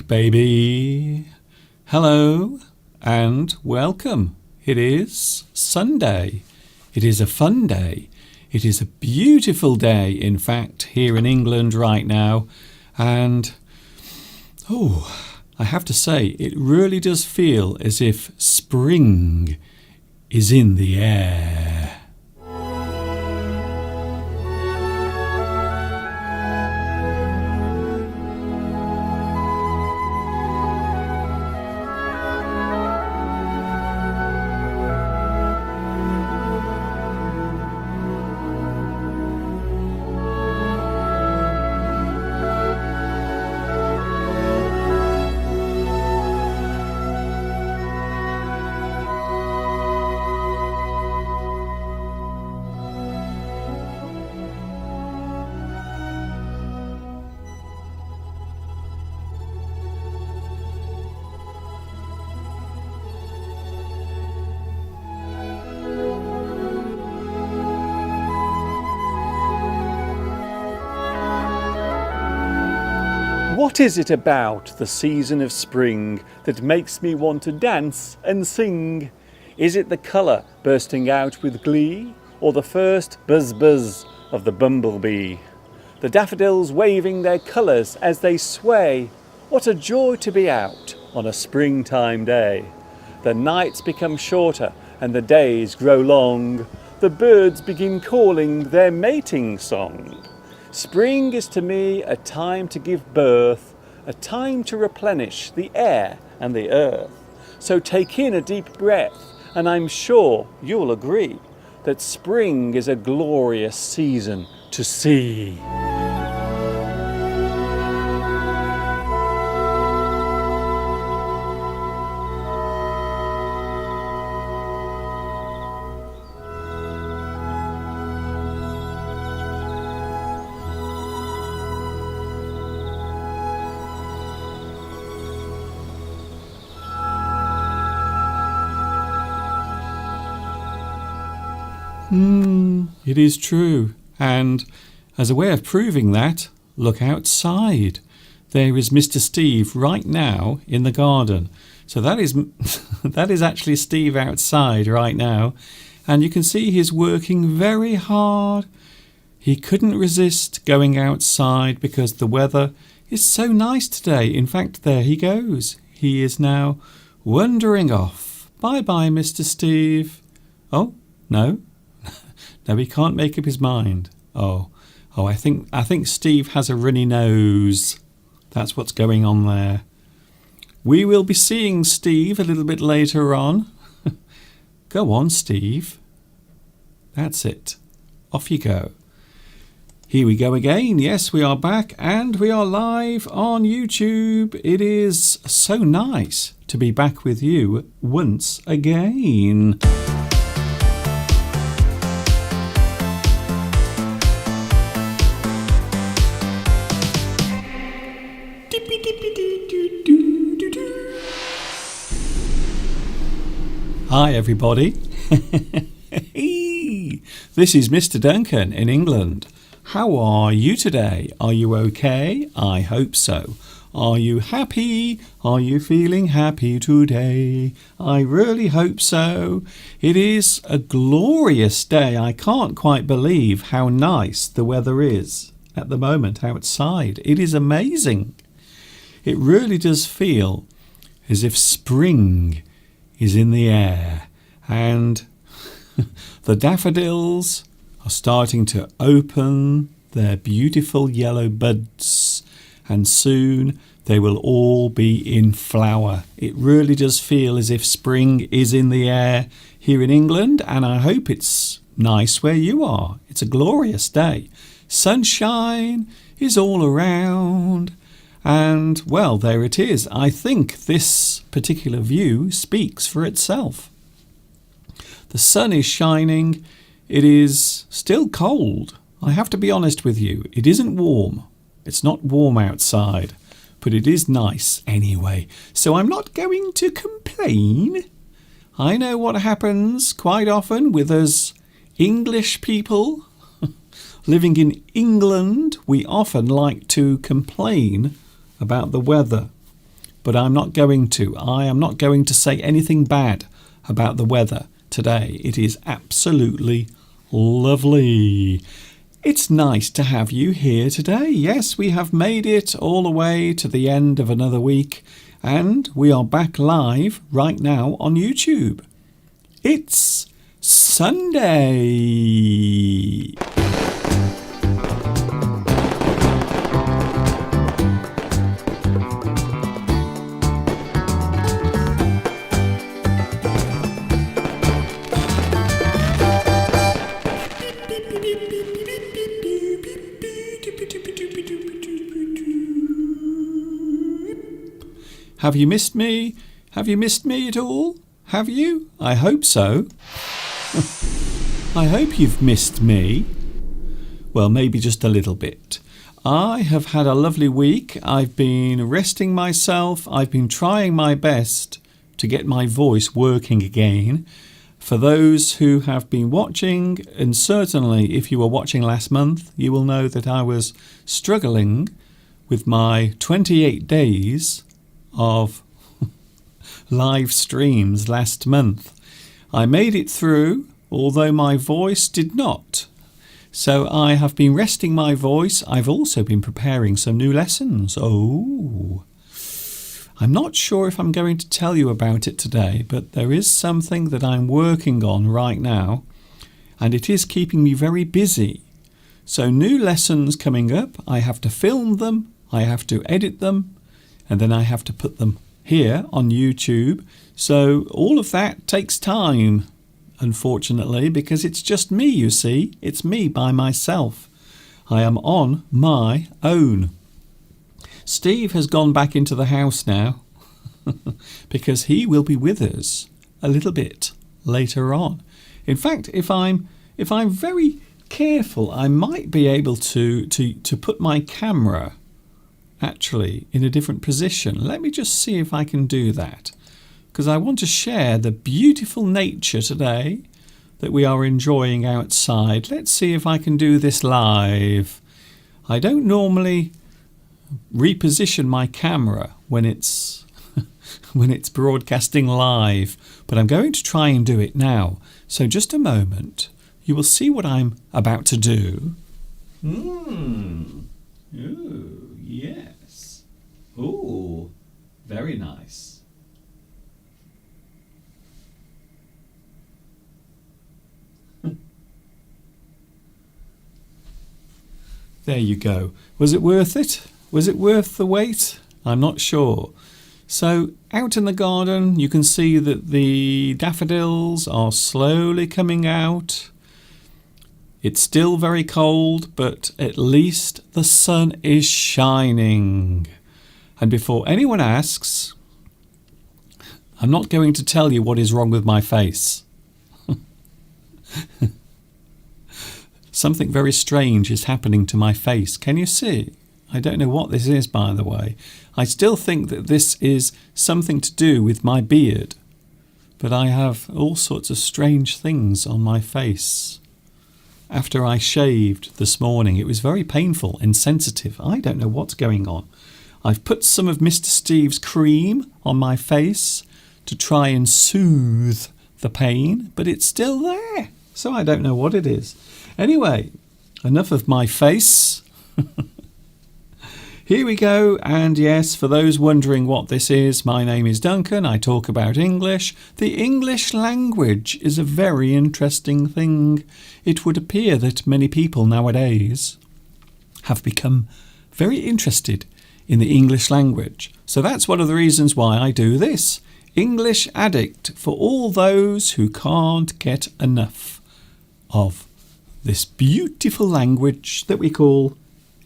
back, baby. Hello and welcome. It is Sunday. It is a fun day. It is a beautiful day, in fact, here in England right now. And, I have to say, it really does feel as if spring is in the air. What is it about the season of spring that makes me want to dance and sing? Is it the colour bursting out with glee, or the first buzz-buzz of the bumblebee? The daffodils waving their colours as they sway. What a joy to be out on a springtime day. The nights become shorter and the days grow long. The birds begin calling their mating song. Spring is to me a time to give birth, a time to replenish the air and the earth. So take in a deep breath, and I'm sure you'll agree that spring is a glorious season to see. It is true, and as a way of proving that, look outside. There is Mr. Steve right now in the garden. So that is actually Steve outside right now, and you can see he's working very hard. He couldn't resist going outside because the weather is so nice today. In fact, there he goes. He is now wandering off. Bye-bye, Mr. Steve. Oh, no. No, he can't make up his mind. I think Steve has a runny nose. That's what's going on there. We will be seeing Steve a little bit later on. Go on, Steve. That's it. Off you go. Here we go again. Yes, we are back and we are live on YouTube. It is so nice to be back with you once again. Hi everybody. This is Mr. Duncan in England. How are you today? Are you okay? I hope so. Are you happy? Are you feeling happy today? I really hope so. It is a glorious day. I can't quite believe how nice the weather is at the moment outside. It is amazing. It really does feel as if spring is in the air, and the daffodils are starting to open their beautiful yellow buds, and soon they will all be in flower. It really does feel as if spring is in the air here in England, and I hope it's nice where you are. It's a glorious day. Sunshine is all around. And, well, there it is. I think this particular view speaks for itself. The sun is shining. It is still cold. I have to be honest with you. It isn't warm. It's not warm outside, but it is nice anyway. So I'm not going to complain. I know what happens quite often with us English people living in England. We often like to complain about the weather. but I'm not going to. I am not going to say anything bad about the weather today. It is absolutely lovely. It's nice to have you here today. Yes, we have made it all the way to the end of another week, and we are back live right now on YouTube. It's Sunday. Have you missed me? Have you missed me at all? Have you? I hope so. I hope you've missed me. Well, maybe just a little bit. I have had a lovely week. I've been resting myself. I've been trying my best to get my voice working again. For those who have been watching, and certainly if you were watching last month, you will know that I was struggling with my 28 days of live streams last month. I made it through, although my voice did not. So I have been resting my voice. I've also been preparing some new lessons. Oh, I'm not sure if I'm going to tell you about it today, but there is something that I'm working on right now, and it is keeping me very busy. So new lessons coming up. I have to film them, I have to edit them, and then I have to put them here on YouTube. So all of that takes time, unfortunately, because it's just me, you see. It's me by myself. I am on my own. Steve has gone back into the house now because he will be with us a little bit later on. In fact, if I'm very careful, I might be able to put my camera actually in a different position. Let me just see if I can do that, because I want to share the beautiful nature today that we are enjoying outside. Let's see if I can do this live. I don't normally reposition my camera when it's broadcasting live, but I'm going to try and do it now. So just a moment, you will see what I'm about to do. Ooh, yes. Ooh, very nice. There you go. Was it worth it? Was it worth the wait? I'm not sure. So out in the garden, you can see that the daffodils are slowly coming out. It's still very cold, but at least the sun is shining. And before anyone asks, I'm not going to tell you what is wrong with my face. Something very strange is happening to my face. Can you see? I don't know what this is, by the way. I still think that this is something to do with my beard, but I have all sorts of strange things on my face. After I shaved this morning, it was very painful and sensitive. I don't know what's going on. I've put some of Mr. Steve's cream on my face to try and soothe the pain, but it's still there, so I don't know what it is. Anyway, enough of my face. Here we go, and yes, for those wondering what this is, my name is Duncan. I talk about English. The English language is a very interesting thing. It would appear that many people nowadays have become very interested in the English language. So that's one of the reasons why I do this. English Addict, for all those who can't get enough of this beautiful language that we call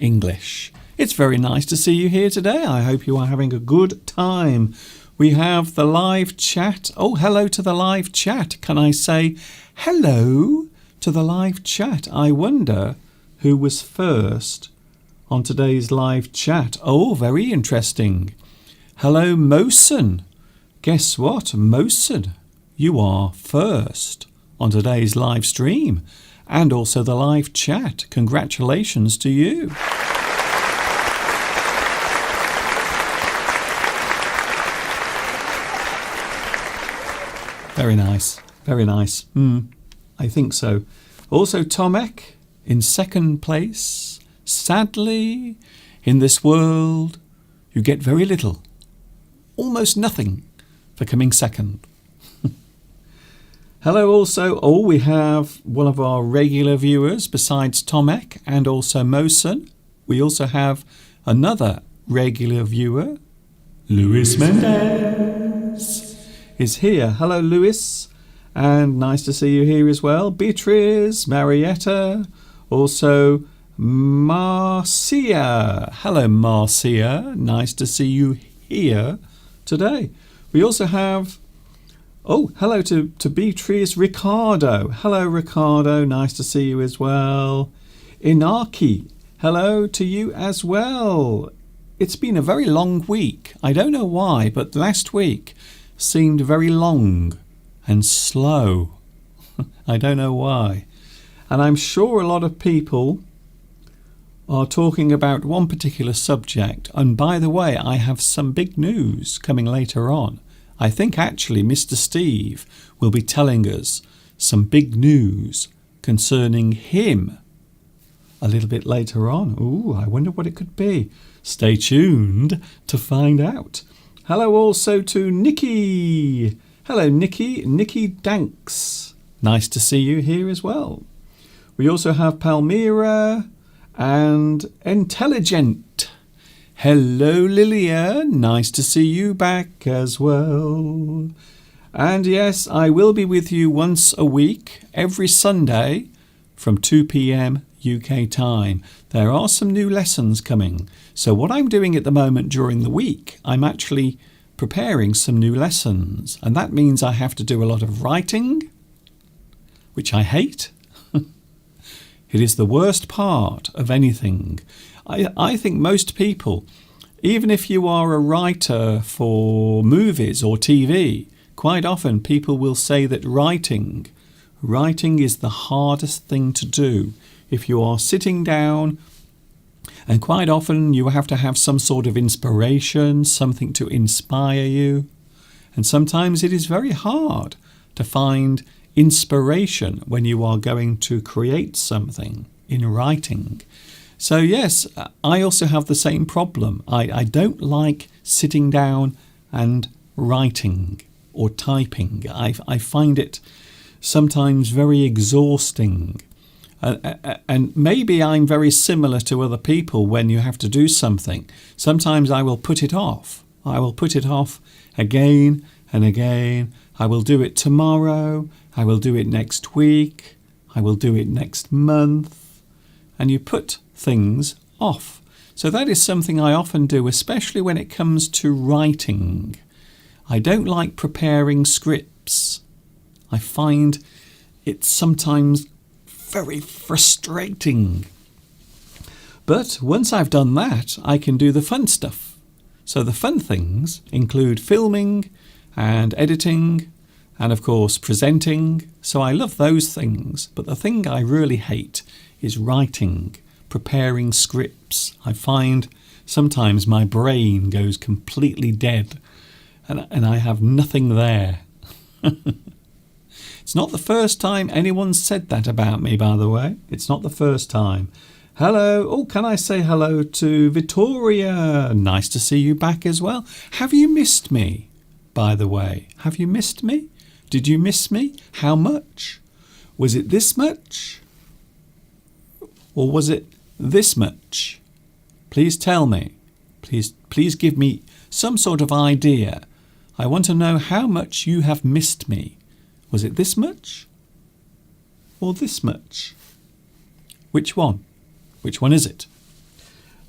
English. It's very nice to see you here today. I hope you are having a good time. We have the live chat. Oh, hello to the live chat. Can I say hello to the live chat? I wonder who was first on today's live chat. Oh, very interesting. Hello, Mosen. Guess what, Mosen? You are first on today's live stream and also the live chat. Congratulations to you. Very nice. Very nice. I think so. Also, Tomek in second place. Sadly, in this world, you get very little, almost nothing, for coming second. Hello also. Oh, we have one of our regular viewers besides Tomek and also Mosen. We also have another regular viewer, Luis Mendez, is here. Hello, Luis. And nice to see you here as well. Beatrice, Marietta, also Marcia. Hello, Marcia. Nice to see you here today. We also have, hello to Beatrice, Ricardo. Hello, Ricardo. Nice to see you as well. Inaki, hello to you as well. It's been a very long week. I don't know why, but last week seemed very long and slow. I don't know why. And I'm sure a lot of people are talking about one particular subject. And by the way, I have some big news coming later on. I think actually Mr. Steve will be telling us some big news concerning him a little bit later on. Ooh, I wonder what it could be. Stay tuned to find out. Hello also to Nikki. Hello, Nikki. Nikki Danks. Nice to see you here as well. We also have Palmyra and Intelligent. Hello, Lilia. Nice to see you back as well. And yes, I will be with you once a week, every Sunday from 2 p.m. UK time. There are some new lessons coming. So what I'm doing at the moment during the week, I'm actually preparing some new lessons, and that means I have to do a lot of writing, which I hate. It is the worst part of anything. I think most people, even if you are a writer for movies or TV, quite often people will say that writing is the hardest thing to do. If you are sitting down, and quite often you have to have some sort of inspiration, something to inspire you. And sometimes it is very hard to find inspiration when you are going to create something in writing. So yes, I also have the same problem. I don't like sitting down and writing or typing. I find it sometimes very exhausting. And maybe I'm very similar to other people when you have to do something. Sometimes I will put it off. I will put it off again and again. I will do it tomorrow. I will do it next week. I will do it next month. And you put things off. So that is something I often do, especially when it comes to writing. I don't like preparing scripts. I find it sometimes very frustrating. But once I've done that, I can do the fun stuff. So the fun things include filming and editing and, of course, presenting. So I love those things. But the thing I really hate is writing, preparing scripts. I find sometimes my brain goes completely dead and I have nothing there. It's not the first time anyone's said that about me, by the way. It's not the first time. Hello. Oh, can I say hello to Victoria? Nice to see you back as well. Have you missed me, by the way? Have you missed me? Did you miss me? How much? Was it this much? Or was it this much? Please tell me. Please give me some sort of idea. I want to know how much you have missed me. Was it this much? Or this much? Which one? Which one is it?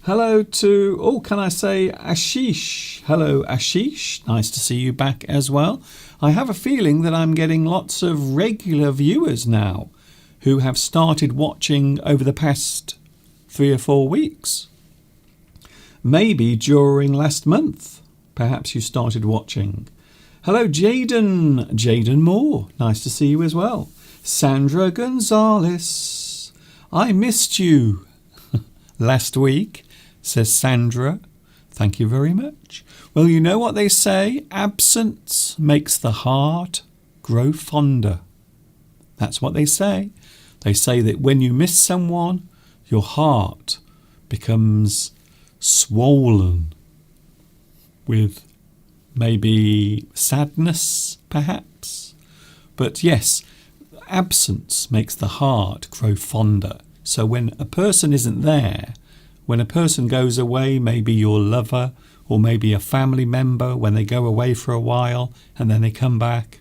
Hello to, can I say Ashish? Hello, Ashish. Nice to see you back as well. I have a feeling that I'm getting lots of regular viewers now who have started watching over the past 3 or 4 weeks. Maybe during last month, perhaps you started watching. Hello, Jaden. Jaden Moore. Nice to see you as well. Sandra Gonzalez. I missed you last week, says Sandra. Thank you very much. Well, you know what they say? Absence makes the heart grow fonder. That's what they say. They say that when you miss someone, your heart becomes swollen with maybe sadness, perhaps. But yes, absence makes the heart grow fonder. So when a person isn't there, when a person goes away, maybe your lover or maybe a family member, when they go away for a while and then they come back,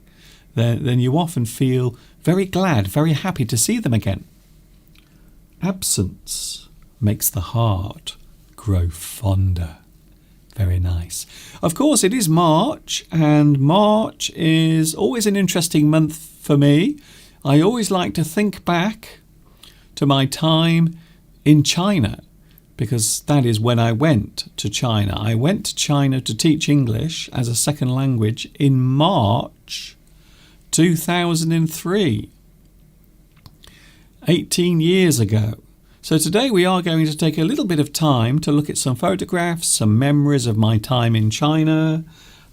then you often feel very glad, very happy to see them again. Absence makes the heart grow fonder. Very nice. Of course, it is March, and March is always an interesting month for me. I always like to think back to my time in China, because that is when I went to China. I went to China to teach English as a second language in March 2003, 18 years ago. So today we are going to take a little bit of time to look at some photographs, some memories of my time in China,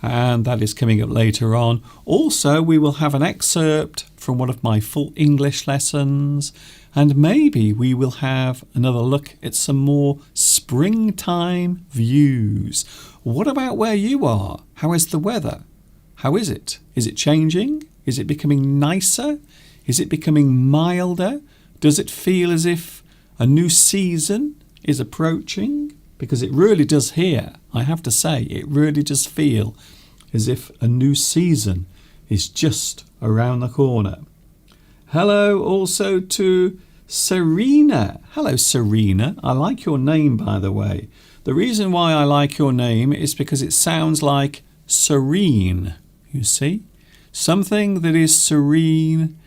and that is coming up later on. Also, we will have an excerpt from one of my full English lessons, and maybe we will have another look at some more springtime views. What about where you are? How is the weather? How is it? Is it changing? Is it becoming nicer? Is it becoming milder? Does it feel as if a new season is approaching? Because it really does here, I have to say, it really does feel as if a new season is just around the corner. Hello also to Serena. Hello, Serena. I like your name, by the way. The reason why I like your name is because it sounds like serene, you see? Something that is serene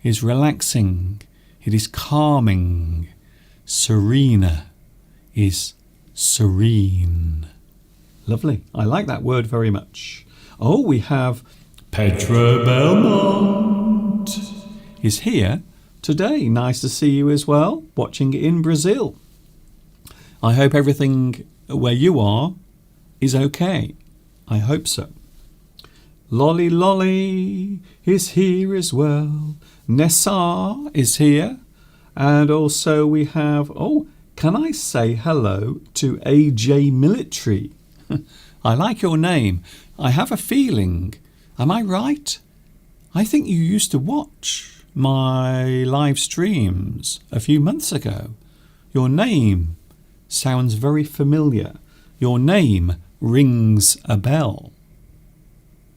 is relaxing. It is calming. Serena is serene. Lovely. I like that word very much. Oh, we have Petra Belmont is here today. Nice to see you as well, watching in Brazil. I hope everything where you are is okay. I hope so. Lolly Lolly is here as well. Nessar is here. And also we have, can I say hello to AJ Military? I like your name. I have a feeling, am I right? I think you used to watch my live streams a few months ago. Your name sounds very familiar. Your name rings a bell.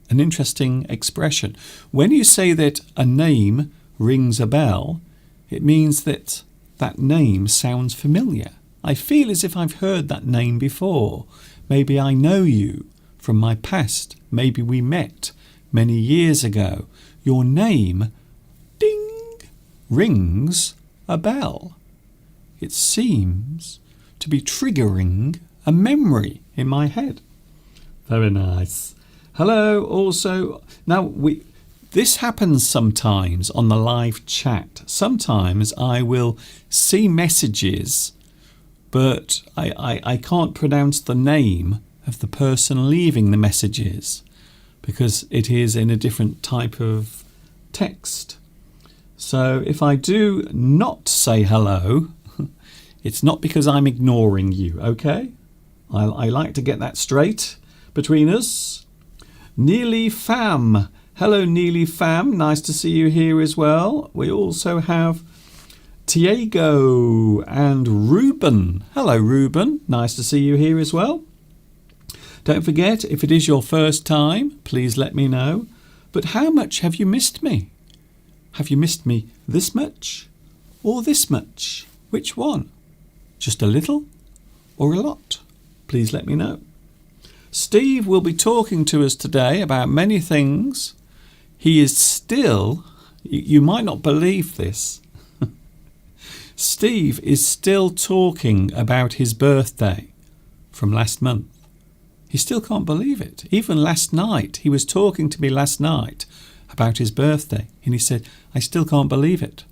An interesting expression. When you say that a name rings a bell, it means that that name sounds familiar. I feel as if I've heard that name before. Maybe I know you from my past. Maybe we met many years ago. Your name, ding, rings a bell. It seems to be triggering a memory in my head. Very nice. Hello also. Now, this happens sometimes on the live chat. Sometimes I will see messages, but I can't pronounce the name of the person leaving the messages because it is in a different type of text. So if I do not say hello, it's not because I'm ignoring you, okay? I like to get that straight between us. Neely Pham. Hello, Neely Pham. Nice to see you here as well. We also have Tiago and Ruben. Hello, Ruben. Nice to see you here as well. Don't forget, if it is your first time, please let me know. But how much have you missed me? Have you missed me this much or this much? Which one? Just a little or a lot? Please let me know. Steve will be talking to us today about many things. He is still, you might not believe this, Steve is still talking about his birthday from last month. He still can't believe it. Even last night, he was talking to me last night about his birthday, and he said, I still can't believe it.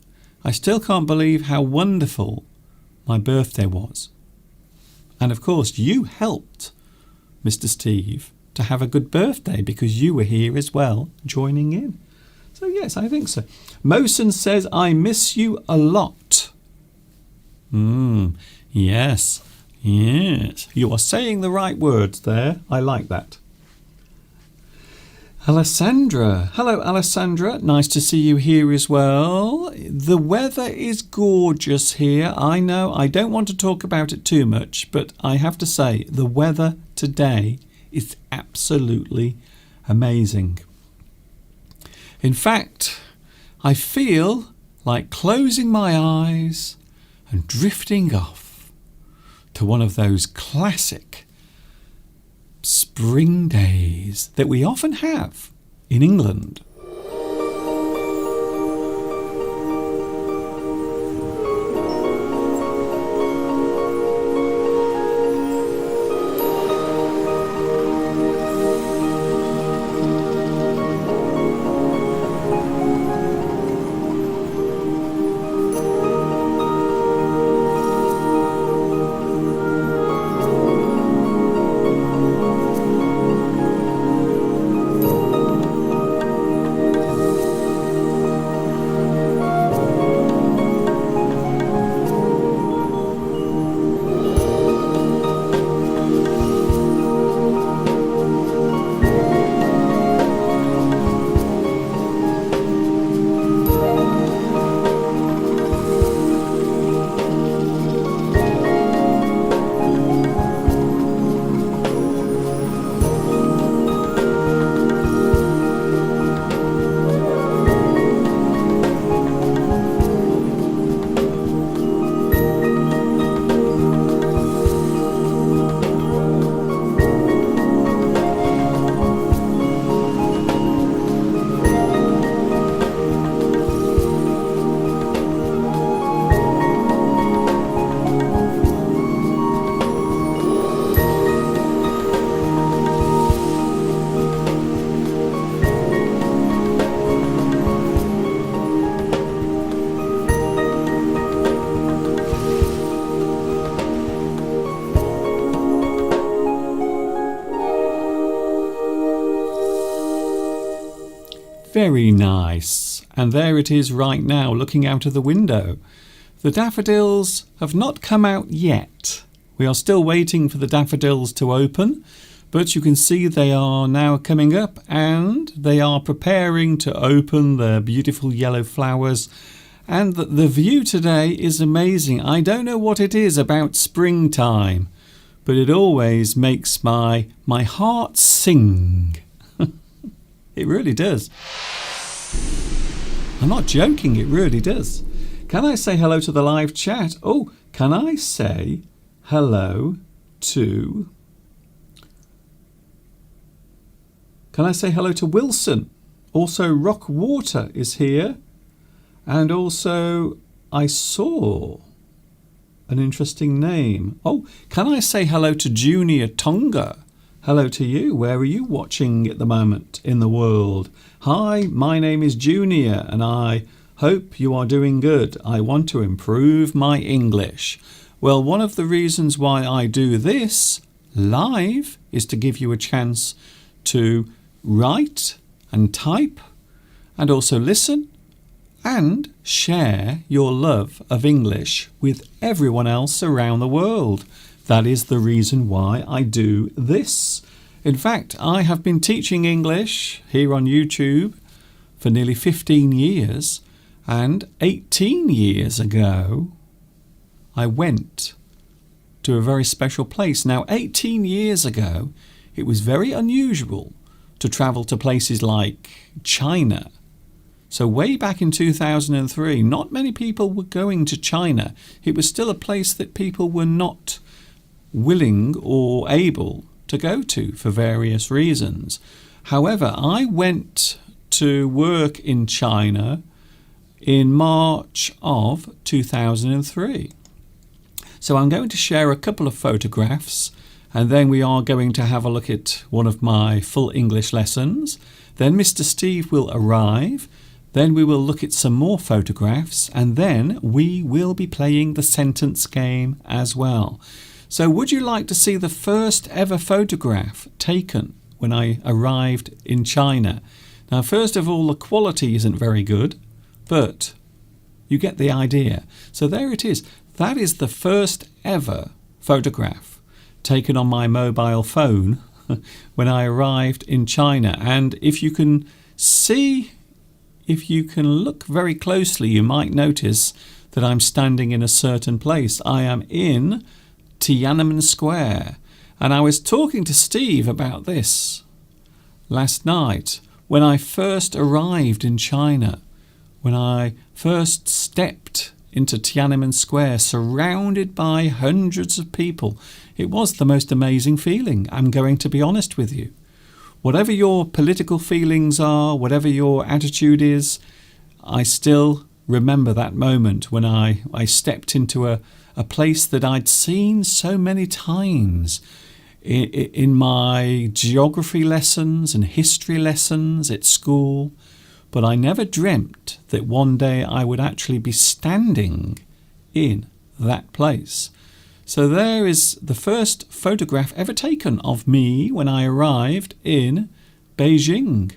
I still can't believe how wonderful my birthday was. And of course, you helped Mr. Steve to have a good birthday because you were here as well, joining in. So yes, I think so. Mosen says, I miss you a lot. Yes. Yes. You are saying the right words there. I like that. Alessandra. Hello, Alessandra. Nice to see you here as well. The weather is gorgeous here. I know I don't want to talk about it too much, but I have to say the weather today is absolutely amazing. In fact, I feel like closing my eyes and drifting off to one of those classic spring days that we often have in England. Very nice. And there it is right now, looking out of the window. The daffodils have not come out yet. We are still waiting for the daffodils to open, but you can see they are now coming up and they are preparing to open their beautiful yellow flowers. And the view today is amazing. I don't know what it is about springtime, but it always makes my heart sing. It really does. I'm not joking, it really does. Can I say hello to the live chat? Oh, can I say hello to... Can I say hello to Wilson? Also, Rockwater is here. And also, I saw an interesting name. Oh, can I say hello to Junior Tonga? Hello to you. Where are you watching at the moment in the world? Hi, my name is Junior and I hope you are doing good. I want to improve my English. Well, one of the reasons why I do this live is to give you a chance to write and type and also listen and share your love of English with everyone else around the world. That is the reason why I do this. In fact, I have been teaching English here on YouTube for nearly 15 years, and 18 years ago, I went to a very special place. Now, 18 years ago, it was very unusual to travel to places like China. So way back in 2003, not many people were going to China. It was still a place that people were not willing or able to go to for various reasons. However, I went to work in China in March of 2003. So I'm going to share a couple of photographs and then we are going to have a look at one of my full English lessons. Then Mr. Steve will arrive. Then we will look at some more photographs and then we will be playing the sentence game as well. So would you like to see the first ever photograph taken when I arrived in China? Now, first of all, the quality isn't very good, but you get the idea. So there it is. That is the first ever photograph taken on my mobile phone when I arrived in China. And if you can look very closely, you might notice that I'm standing in a certain place. I am in Tiananmen Square. And I was talking to Steve about this last night when I first arrived in China, when I first stepped into Tiananmen Square, surrounded by hundreds of people. It was the most amazing feeling, I'm going to be honest with you. Whatever your political feelings are, whatever your attitude is, I still remember that moment when I stepped into a place that I'd seen so many times in my geography lessons and history lessons at school. But I never dreamt that one day I would actually be standing in that place. So there is the first photograph ever taken of me when I arrived in Beijing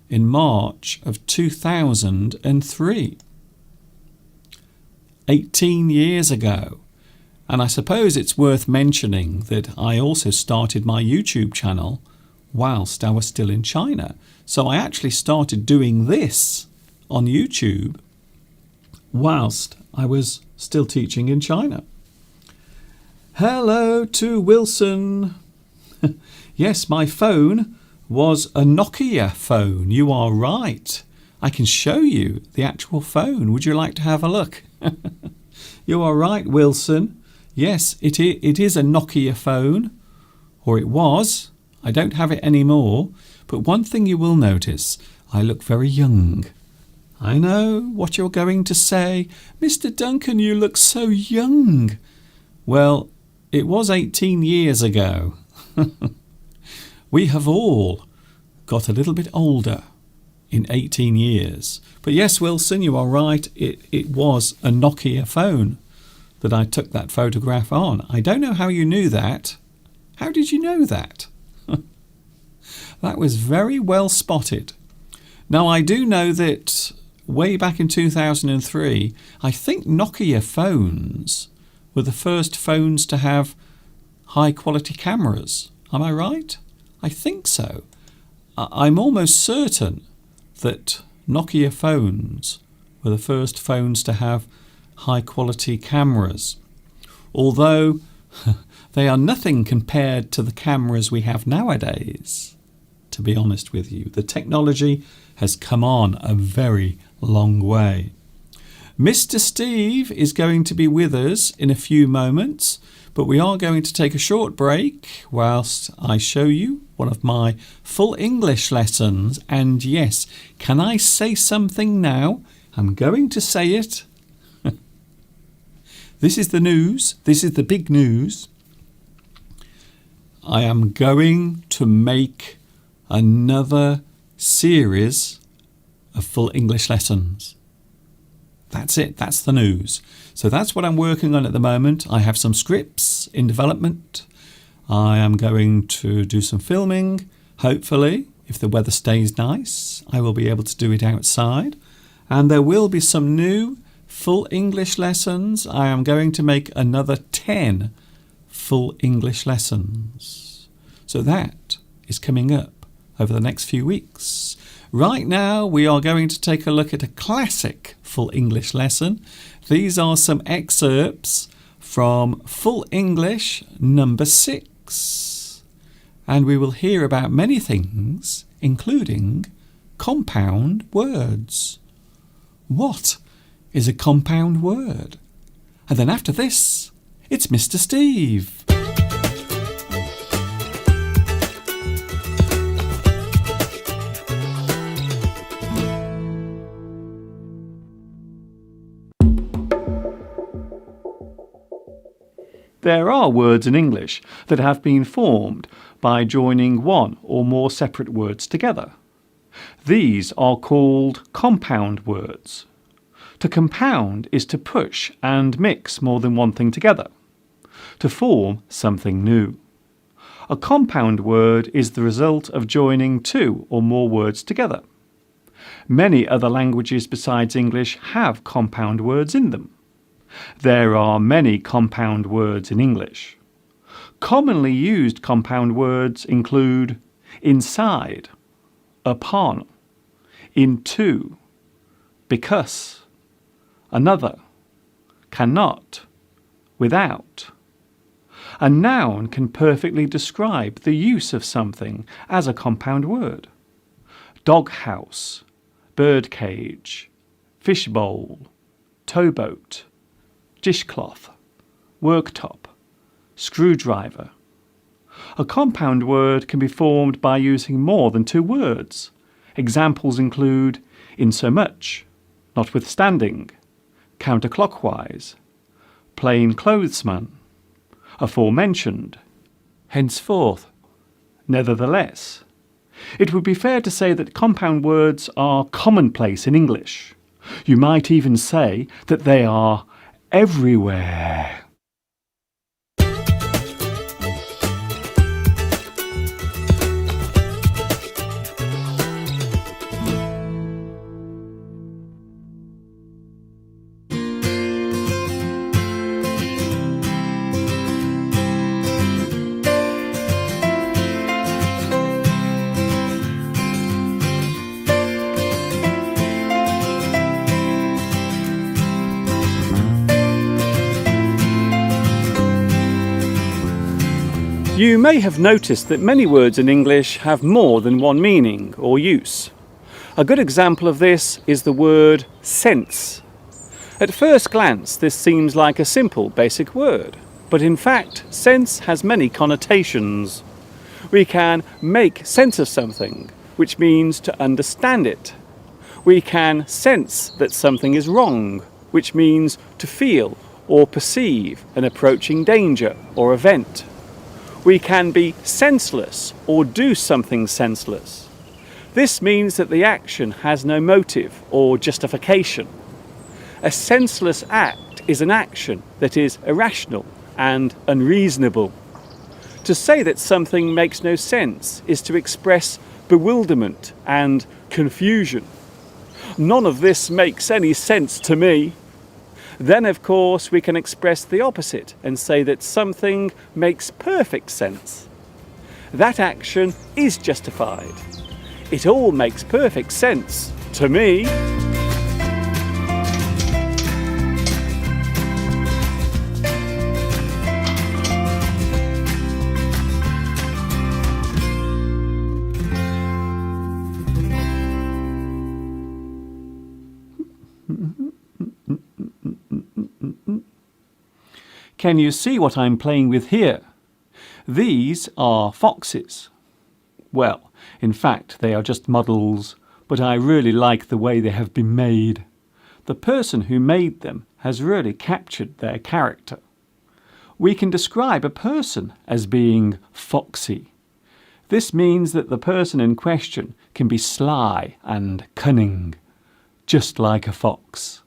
in March of 2003. 18 years ago. And I suppose it's worth mentioning that I also started my YouTube channel whilst I was still in China. So I actually started doing this on YouTube whilst I was still teaching in China. Hello to Wilson. Yes, my phone was a Nokia phone. You are right. I can show you the actual phone. Would you like to have a look? You are right, Wilson. Yes, it is a Nokia phone, or it was. I don't have it anymore. But one thing you will notice, I look very young. I know what you're going to say. Mr. Duncan, you look so young. Well, it was 18 years ago. We have all got a little bit older in 18 years. But yes, Wilson, you are right. It was a Nokia phone that I took that photograph on. I don't know how you knew that. How did you know that? That was very well spotted. Now, I do know that way back in 2003, I think Nokia phones were the first phones to have high-quality cameras. Am I right? I think so. I'm almost certain that Nokia phones were the first phones to have high-quality cameras. Although they are nothing compared to the cameras we have nowadays. To be honest with you, the technology has come on a very long way. Mr. Steve is going to be with us in a few moments, but we are going to take a short break whilst I show you one of my full English lessons. And yes, can I say something now? I'm going to say it. This is the news. This is the big news. I am going to make another series of full English lessons. That's it. That's the news. So that's what I'm working on at the moment. I have some scripts in development. I am going to do some filming. Hopefully, if the weather stays nice, I will be able to do it outside. And there will be some new full English lessons. I am going to make another 10 full English lessons. So that is coming up over the next few weeks. Right now, we are going to take a look at a classic full English lesson. These are some excerpts from Full English number 6. And we will hear about many things, including compound words. What is a compound word? And then after this, it's Mr. Steve. There are words in English that have been formed by joining one or more separate words together. These are called compound words. To compound is to push and mix more than one thing together, to form something new. A compound word is the result of joining two or more words together. Many other languages besides English have compound words in them. There are many compound words in English. Commonly used compound words include inside, upon, into, because, another, cannot, without. A noun can perfectly describe the use of something as a compound word. Doghouse, birdcage, fishbowl, towboat, dishcloth, worktop, screwdriver. A compound word can be formed by using more than two words. Examples include insomuch, notwithstanding, counterclockwise, plainclothesman, aforementioned, henceforth, nevertheless. It would be fair to say that compound words are commonplace in English. You might even say that they are everywhere. You may have noticed that many words in English have more than one meaning or use. A good example of this is the word sense. At first glance, this seems like a simple, basic word, but in fact, sense has many connotations. We can make sense of something, which means to understand it. We can sense that something is wrong, which means to feel or perceive an approaching danger or event. We can be senseless or do something senseless. This means that the action has no motive or justification. A senseless act is an action that is irrational and unreasonable. To say that something makes no sense is to express bewilderment and confusion. None of this makes any sense to me. Then, of course, we can express the opposite and say that something makes perfect sense. That action is justified. It all makes perfect sense to me. Can you see what I'm playing with here? These are foxes. Well, in fact, they are just models, but I really like the way they have been made. The person who made them has really captured their character. We can describe a person as being foxy. This means that the person in question can be sly and cunning, just like a fox.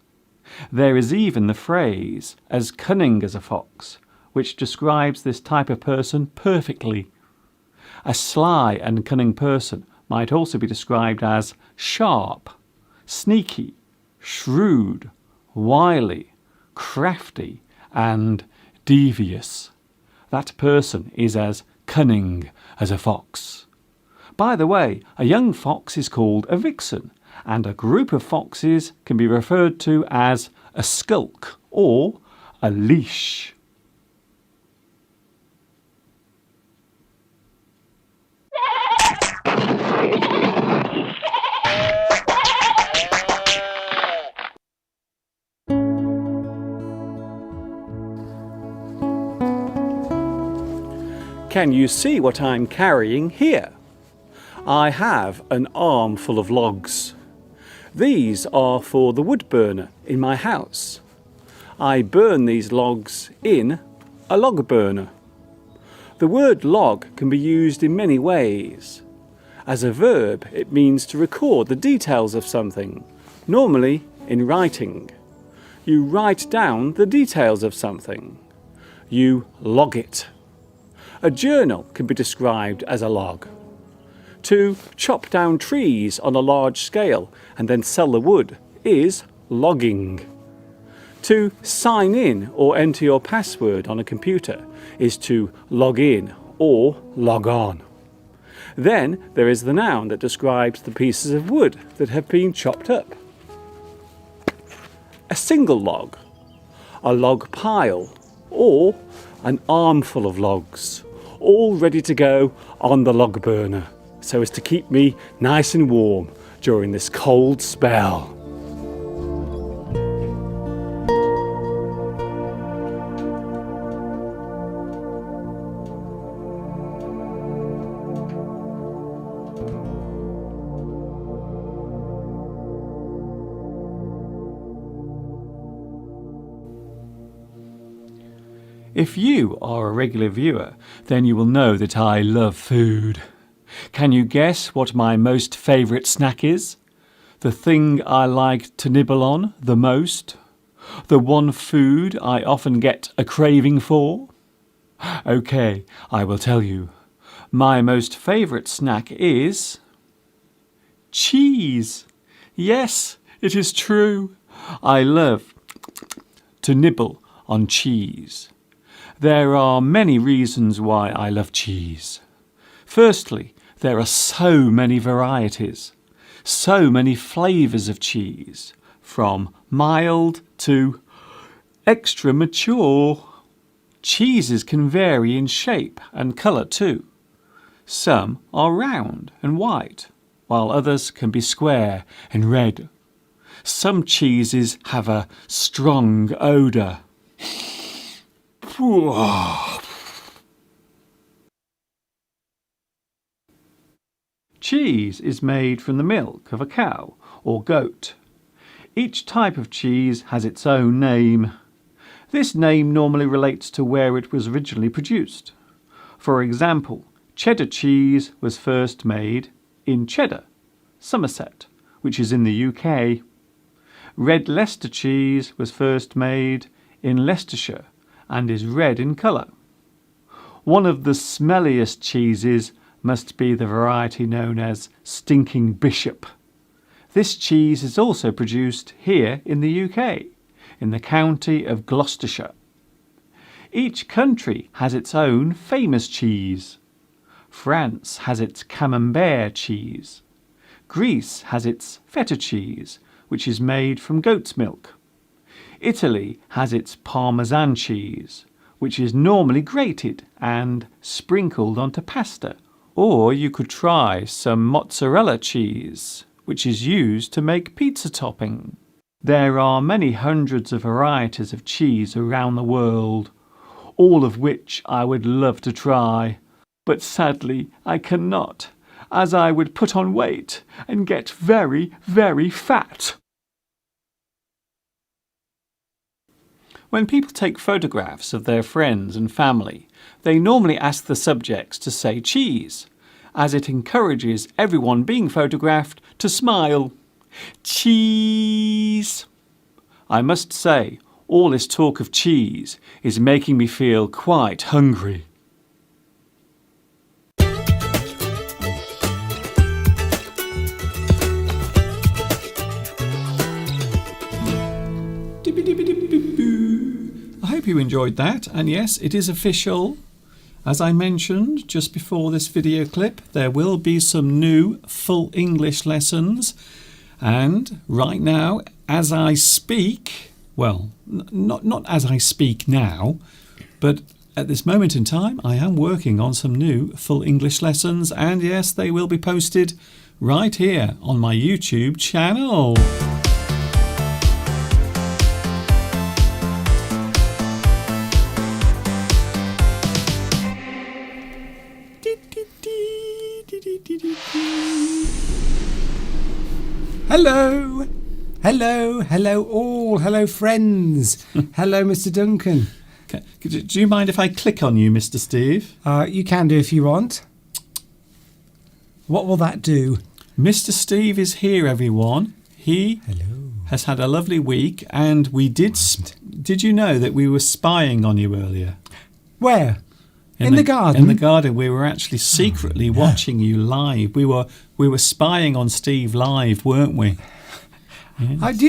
There is even the phrase, as cunning as a fox, which describes this type of person perfectly. A sly and cunning person might also be described as sharp, sneaky, shrewd, wily, crafty, and devious. That person is as cunning as a fox. By the way, a young fox is called a vixen, and a group of foxes can be referred to as a skulk or a leash. Can you see what I'm carrying here? I have an armful of logs. These are for the wood burner in my house. I burn these logs in a log burner. The word log can be used in many ways. As a verb, it means to record the details of something, normally in writing. You write down the details of something. You log it. A journal can be described as a log. To chop down trees on a large scale and then sell the wood is logging. To sign in or enter your password on a computer is to log in or log on. Then there is the noun that describes the pieces of wood that have been chopped up. A single log, a log pile, or an armful of logs, all ready to go on the log burner so as to keep me nice and warm during this cold spell. If you are a regular viewer, then you will know that I love food. Can you guess what my most favourite snack is? The thing I like to nibble on the most? The one food I often get a craving for? OK, I will tell you. My most favourite snack is cheese. Yes, it is true. I love to nibble on cheese. There are many reasons why I love cheese. Firstly, there are so many varieties, so many flavours of cheese, from mild to extra mature. Cheeses can vary in shape and colour too. Some are round and white, while others can be square and red. Some cheeses have a strong odour. Cheese is made from the milk of a cow or goat. Each type of cheese has its own name. This name normally relates to where it was originally produced. For example, cheddar cheese was first made in Cheddar, Somerset, which is in the UK. Red Leicester cheese was first made in Leicestershire and is red in colour. One of the smelliest cheeses must be the variety known as Stinking Bishop. This cheese is also produced here in the UK, in the county of Gloucestershire. Each country has its own famous cheese. France has its Camembert cheese. Greece has its feta cheese, which is made from goat's milk. Italy has its Parmesan cheese, which is normally grated and sprinkled onto pasta. Or you could try some mozzarella cheese, which is used to make pizza topping. There are many hundreds of varieties of cheese around the world, all of which I would love to try. But sadly, I cannot, as I would put on weight and get very, very fat. When people take photographs of their friends and family, they normally ask the subjects to say cheese, as it encourages everyone being photographed to smile. Cheese! I must say, all this talk of cheese is making me feel quite hungry. I hope you enjoyed that, and yes, it is official. As I mentioned just before this video clip, there will be some new full English lessons, and right now, as I speak, well, not as I speak now, but at this moment in time, I am working on some new full English lessons, and yes, they will be posted right here on my YouTube channel. Hello, hello, hello all, hello friends, hello Mr. Duncan. Okay. Do you mind if I click on you, Mr. Steve? You can do if you want. What will that do? Mr. Steve is here, everyone. He has had a lovely week, and we did you know that we were spying on you earlier? Where? In the garden? In the garden. We were actually secretly watching you live. We were spying on Steve live, weren't we? Yes.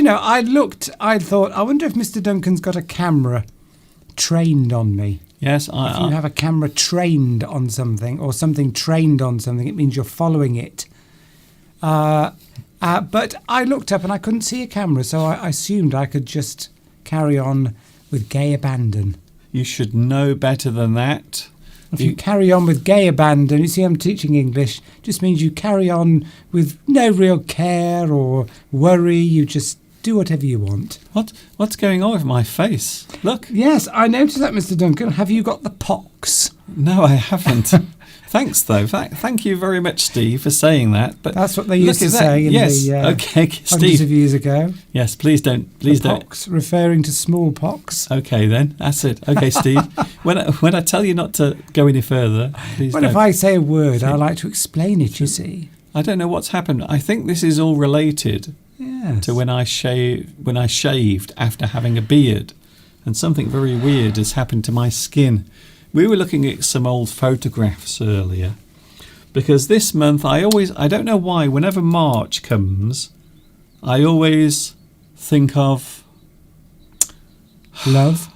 I thought, I wonder if Mr. Duncan's got a camera trained on me. Yes, If you have a camera trained on something or something trained on something, it means you're following it. But I looked up and I couldn't see a camera, so I assumed I could just carry on with gay abandon. You should know better than that. If you carry on with gay abandon, you see I'm teaching English, just means you carry on with no real care or worry, you just do whatever you want. What's going on with my face? Look. Yes, I noticed that, Mr. Duncan. Have you got the pox? No, I haven't. Thanks, though. Thank you very much, Steve, for saying that. But that's what they used to say in okay, hundreds Steve. of years ago. Yes, please don't. Pox, referring to smallpox. Okay, then that's it. Okay, Steve. when I tell you not to go any further, please don't. Well, if I say a word, I like to explain it. You see. I don't know what's happened. I think this is all related to when I shaved after having a beard, and something very weird has happened to my skin. We were looking at some old photographs earlier, because this month I don't know why, whenever March comes, I always think of love.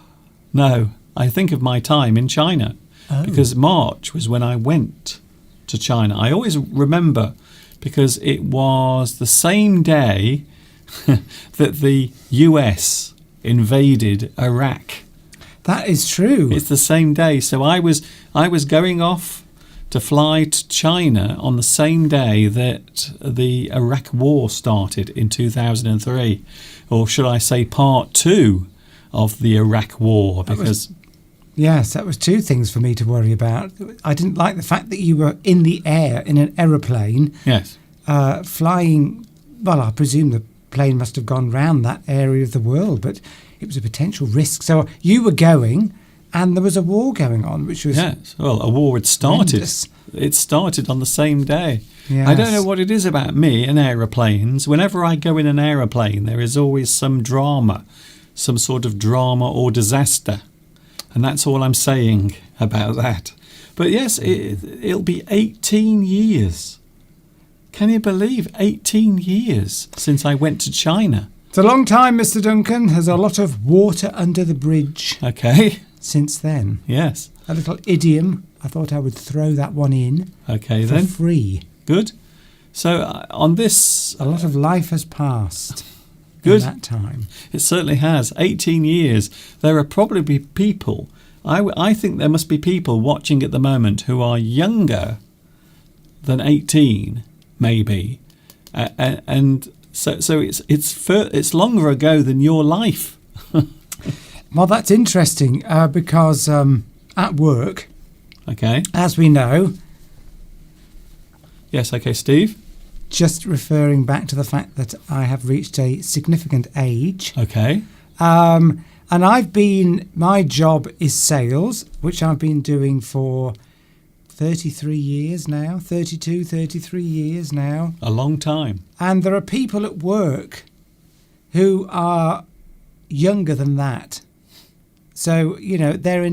No, I think of my time in China, because March was when I went to China. I always remember, because it was the same day that the US invaded Iraq. That is true. It's the same day. So I was going off to fly to China on the same day that the Iraq War started in 2003, or should I say part 2 of the Iraq War, because yes, that was two things for me to worry about. I didn't like the fact that you were in the air in an aeroplane. Yes. Flying, well, I presume the plane must have gone round that area of the world, but it was a potential risk. So you were going, and there was a war going on, which was... Yes, well, a war had started. Horrendous. It started on the same day. Yes. I don't know what it is about me and aeroplanes. Whenever I go in an aeroplane, there is always some drama, some sort of drama or disaster. And that's all I'm saying about that. But yes, it'll be 18 years. Can you believe 18 years since I went to China? It's a long time, Mr. Duncan. There's a lot of water under the bridge. Okay. Since then. Yes. A little idiom. I thought I would throw that one in. Okay, for then. free. Good. So on this... A lot of life has passed. Good. In that time. It certainly has. 18 years. There are probably people... I think there must be people watching at the moment who are younger than 18, maybe. And so it's longer ago than your life. Well, that's interesting because at work, okay, as we know... Yes, okay, Steve? Just referring back to the fact that I have reached a significant age. Okay. And my job is sales, which I've been doing for 33 years now, 33 years now. A long time. And there are people at work who are younger than that. So, there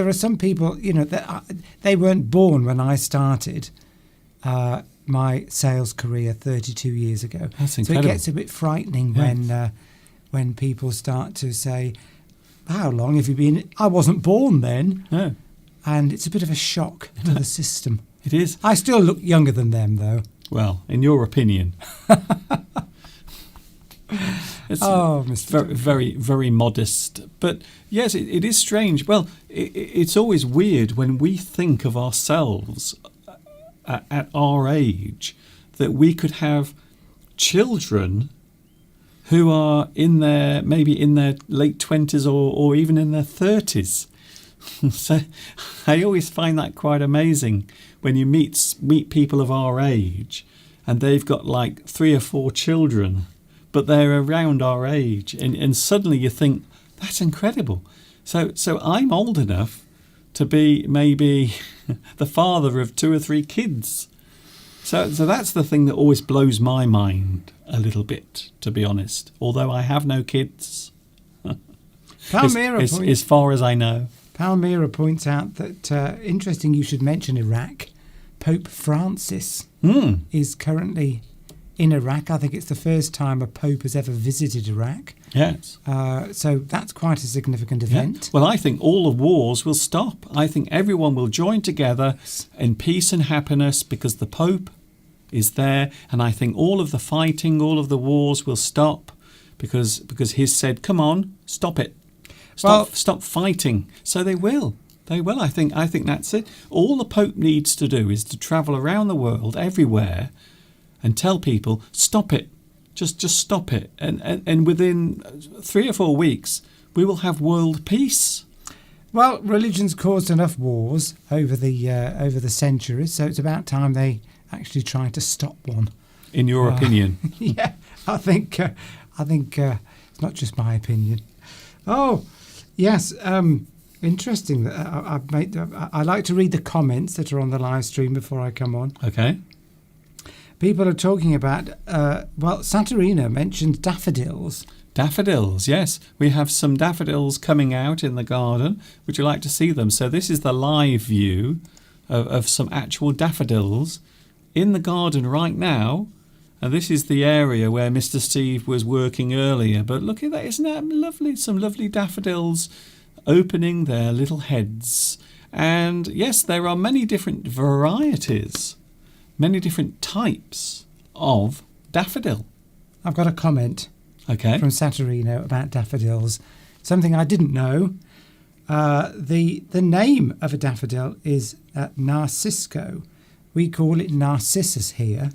are some people, they weren't born when I started my sales career 32 years ago. That's incredible. So it gets a bit frightening when people start to say, how long have you been? I wasn't born then. No. And it's a bit of a shock to the system. It is. I still look younger than them, though. Well, in your opinion. It's Mr. very, very, very modest. But yes, it is strange. Well, it's always weird when we think of ourselves at our age that we could have children who are maybe in their late 20s or even in their 30s. So I always find that quite amazing when you meet people of our age and they've got like 3 or 4 children, but they're around our age, and suddenly you think, that's incredible. So I'm old enough to be maybe the father of 2 or 3 kids. So that's the thing that always blows my mind a little bit, to be honest, although I have no kids. Palmyra, as far as I know. Palmyra points out that, interesting you should mention Iraq. Pope Francis is currently in Iraq. I think it's the first time a pope has ever visited Iraq. Yes. So that's quite a significant event. Well, I think all the wars will stop. I think everyone will join together in peace and happiness because the Pope is there. And I think all of the fighting, all of the wars will stop because he's said, come on, stop it. Stop fighting. So they will. They will. I think that's it. All the Pope needs to do is to travel around the world, everywhere, and tell people, stop it. Just stop it. And within 3 or 4 weeks, we will have world peace. Well, religion's caused enough wars over the centuries, so it's about time they actually try to stop one. In your opinion? Yeah, I think it's not just my opinion. Oh, yes. Interesting. I like to read the comments that are on the live stream before I come on. Okay. People are talking about, Saturina mentioned daffodils. Daffodils, yes. We have some daffodils coming out in the garden. Would you like to see them? So this is the live view of some actual daffodils in the garden right now. And this is the area where Mr. Steve was working earlier. But look at that, isn't that lovely? Some lovely daffodils opening their little heads. And yes, there are many different varieties, many different types of daffodil. I've got a comment from Saturino about daffodils. Something I didn't know. The name of a daffodil is Narcisco. We call it Narcissus here.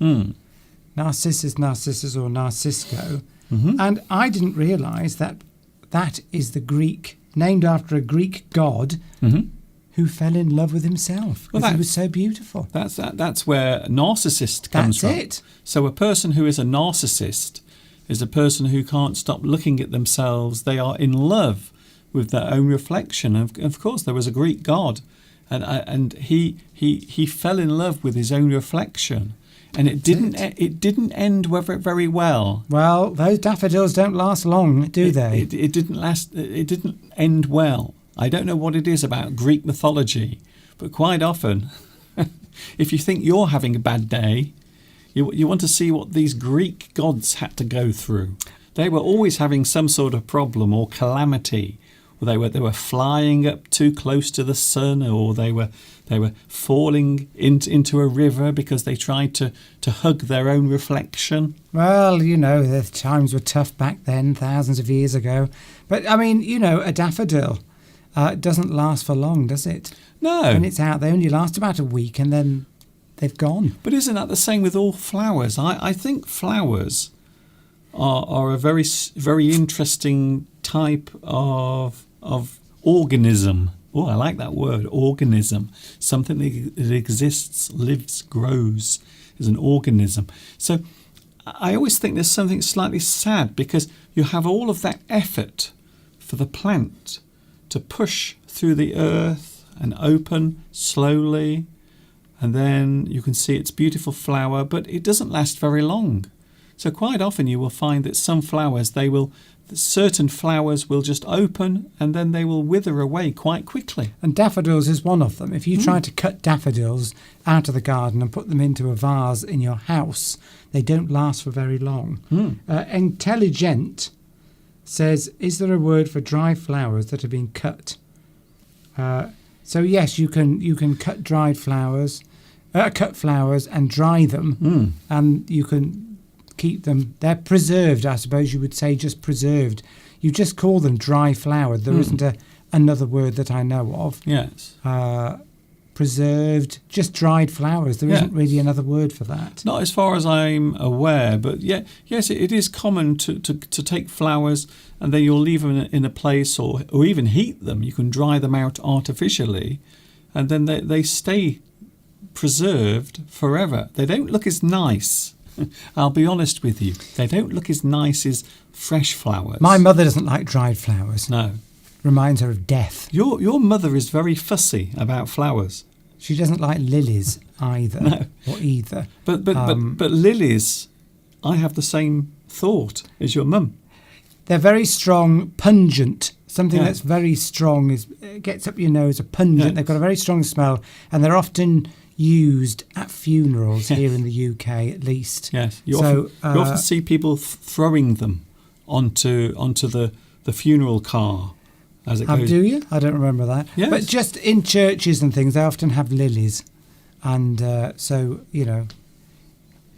Narcissus or Narcisco. Mm-hmm. And I didn't realise that is the Greek, named after a Greek god who fell in love with himself because he was so beautiful. That's where narcissist comes from. That's it. So a person who is a narcissist is a person who can't stop looking at themselves. They are in love with their own reflection. Of course, there was a Greek god, and he fell in love with his own reflection, and it didn't end very well. Well, those daffodils don't last long, do they? It didn't last. It didn't end well. I don't know what it is about Greek mythology, but quite often, if you think you're having a bad day, you want to see what these Greek gods had to go through. They were always having some sort of problem or calamity. They were flying up too close to the sun, or they were falling into a river because they tried to hug their own reflection. Well, the times were tough back then, thousands of years ago. But I mean, a daffodil doesn't last for long, does it? No. When it's out, they only last about a week, and then they've gone. But isn't that the same with all flowers? I think flowers are a very, very interesting type of organism. Oh, I like that word, organism. Something that exists, lives, grows is an organism. So I always think there's something slightly sad because you have all of that effort for the plant to push through the earth and open slowly, and then you can see its beautiful flower, but it doesn't last very long. So quite often you will find that some flowers, certain flowers will just open and then they will wither away quite quickly. And daffodils is one of them. If you try to cut daffodils out of the garden and put them into a vase in your house, they don't last for very long. Intelligent says, is there a word for dry flowers that have been cut? So yes, you can cut dried flowers, cut flowers and dry them, and you can keep them. They're preserved, I suppose you would say, just preserved. You just call them dry flowers. There isn't another word that I know of. Yes. Preserved, just dried flowers. There isn't really another word for that. Not as far as I'm aware, but yes, it is common to take flowers and then you'll leave them in a place or even heat them. You can dry them out artificially and then they stay preserved forever. They don't look as nice. I'll be honest with you. They don't look as nice as fresh flowers. My mother doesn't like dried flowers. No. Reminds her of death. Your mother is very fussy about flowers. She doesn't like lilies either. No. Or either. But lilies, I have the same thought as your mum. They're very strong, pungent Something Yeah. that's very strong gets up your nose, a pungent. Yeah. They've got a very strong smell, and they're often used at funerals here in the UK, at least. Yes, you So, often see people throwing them onto the funeral car as it goes. Do you? I don't remember that. Yes. But just in churches and things, they often have lilies, and so if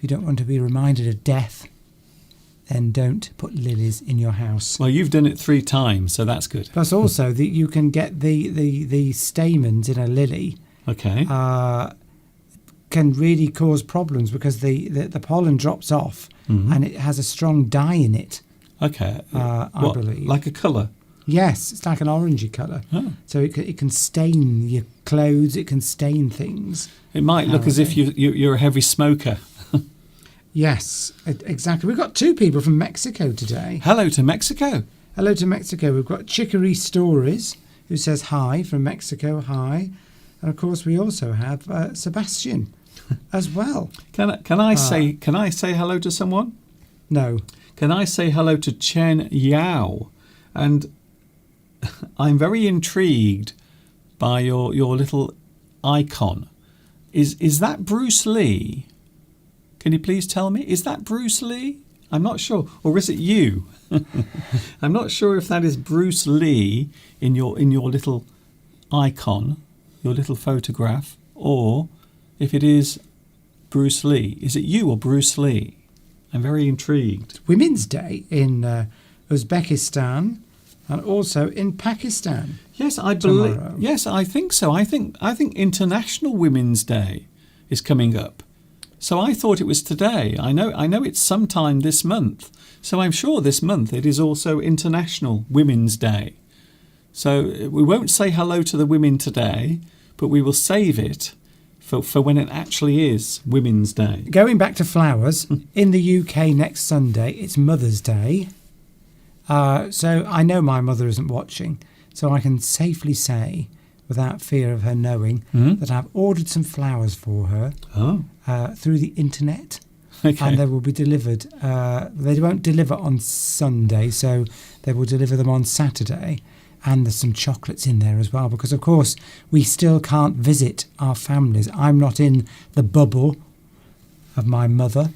you don't want to be reminded of death, then don't put lilies in your house. Well, you've done it 3 times, so that's good. Plus, also that you can get the stamens in a lily. Okay. Can really cause problems because the pollen drops off and it has a strong dye in it. Okay. I believe. Like a colour? Yes, it's like an orangey colour. Oh. So it can stain your clothes, it can stain things. It might look as if you're a heavy smoker. Yes, exactly. We've got 2 people from Mexico today. Hello to Mexico. Hello to Mexico. We've got Chicory Stories, who says hi from Mexico, hi. And of course, we also have Sebastian as well. Can I say hello to someone? No. Can I say hello to Chen Yao? And I'm very intrigued by your little icon. Is that Bruce Lee? Can you please tell me? Is that Bruce Lee? I'm not sure. Or is it you? I'm not sure if that is Bruce Lee in your little icon, your little photograph, or if it is Bruce Lee. Is it you or Bruce Lee? I'm very intrigued. Women's Day in Uzbekistan and also in Pakistan. Yes, I believe. Tomorrow. Yes, I think so. I think International Women's Day is coming up. So I thought it was today. I know it's sometime this month. So I'm sure this month it is also International Women's Day. So we won't say hello to the women today, but we will save it for when it actually is Women's Day. Going back to flowers, in the UK next Sunday, it's Mother's Day. So I know my mother isn't watching, so I can safely say, without fear of her knowing, that I've ordered some flowers for her through the internet. Okay. And they will be delivered. They won't deliver on Sunday, so they will deliver them on Saturday. And there's some chocolates in there as well, because of course we still can't visit our families. I'm not in the bubble of my mother.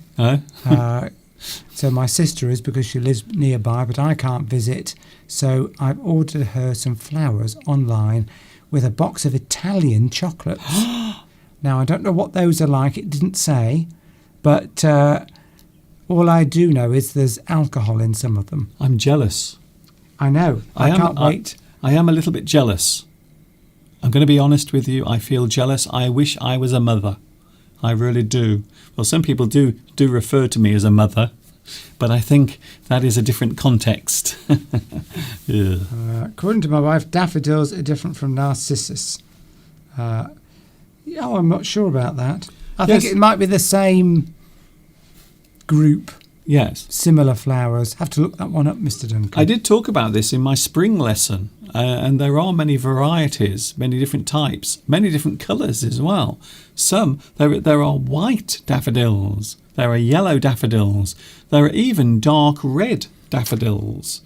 So my sister is, because she lives nearby, but I can't visit. So I've ordered her some flowers online with a box of Italian chocolates. Now, I don't know what those are like. It didn't say. But all I do know is there's alcohol in some of them. I'm jealous. I know. I can't wait. I am a little bit jealous. I'm going to be honest with you. I feel jealous. I wish I was a mother. I really do. Well, some people do refer to me as a mother, but I think that is a different context. Yeah. According to my wife, daffodils are different from narcissus. I'm not sure about that. I think it might be the same group. Yes. Similar flowers. Have to look that one up, Mr. Duncan. I did talk about this in my spring lesson, and there are many varieties, many different types, many different colours as well. There are white daffodils, there are yellow daffodils, there are even dark red daffodils,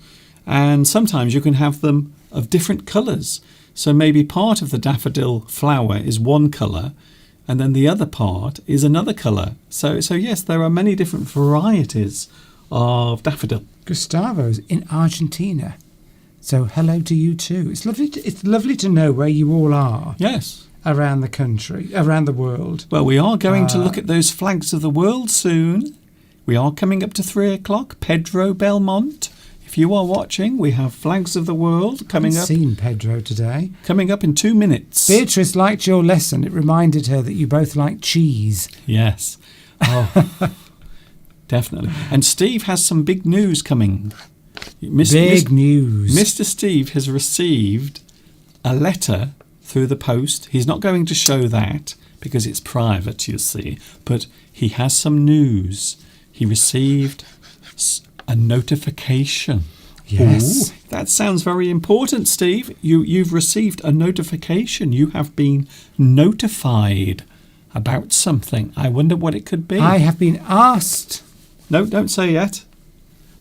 and sometimes you can have them of different colours. So maybe part of the daffodil flower is one colour, and then the other part is another colour. So yes, there are many different varieties of daffodil. Gustavo's in Argentina. So hello to you too. It's lovely to know where you all are. Yes. Around the country, around the world. Well, we are going to look at those flags of the world soon. We are coming up to 3 o'clock. Pedro Belmont. If you are watching, we have flags of the world coming up. I've seen Pedro today. Coming up in 2 minutes. Beatrice liked your lesson. It reminded her that you both like cheese. Yes. Oh, definitely. And Steve has some big news coming. Big news. Mr. Steve has received a letter through the post. He's not going to show that because it's private, you see. But he has some news. He received a notification. Yes. Ooh, that sounds very important, Steve. You've received a notification. You have been notified about something. I wonder what it could be. I have been asked. No, don't say yet.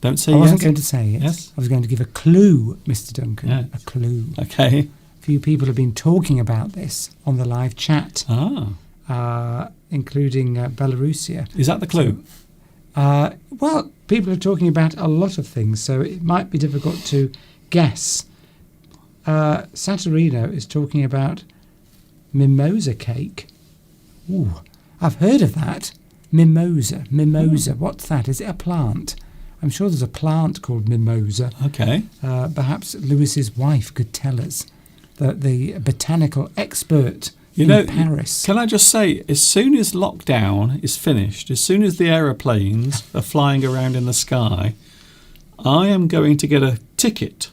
Don't say I wasn't yes. going to say it. Yes. I was going to give a clue, Mr. Duncan. Yeah. A clue. Okay. A few people have been talking about this on the live chat, including Belarusia. Is that the clue? Well, people are talking about a lot of things, so it might be difficult to guess. Saturino is talking about mimosa cake. Ooh, I've heard of that. Mimosa. What's that? Is it a plant? I'm sure there's a plant called mimosa. Okay. Perhaps Lewis's wife could tell us. The botanical expert in Paris. Can I just say, as soon as lockdown is finished, as soon as the aeroplanes are flying around in the sky, I am going to get a ticket.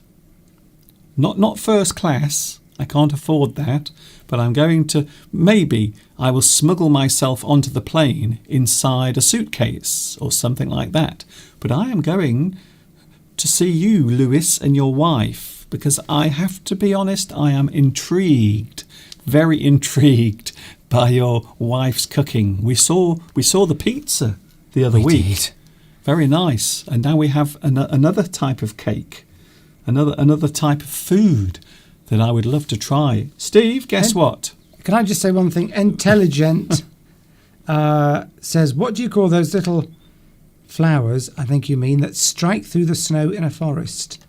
Not first class. I can't afford that. But I'm going to, maybe I will smuggle myself onto the plane inside a suitcase or something like that. But I am going to see you, Lewis, and your wife, because I have to be honest, I am intrigued, very intrigued by your wife's cooking. We saw the pizza the other week. Did. Very nice. And now we have another type of cake, another type of food that I would love to try. Steve, guess what? Can I just say one thing? Intelligent says, what do you call those little flowers, I think you mean, that strike through the snow in a forest?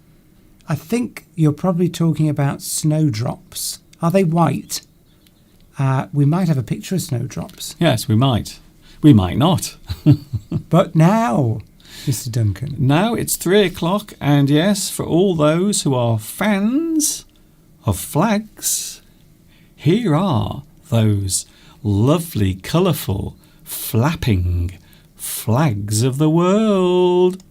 I think you're probably talking about snowdrops. Are they white? We might have a picture of snowdrops. Yes, we might. We might not. But now, Mr. Duncan. Now it's 3:00, and yes, for all those who are fans of flags, here are those lovely, colourful, flapping flags of the world.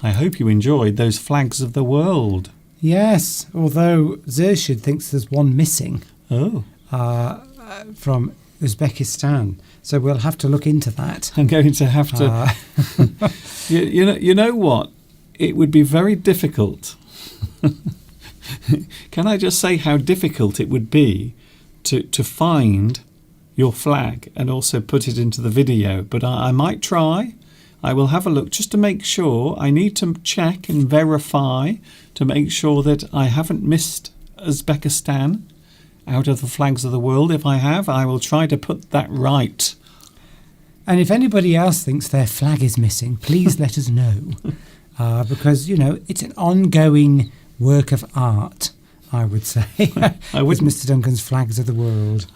I hope you enjoyed those flags of the world. Yes, although Zershid thinks there's one missing. Oh. From Uzbekistan. So we'll have to look into that. I'm going to have to... you know what? It would be very difficult. Can I just say how difficult it would be to find your flag and also put it into the video? But I might try. I will have a look just to make sure. I need to check and verify to make sure that I haven't missed Uzbekistan out of the flags of the world. If I have, I will try to put that right. And if anybody else thinks their flag is missing, please let us know. Because, it's an ongoing work of art, I would say. I with wouldn't. Mr. Duncan's flags of the world.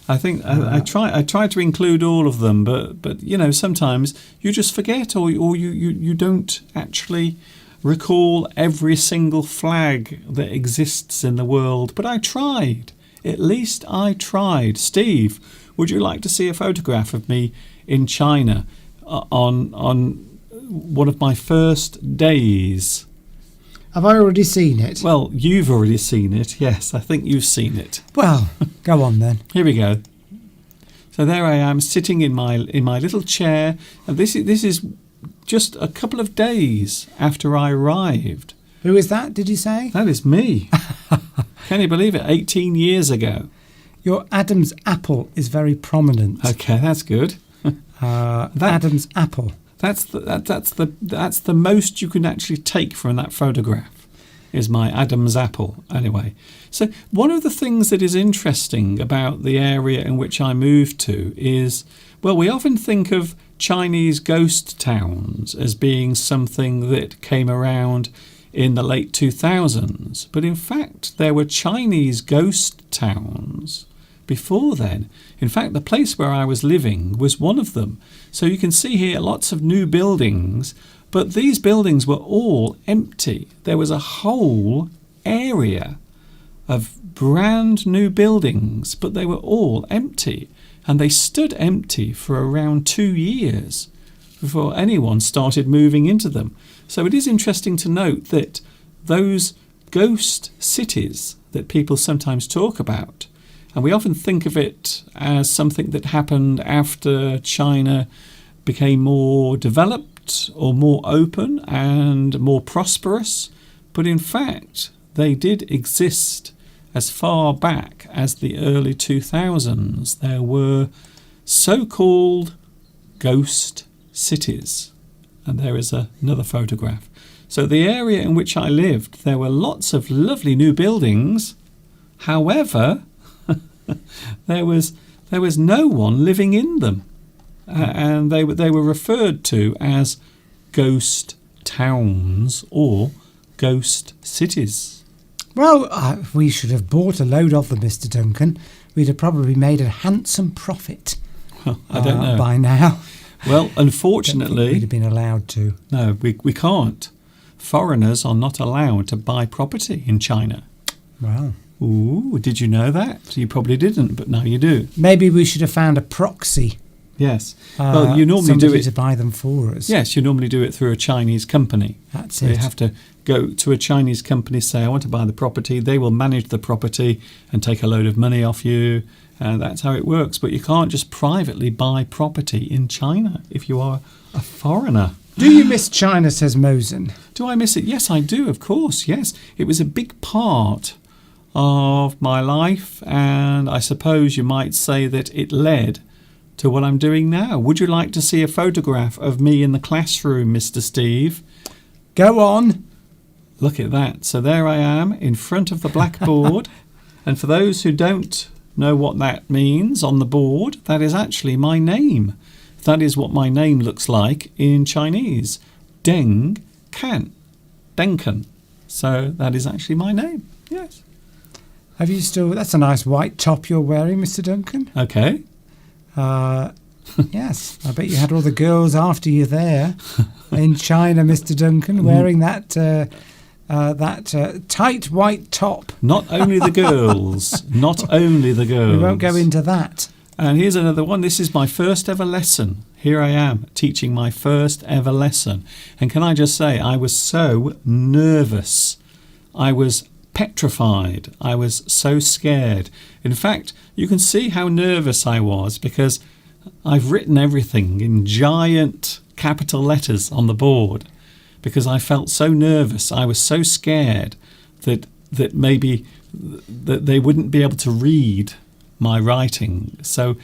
I think I try to include all of them, but sometimes you just forget, or you don't actually recall every single flag that exists in the world. But I tried. At least I tried. Steve, would you like to see a photograph of me in China on one of my first days? Have I already seen it? Well, you've already seen it. Yes, I think you've seen it. Well, go on then. Here we go. So there I am, sitting in my little chair, and this is just a couple of days after I arrived. Who is that, did you say? That is me. Can you believe it? 18 years ago. Your Adam's apple is very prominent. Okay, that's good. Adam's apple. That's the most you can actually take from that photograph, is my Adam's apple. Anyway, so one of the things that is interesting about the area in which I moved to is, well, we often think of Chinese ghost towns as being something that came around in the late 2000s, but in fact there were Chinese ghost towns before then. In fact, the place where I was living was one of them. So you can see here lots of new buildings, but these buildings were all empty. There was a whole area of brand new buildings, but they were all empty. And they stood empty for around 2 years before anyone started moving into them. So it is interesting to note that those ghost cities that people sometimes talk about, and we often think of it as something that happened after China became more developed or more open and more prosperous. But in fact, they did exist as far back as the early 2000s. There were so-called ghost cities. And there is another photograph. So the area in which I lived, there were lots of lovely new buildings. However, there was no one living in them, and they were referred to as ghost towns or ghost cities. Well, we should have bought a load of them, Mr. Duncan. We'd have probably made a handsome profit. Well, I don't know by now. Well, unfortunately, we'd have been allowed to. No, we can't. Foreigners are not allowed to buy property in China. Wow. Ooh, did you know that? You probably didn't, but now you do. Maybe we should have found a proxy. Yes. Well, you normally do it to buy them for us. Yes, you normally do it through a Chinese company. That's so it. You have to go to a Chinese company, say, I want to buy the property. They will manage the property and take a load of money off you. And that's how it works. But you can't just privately buy property in China if you are a foreigner. Do you miss China, says Mosen? Do I miss it? Yes, I do, of course, yes. It was a big part of my life, and I suppose you might say that it led to what I'm doing now. Would you like to see a photograph of me in the classroom, Mr. Steve? Go on. Look at that. So there I am in front of the blackboard. And for those who don't know what that means on the board, that is actually my name. That is what my name looks like in Chinese. Deng Kan. Duncan. So that is actually my name. Yes. Have you still... That's a nice white top you're wearing, Mr. Duncan. Okay. Yes. I bet you had all the girls after you there in China, Mr. Duncan, wearing that tight white top. Not only the girls. Not only the girls. We won't go into that. And here's another one. This is my first ever lesson. Here I am teaching my first ever lesson. And can I just say, I was so nervous. I was petrified. I was so scared. In fact, you can see how nervous I was because I've written everything in giant capital letters on the board because I felt so nervous. I was so scared that maybe that they wouldn't be able to read my writing. So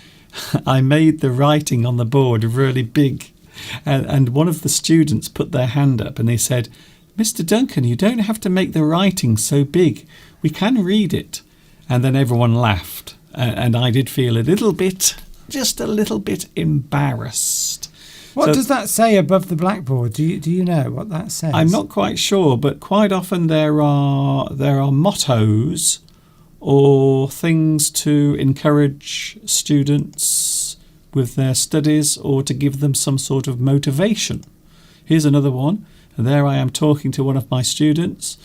I made the writing on the board really big and one of the students put their hand up and they said, "Mr. Duncan, you don't have to make the writing so big. We can read it." And then everyone laughed. And I did feel just a little bit embarrassed. What does that say above the blackboard? Do you know what that says? I'm not quite sure, but quite often there are mottos or things to encourage students with their studies or to give them some sort of motivation. Here's another one. And there I am talking to one of my students,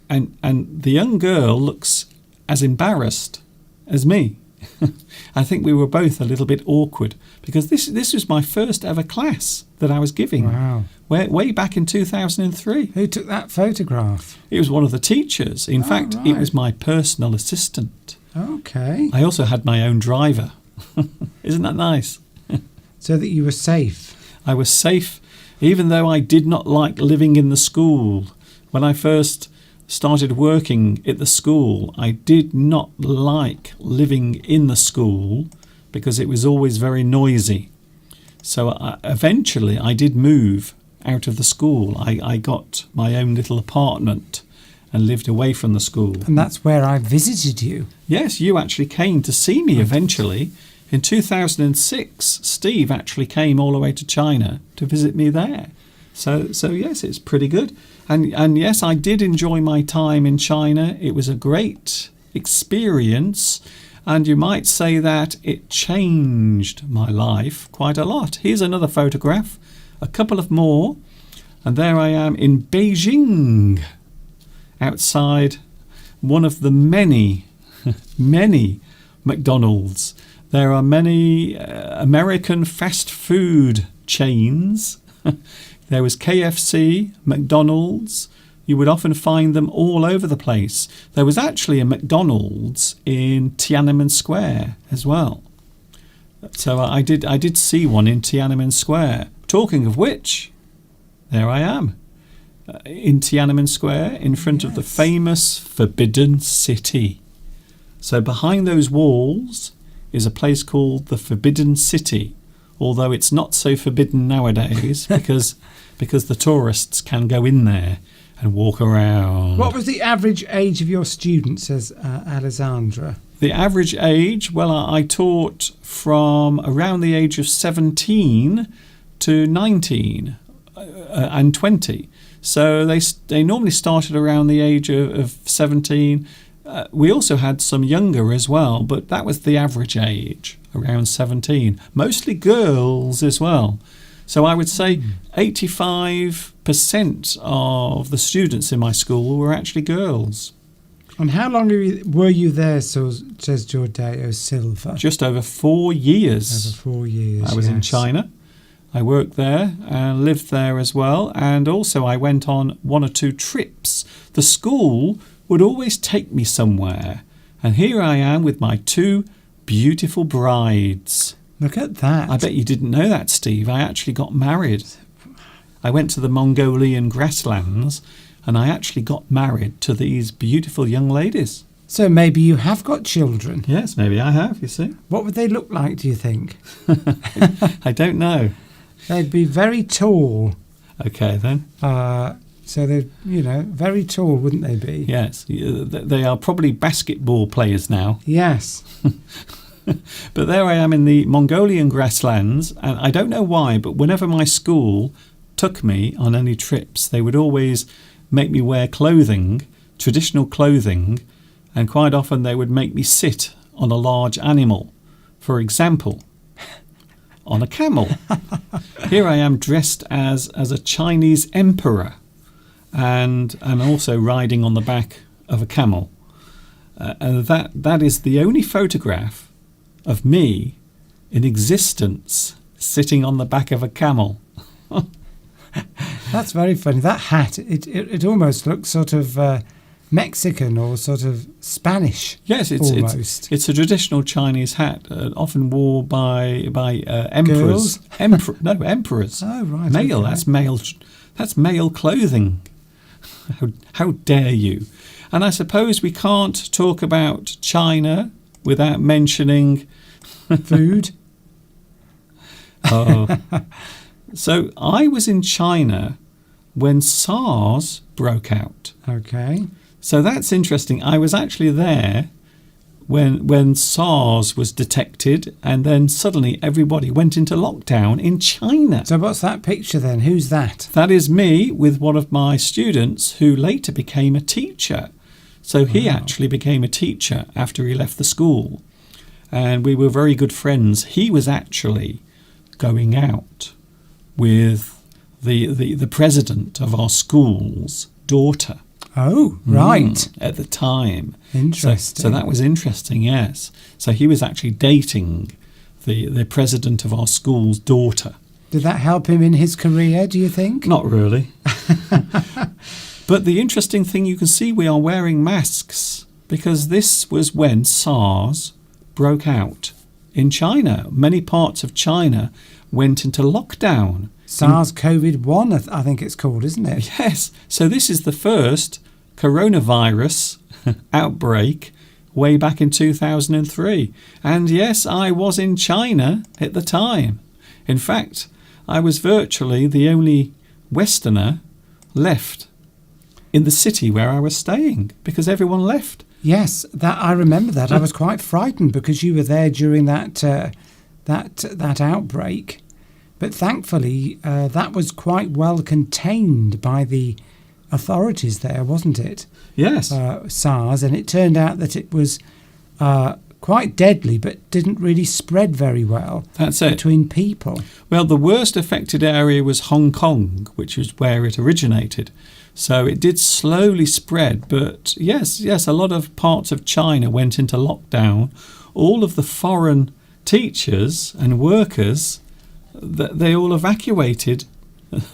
and the young girl looks as embarrassed as me. I think we were both a little bit awkward because this was my first ever class that I was giving. Wow. Way back in 2003. Who took that photograph? It was one of the teachers. In fact, right. it was my personal assistant. Okay. I also had my own driver. Isn't that nice? So that you were safe. I was safe, even though I did not like living in the school. When I first started working at the school, I did not like living in the school because it was always very noisy. So eventually I did move out of the school. I got my own little apartment and lived away from the school. And that's where I visited you. Yes, you actually came to see me eventually. In 2006, Steve actually came all the way to China to visit me there. So yes, it's pretty good. And yes, I did enjoy my time in China. It was a great experience. And you might say that it changed my life quite a lot. Here's another photograph, a couple of more. And there I am in Beijing, outside one of the many McDonald's. There are many American fast food chains. There was KFC, McDonald's. You would often find them all over the place. There was actually a McDonald's in Tiananmen Square as well. So I did see one in Tiananmen Square. Talking of which, there I am in Tiananmen Square in front of the famous Forbidden City. So behind those walls is a place called the Forbidden City, although it's not so forbidden nowadays because the tourists can go in there and walk around. What was the average age of your students, says Alessandra? The average age, well, I taught from around the age of 17 to 19 and 20. So they normally started around the age of 17. We also had some younger as well, but that was the average age, around 17. Mostly girls as well. So I would say 85% of the students in my school were actually girls. And how long were you there, says Jordeo Silva? Just over 4 years. Over 4 years, I was in China. I worked there and lived there as well. And also I went on 1 or 2 trips. The school would always take me somewhere. And here I am with my 2 beautiful brides. Look at that. I bet you didn't know that, Steve. I actually got married. I went to the Mongolian grasslands and I actually got married to these beautiful young ladies. So maybe you have got children. Yes, maybe I have, you see. What would they look like, do you think? I don't know. They'd be very tall. Okay, then. So they're, very tall, wouldn't they be? Yes. They are probably basketball players now. Yes. But there I am in the Mongolian grasslands, and I don't know why, but whenever my school took me on any trips, they would always make me wear clothing, traditional clothing, and quite often they would make me sit on a large animal. For example, on a camel. Here I am dressed as a Chinese emperor, and I'm also riding on the back of a camel. And that is the only photograph of me in existence sitting on the back of a camel. That's very funny. That hat, it almost looks sort of Mexican or sort of Spanish. Yes, almost. It's a traditional Chinese hat, often worn by emperors. Emperors. Oh, right. Male. Okay. That's male clothing. How dare you? And I suppose we can't talk about China without mentioning food. Oh, So I was in China when SARS broke out. Okay. So that's interesting. I was actually there when SARS was detected, and then suddenly everybody went into lockdown in China. So what's that picture then? Who's that? That is me with one of my students who later became a teacher. So he actually became a teacher after he left the school. And we were very good friends. He was actually going out with the president of our school's daughter. Oh, right. At the time. Interesting. So that was interesting, yes. So he was actually dating the president of our school's daughter. Did that help him in his career, do you think? Not really. But the interesting thing, you can see we are wearing masks because this was when SARS broke out in China. Many parts of China went into lockdown. SARS-CoV-1, I think it's called, isn't it? Yes. So this is the first coronavirus outbreak way back in 2003. And yes, I was in China at the time. In fact, I was virtually the only Westerner left in the city where I was staying because everyone left. Yes, that I remember that. I was quite frightened because you were there during that outbreak. But thankfully, that was quite well contained by the authorities there, wasn't it? Yes. SARS, and it turned out that it was quite deadly, but didn't really spread very well. That's it. Between people. Well, the worst affected area was Hong Kong, which was where it originated. So it did slowly spread, but yes, a lot of parts of China went into lockdown. All of the foreign teachers and workers, they all evacuated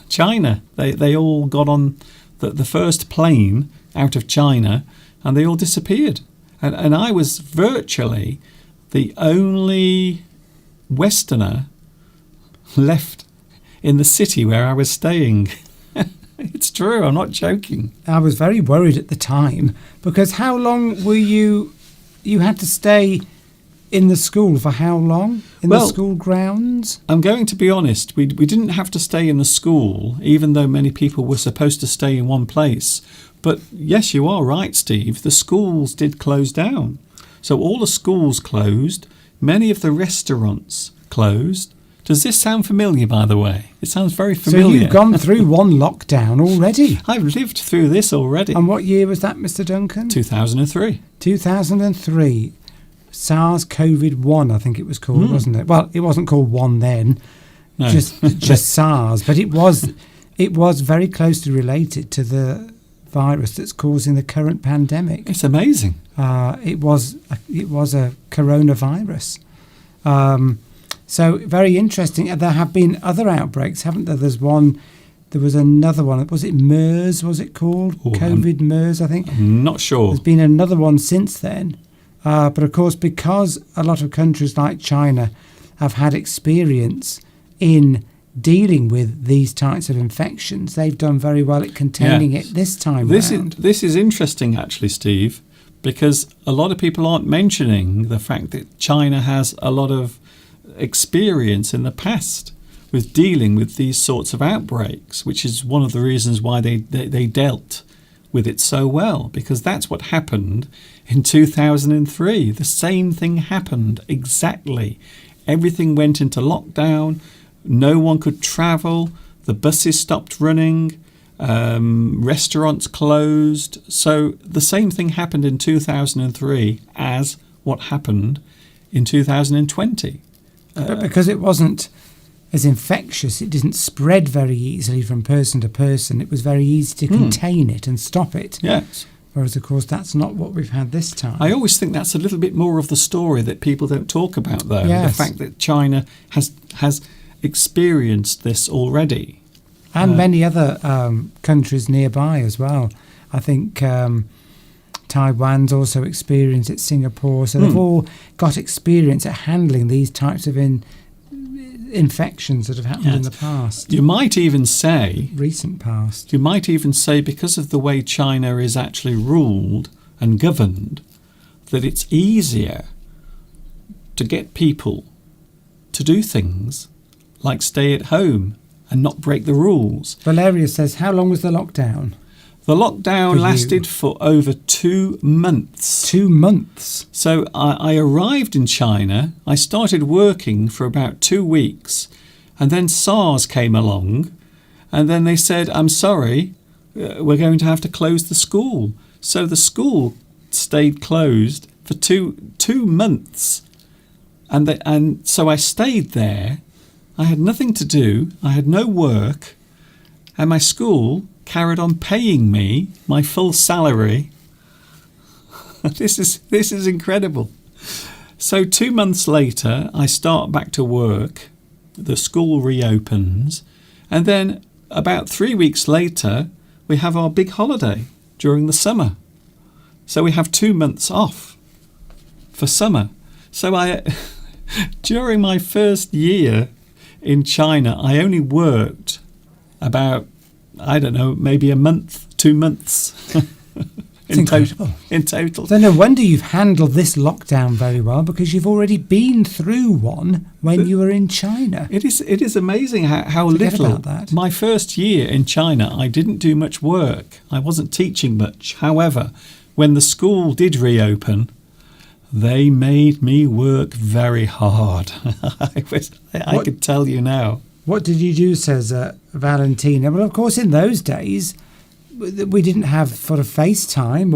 China. They all got on the first plane out of China and they all disappeared. And I was virtually the only Westerner left in the city where I was staying. It's true, I'm not joking. I was very worried at the time because how long were you had to stay in the school for how long? The school grounds? I'm going to be honest, we didn't have to stay in the school, even though many people were supposed to stay in one place. But yes, you are right, Steve, the schools did close down. So all the schools closed, many of the restaurants closed. Does this sound familiar, by the way? It sounds very familiar. So you've gone through one lockdown already? I've lived through this already. And what year was that, Mr. Duncan? 2003. 2003. SARS-CoV-1, I think it was called, wasn't it? Well, it wasn't called one then, No. just SARS, but it was very closely related to the virus that's causing the current pandemic. It's amazing. It was a coronavirus. So very interesting. There have been other outbreaks, haven't there? There was another one. Was it MERS? Was it called MERS? I think. I'm not sure. There's been another one since then. But of course, because a lot of countries like China have had experience in dealing with these types of infections, they've done very well at containing it this time round. This is interesting, actually, Steve, because a lot of people aren't mentioning the fact that China has a lot of experience in the past with dealing with these sorts of outbreaks, which is one of the reasons why they dealt with it so well, because that's what happened in 2003. The same thing happened exactly. Everything went into lockdown. No one could travel. The buses stopped running. Restaurants closed. So the same thing happened in 2003 as what happened in 2020. But because it wasn't as infectious, it didn't spread very easily from person to person. It was very easy to contain it and stop it. Yes. Whereas, of course, that's not what we've had this time. I always think that's a little bit more of the story that people don't talk about, though. Yes. The fact that China has experienced this already. And many other countries nearby as well. I think Taiwan's also experienced it, Singapore. So they've all got experience at handling these types of infections that have happened in the past. You might even say... Recent past. You might even say, because of the way China is actually ruled and governed, that it's easier to get people to do things like stay at home and not break the rules. Valeria says, how long was the lockdown? The lockdown For you? lasted for over 2 months. 2 months. So I arrived in China. I started working for about 2 weeks, and then SARS came along, and then they said, I'm sorry, we're going to have to close the school. So the school stayed closed for two months. And so I stayed there. I had nothing to do. I had no work. And my school carried on paying me my full salary. This is incredible. So 2 months later, I start back to work. The school reopens. And then about 3 weeks later, we have our big holiday during the summer. So we have 2 months off for summer. So during my first year in China, I only worked about, I don't know, maybe a month, 2 months in total. So no wonder you've handled this lockdown very well, because you've already been through one when you were in China. It is amazing how Forget little. about that. My first year in China, I didn't do much work. I wasn't teaching much. However, when the school did reopen, they made me work very hard. I could tell you now. What did you do, says Valentina? Well, of course, in those days, we didn't have sort of FaceTime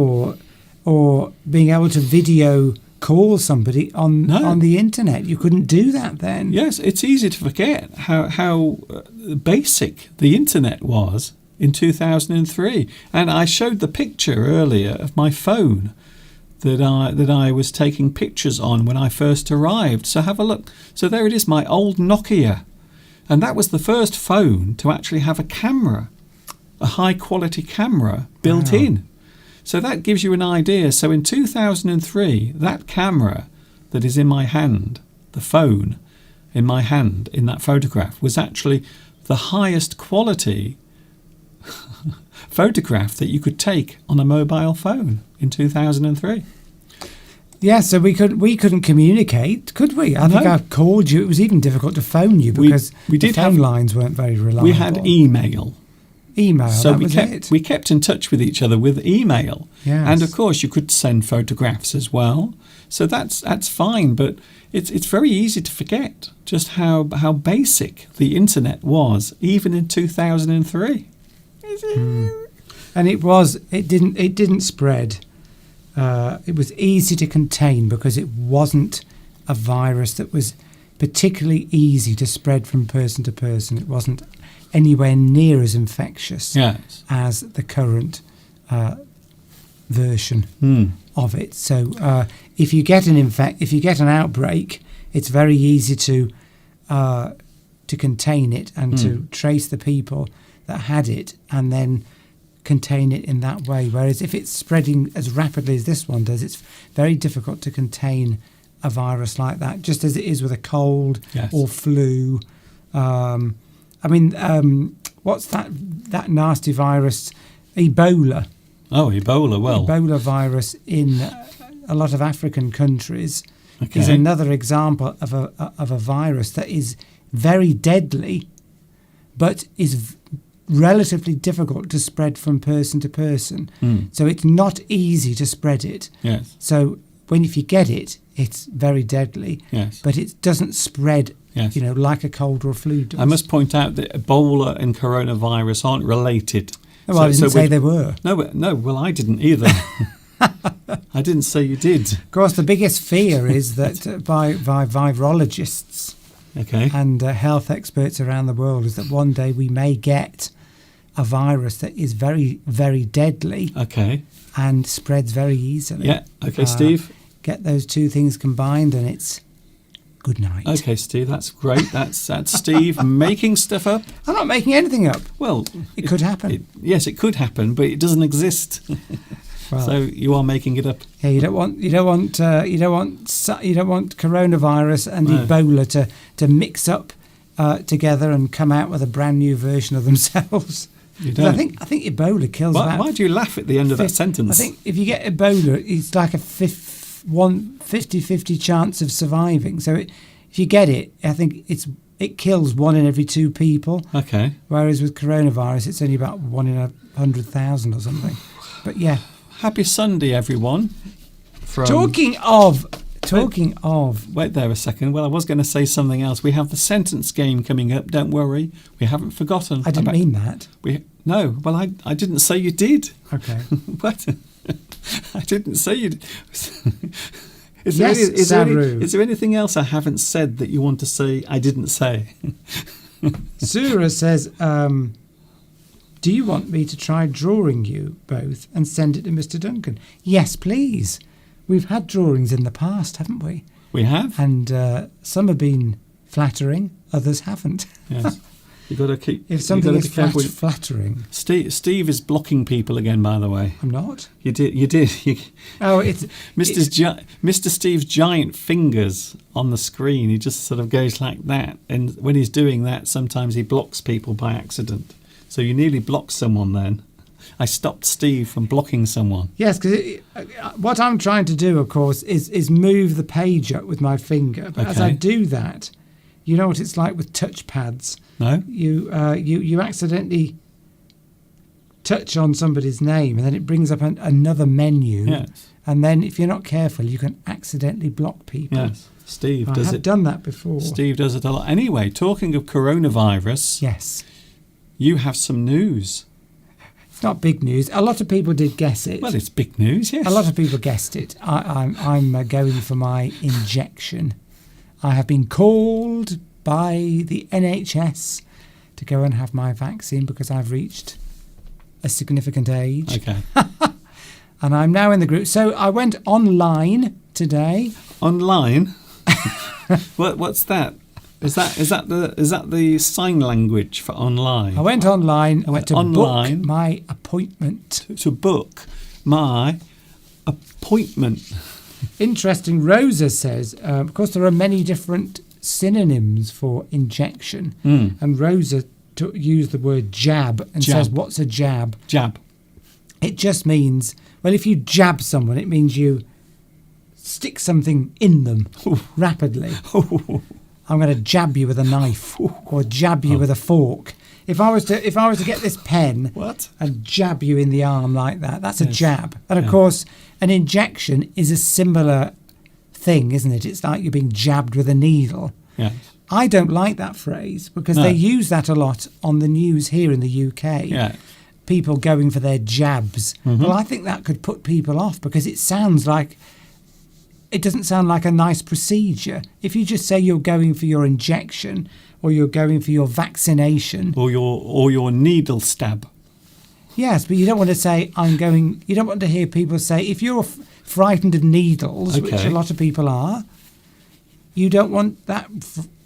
or being able to video call somebody on the internet. You couldn't do that then. Yes, it's easy to forget how basic the internet was in 2003. And I showed the picture earlier of my phone that I was taking pictures on when I first arrived. So have a look. So there it is, my old Nokia. And that was the first phone to actually have a camera, a high quality camera built in. So that gives you an idea. So in 2003, that camera that is in my hand, the phone in my hand in that photograph, was actually the highest quality photograph that you could take on a mobile phone in 2003. Yeah, so we couldn't communicate, could we? I think I called you. It was even difficult to phone you because we did the phone lines weren't very reliable. We had email. So we kept in touch with each other with email. Yes. And of course you could send photographs as well. So that's fine, but it's very easy to forget just how basic the internet was even in 2003. And it didn't spread. It was easy to contain because it wasn't a virus that was particularly easy to spread from person to person. It wasn't anywhere near as infectious as the current version of it. So if you get an outbreak, it's very easy to contain it and to trace the people that had it and then contain it in that way. Whereas if it's spreading as rapidly as this one does, it's very difficult to contain a virus like that, just as it is with a cold or flu. What's that nasty virus? Ebola. Oh, Ebola, Ebola virus in a lot of African countries is another example of a virus that is very deadly, but is relatively difficult to spread from person to person. So it's not easy to spread it. Yes. So if you get it, it's very deadly. Yes. But it doesn't spread, like a cold or a flu does. I must point out that Ebola and coronavirus aren't related. Well, I didn't say they were. No, well, I didn't either. I didn't say you did. Of course, the biggest fear is that by virologists and health experts around the world is that one day we may get a virus that is very, very deadly and spreads very easily. Yeah, Steve. Get those two things combined and it's good night. Okay, Steve, that's great. That's Steve making stuff up. I'm not making anything up. Well, it could happen. Yes, it could happen, but it doesn't exist. Well, so you are making it up. Yeah, you don't want coronavirus and Ebola to mix up together and come out with a brand new version of themselves. You don't. I think Ebola kills. Why do you laugh at the end of that sentence? I think if you get Ebola, it's like a 50-50 chance of surviving. So if you get it, I think it's it kills 1 in every 2 people, Okay. whereas with coronavirus, it's only about 1 in 100,000 or something. But yeah. Happy Sunday, everyone. Talking of. Wait there a second. Well, I was going to say something else. We have the sentence game coming up. Don't worry. We haven't forgotten. I didn't mean that. No. Well, I didn't say you did. Okay. What? I didn't say you did. Is there anything else I haven't said that you want to say I didn't say? Sura says, do you want me to try drawing you both and send it to Mr. Duncan? Yes, please. We've had drawings in the past, haven't we? We have. And some have been flattering, others haven't. Yes. You've got to keep. If something is flattering. Steve is blocking people again, by the way. I'm not. You did. Oh, it's Mr. Steve's giant fingers on the screen. He just sort of goes like that, and when he's doing that, sometimes he blocks people by accident. So you nearly blocked someone then. I stopped Steve from blocking someone. Yes, because what I'm trying to do, of course, is move the page up with my finger. But as I do that, you know what it's like with touchpads. No. You accidentally touch on somebody's name, and then it brings up another menu. Yes. And then, if you're not careful, you can accidentally block people. Yes. Steve does it. I've done that before. Steve does it a lot. Anyway, talking of coronavirus. Yes. You have some news. It's not big news. A lot of people did guess it. Well, it's big news, yes. A lot of people guessed it. I'm going for my injection. I have been called by the NHS to go and have my vaccine because I've reached a significant age. Okay. And I'm now in the group. So I went online today. Online? What's that? Is that the sign language for online? I went online to online book my appointment. To book my appointment. Interesting. Rosa says, of course, there are many different synonyms for injection. And Rosa used the word jab and says, what's a jab? Jab. It just means, well, if you jab someone, it means you stick something in them rapidly. I'm going to jab you with a knife or jab you with a fork. If I was to get this pen and jab you in the arm like that, that's a jab. And of course, an injection is a similar thing, isn't it? It's like you're being jabbed with a needle. Yeah. I don't like that phrase because they use that a lot on the news here in the UK. Yeah. People going for their jabs. Well, I think that could put people off because it doesn't sound like a nice procedure. If you just say you're going for your injection or you're going for your vaccination. Or your needle stab. Yes, but you don't want to say, you don't want to hear people say, if you're frightened of needles, which a lot of people are, you don't want that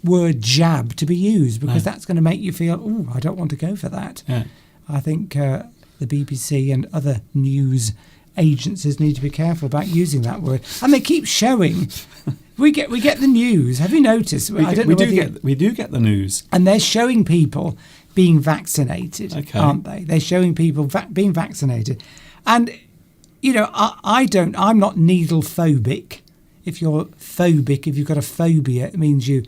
word jab to be used because that's going to make you feel, oh, I don't want to go for that. Yeah. I think the BBC and other news agencies need to be careful about using that word, and they keep showing. We get the news. Have you noticed? We do get the news, and they're showing people being vaccinated, aren't they? They're showing people being vaccinated, and I'm not needle phobic. If you're phobic, if you've got a phobia, it means you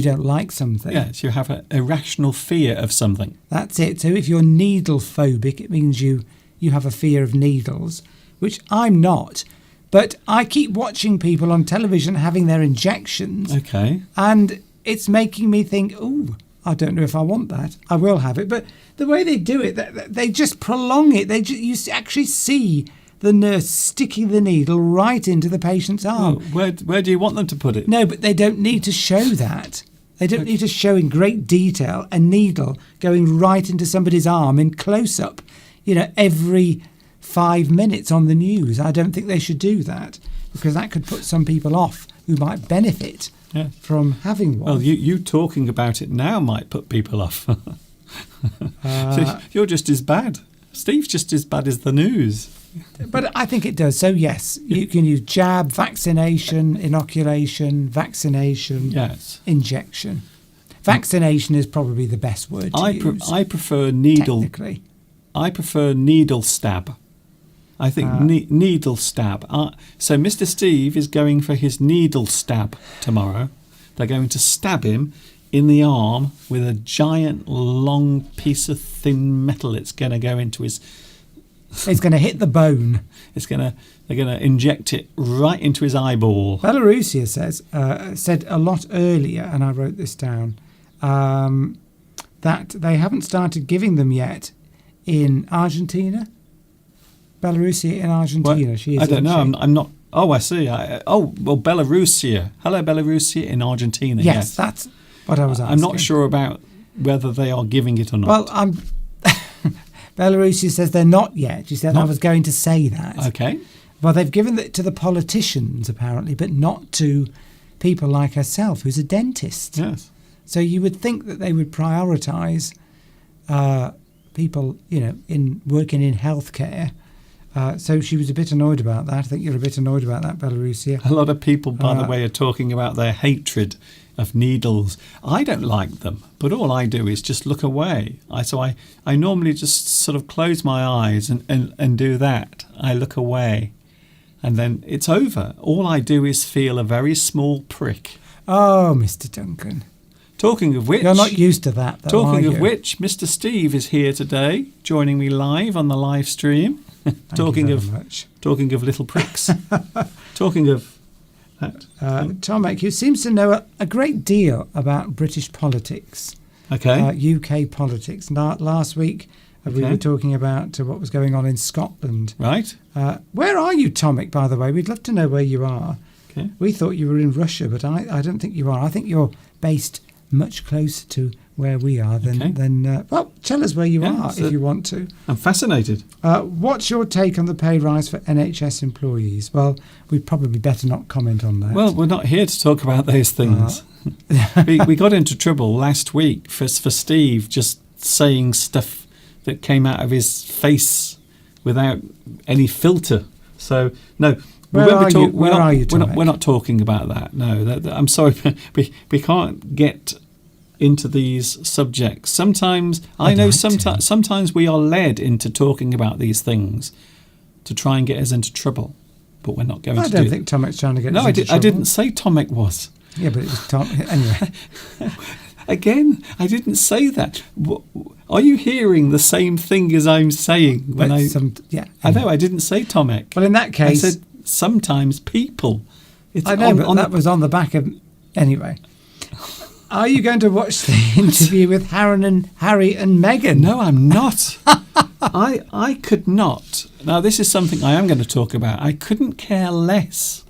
don't like something. Yes, you have an irrational fear of something. That's it. So if you're needle phobic, it means you have a fear of needles, which I'm not. But I keep watching people on television having their injections. Okay. And it's making me think, oh, I don't know if I want that. I will have it. But the way they do it, they just prolong it. You actually see the nurse sticking the needle right into the patient's arm. Well, where do you want them to put it? No, but they don't need to show that. They don't need to show in great detail a needle going right into somebody's arm in close-up. Every 5 minutes on the news. I don't think they should do that because that could put some people off who might benefit from having one. Well, you talking about it now might put people off. So you're just as bad. Steve's just as bad as the news. But I think it does. So, yes, you can use jab, vaccination, inoculation, vaccination, injection. Vaccination is probably the best word to use. I prefer needle. Technically. I prefer needle stab. I think needle stab. So Mr. Steve is going for his needle stab tomorrow. They're going to stab him in the arm with a giant long piece of thin metal. It's going to go into his. It's going to hit the bone. They're going to inject it right into his eyeball. Belarusia said a lot earlier, and I wrote this down, that they haven't started giving them yet in Argentina. Belarusia in Argentina. Well, I don't know. I'm not. Oh, I see. Belarusia. Hello, Belarusia in Argentina. Yes, that's what I was asking. I'm not sure about whether they are giving it or not. Well, Belarusia says they're not yet. She said I was going to say that. Okay. Well, they've given it to the politicians, apparently, but not to people like herself, who's a dentist. Yes. So you would think that they would prioritise people, in working in healthcare. So she was a bit annoyed about that. I think you're a bit annoyed about that, Belarusia. A lot of people, by the way, are talking about their hatred of needles. I don't like them, but all I do is just look away. I normally just sort of close my eyes and do that. I look away, and then it's over. All I do is feel a very small prick. Oh, Mr. Duncan. Talking of which... You're not used to that, though, Talking are of you? which, Mr. Steve is here today, joining me live on the live stream. Talking of little pricks. Talking of that. Tomek, who seems to know a great deal about British politics. Okay. UK politics. Last week we were talking about what was going on in Scotland. Right. Where are you, Tomek, by the way? We'd love to know where you are. Okay. We thought you were in Russia, but I don't think you are. I think you're based much closer to where we are than well, tell us where you are if you want to. I'm fascinated. What's your take on the pay rise for NHS employees? Well, we'd probably better not comment on that. Well, we're not here to talk about those things. We got into trouble last week for Steve just saying stuff that came out of his face without any filter. So, no. Where are you, Tomek? We're not talking about that. No, I'm sorry. We can't get into these subjects. Sometimes sometimes we are led into talking about these things to try and get us into trouble, but we're not going to do that. I don't think Tomek's trying to get us into trouble. I didn't say Tomek was. Yeah, but it was Tom. Anyway. Again, I didn't say that. Are you hearing the same thing as I'm saying? I know, I didn't say Tomek. Well, in that case... I said sometimes people. I know, but that was on the back of... Anyway. Are you going to watch the interview with Harry and Meghan? No, I'm not. I could not. Now, this is something I am going to talk about. I couldn't care less.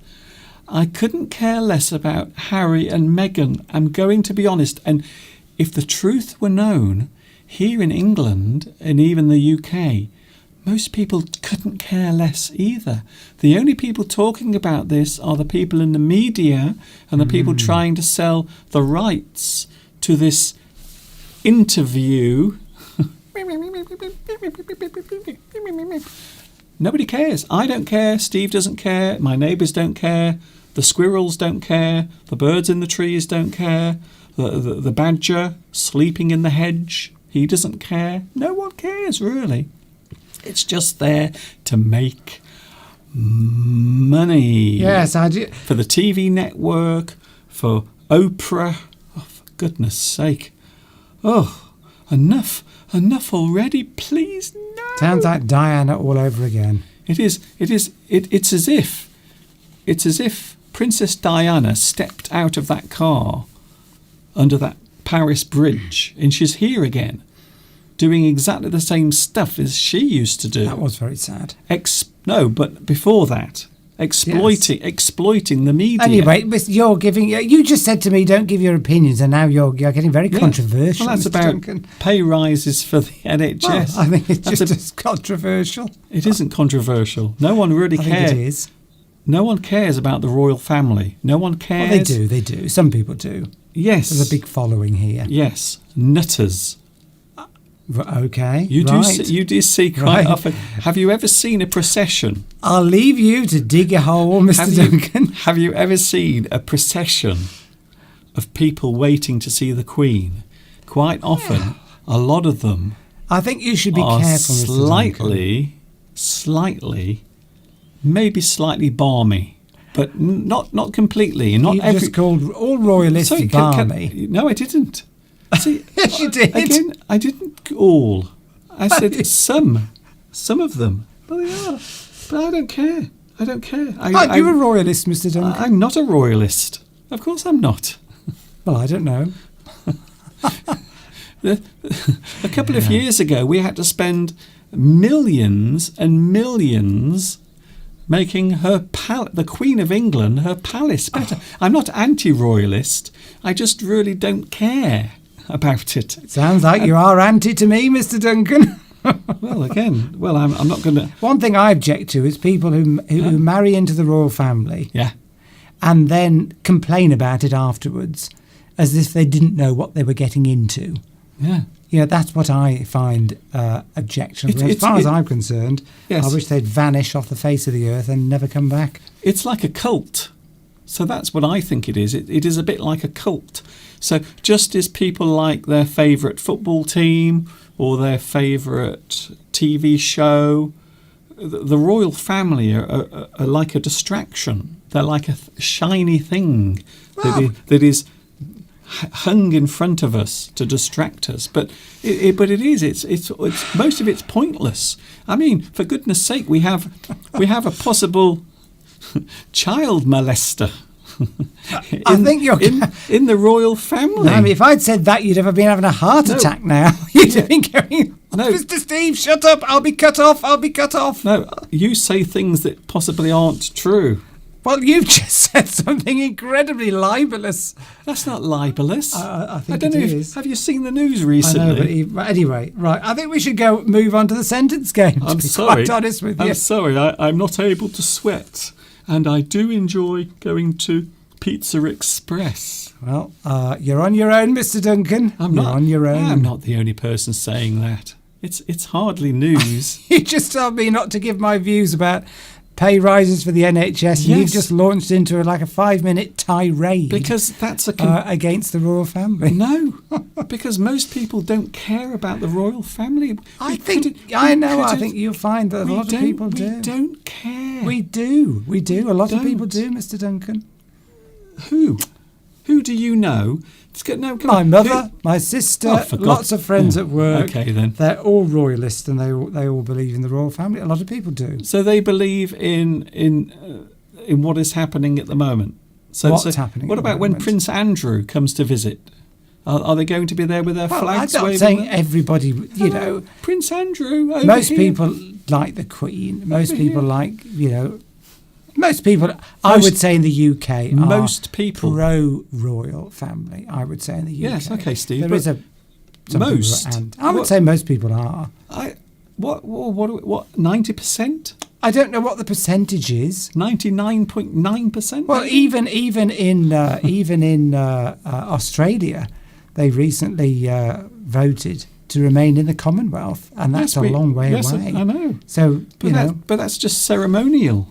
I couldn't care less about Harry and Meghan. I'm going to be honest. And if the truth were known, here in England and even the UK, most people couldn't care less either. The only people talking about this are the people in the media and the people trying to sell the rights to this interview. Nobody cares. I don't care. Steve doesn't care. My neighbours don't care. The squirrels don't care. The birds in the trees don't care. The badger sleeping in the hedge, he doesn't care. No one cares, really. It's just there to make money. Yes, I do. For the TV network, for Oprah. Oh, for goodness sake. Oh, enough already, please, no. Sounds like Diana all over again. It's as if Princess Diana stepped out of that car under that Paris bridge and she's here again, doing exactly the same stuff as she used to do. That was very sad. But before that, exploiting the media. Anyway, you just said to me, don't give your opinions, and now you're getting very controversial. Well, that's Mr. about Duncan. Pay rises for the NHS. Well, I think it's just as controversial. It isn't controversial. No one really cares. I think it is. No one cares about the royal family. No one cares. Well, they do. Some people do. Yes. There's a big following here. Yes. Nutters. Okay. You do see quite often. Have you ever seen a procession? I'll leave you to dig a hole, Mr. Duncan. Have you ever seen a procession of people waiting to see the Queen? Quite often, a lot of them. I think you should be careful, Mr. Duncan. Slightly, maybe slightly balmy. but not completely. Not You every. just called all royalists Sorry, balmy. no, I didn't. See, Yes, you did. Again, I didn't all. I said some of them. Well, they are, but I don't care. I don't care. Aren't you a royalist, Mr. Duncan? I'm not a royalist. Of course, I'm not. Well, I don't know. A couple of years ago, we had to spend millions and millions making the Queen of England, her palace better. I'm not anti-royalist. I just really don't care about it. Sounds like you are anti to me, Mr. Duncan. Well, again, I'm not going to. One thing I object to is people who marry into the royal family Yeah. and then complain about it afterwards as if they didn't know what they were getting into. Yeah. You know, that's what I find objectionable. As far as I'm concerned, Yes. I wish they'd vanish off the face of the earth and never come back. It's like a cult. So that's what I think it is. It is a bit like a cult. So just as people like their favourite football team or their favourite TV show, the royal family are like a distraction. They're like a shiny thing that is hung in front of us to distract us. But it's most of it's pointless. I mean, for goodness sake, we have a possible child molester. I think you're in the royal family. I mean, if I'd said that, you'd have been having a heart attack now. You'd have been going, No. Mr. Steve, shut up. I'll be cut off. I'll be cut off. No, you say things that possibly aren't true. Well, you've just said something incredibly libelous. That's not libelous. I think don't it know is. Have you seen the news I recently? know, but anyway, right. I think we should move on to the sentence game, to I'm be sorry. quite honest with you. I'm sorry. I'm not able to sweat, and I do enjoy going to Pizza Express. Well, you're on your own, Mr. Duncan. You're on your own. I'm not the only person saying that. It's hardly news. You just told me not to give my views about pay rises for the NHS, and you've Yes. just launched into a 5-minute tirade Because that's against the royal family. no, because most people don't care about the royal family. I think you'll find that a lot of people We do. don't care. We do. A lot of people don't. do, Mr. Duncan. Who do you know? Come My on. mother, my sister, Oh, for lots of friends at work. Okay, then. They're all royalists, and they all believe in the royal family. A lot of people do. So they believe in what is happening at the moment. What's happening What at the about when moment? Prince Andrew comes to visit? Are they going to be there with their Well, flags I'm not waving? saying everybody, Prince Andrew. Over most here. people like the Queen. Most Over people here. like, most people, I would say in the UK, most people. pro-royal family, I would say in the UK. Yes, okay, Steve. There but is some people most. and I would What- say most people are. What? 90%? I don't know what the percentage is. 99.9%? Well, even in Australia, they recently voted to remain in the Commonwealth, and that's a long way yes, away. I know. So But that's just ceremonial.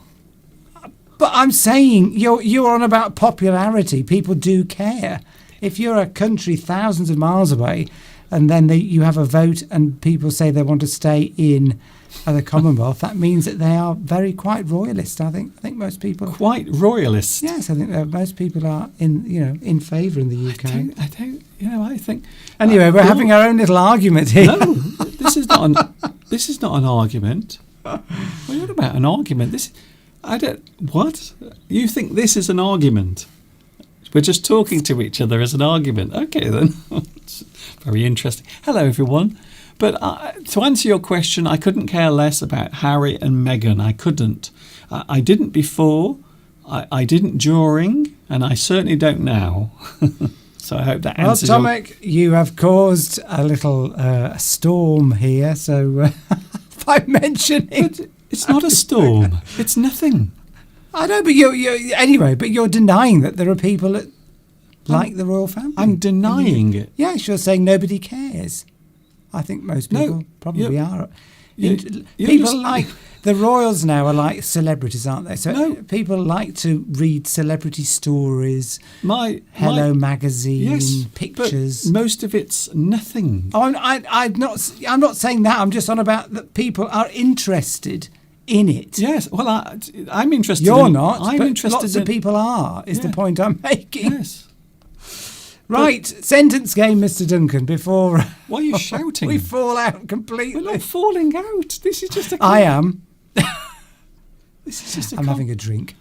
But I'm saying you're on about popularity. People do care. If you're a country thousands of miles away, and then you have a vote, and people say they want to stay in the Commonwealth, that means that they are quite royalist. I think most people. Quite royalist. Yes, I think that most people are in favour in the UK. I think. Anyway, we're having our own little argument here. No, this is not an argument. What about an argument? What? You think this is an argument? We're just talking to each other as an argument. Okay, then. It's very interesting. Hello, everyone. But to answer your question, I couldn't care less about Harry and Meghan. I couldn't. I didn't before. I didn't during, and I certainly don't now. So I hope that answers Well, Tomek, you have caused a little storm here. So by mentioning, It's not a storm. It's nothing. I know, but you're denying that there are people that like the royal family. I'm denying it. Yes, you're saying nobody cares. I think most people No, probably you're- are. you're People just- like the royals now are like celebrities, aren't they? So No. people like to read celebrity stories, My Hello magazine, yes, pictures. but most of it's nothing. I'm not saying that. I'm just on about that people are interested in it. Yes. Well, I'm interested. You're not. I'm but interested. Lots of people are. Is the Yeah. point I'm making? Yes. Right, sentence game, Mr. Duncan. Before Why are you shouting? we fall out We're completely. not falling out. This is just a. I am. This is just a. I'm having a drink.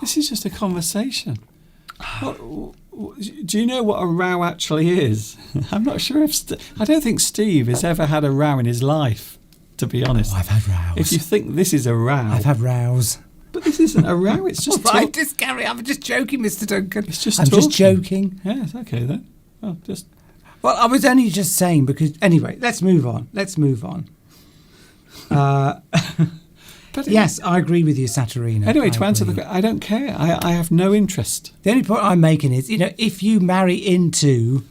This is just a conversation. Do you know what a row actually is? I'm not sure if. I don't think Steve has ever had a row in his life, to be honest. I've had rows. If you think this is a row. I've had rows. But this isn't a row, it's just All right, talk. just carry on. I'm just joking, Mr. Duncan. It's just I'm just talking. joking. Yes, okay then. Well, just. Well, I was only just saying because... Anyway, let's move on. But Yes, I agree with you, Saturina. Anyway, I to answer the agree. question, I don't care. I have no interest. The only point I'm making is, if you marry into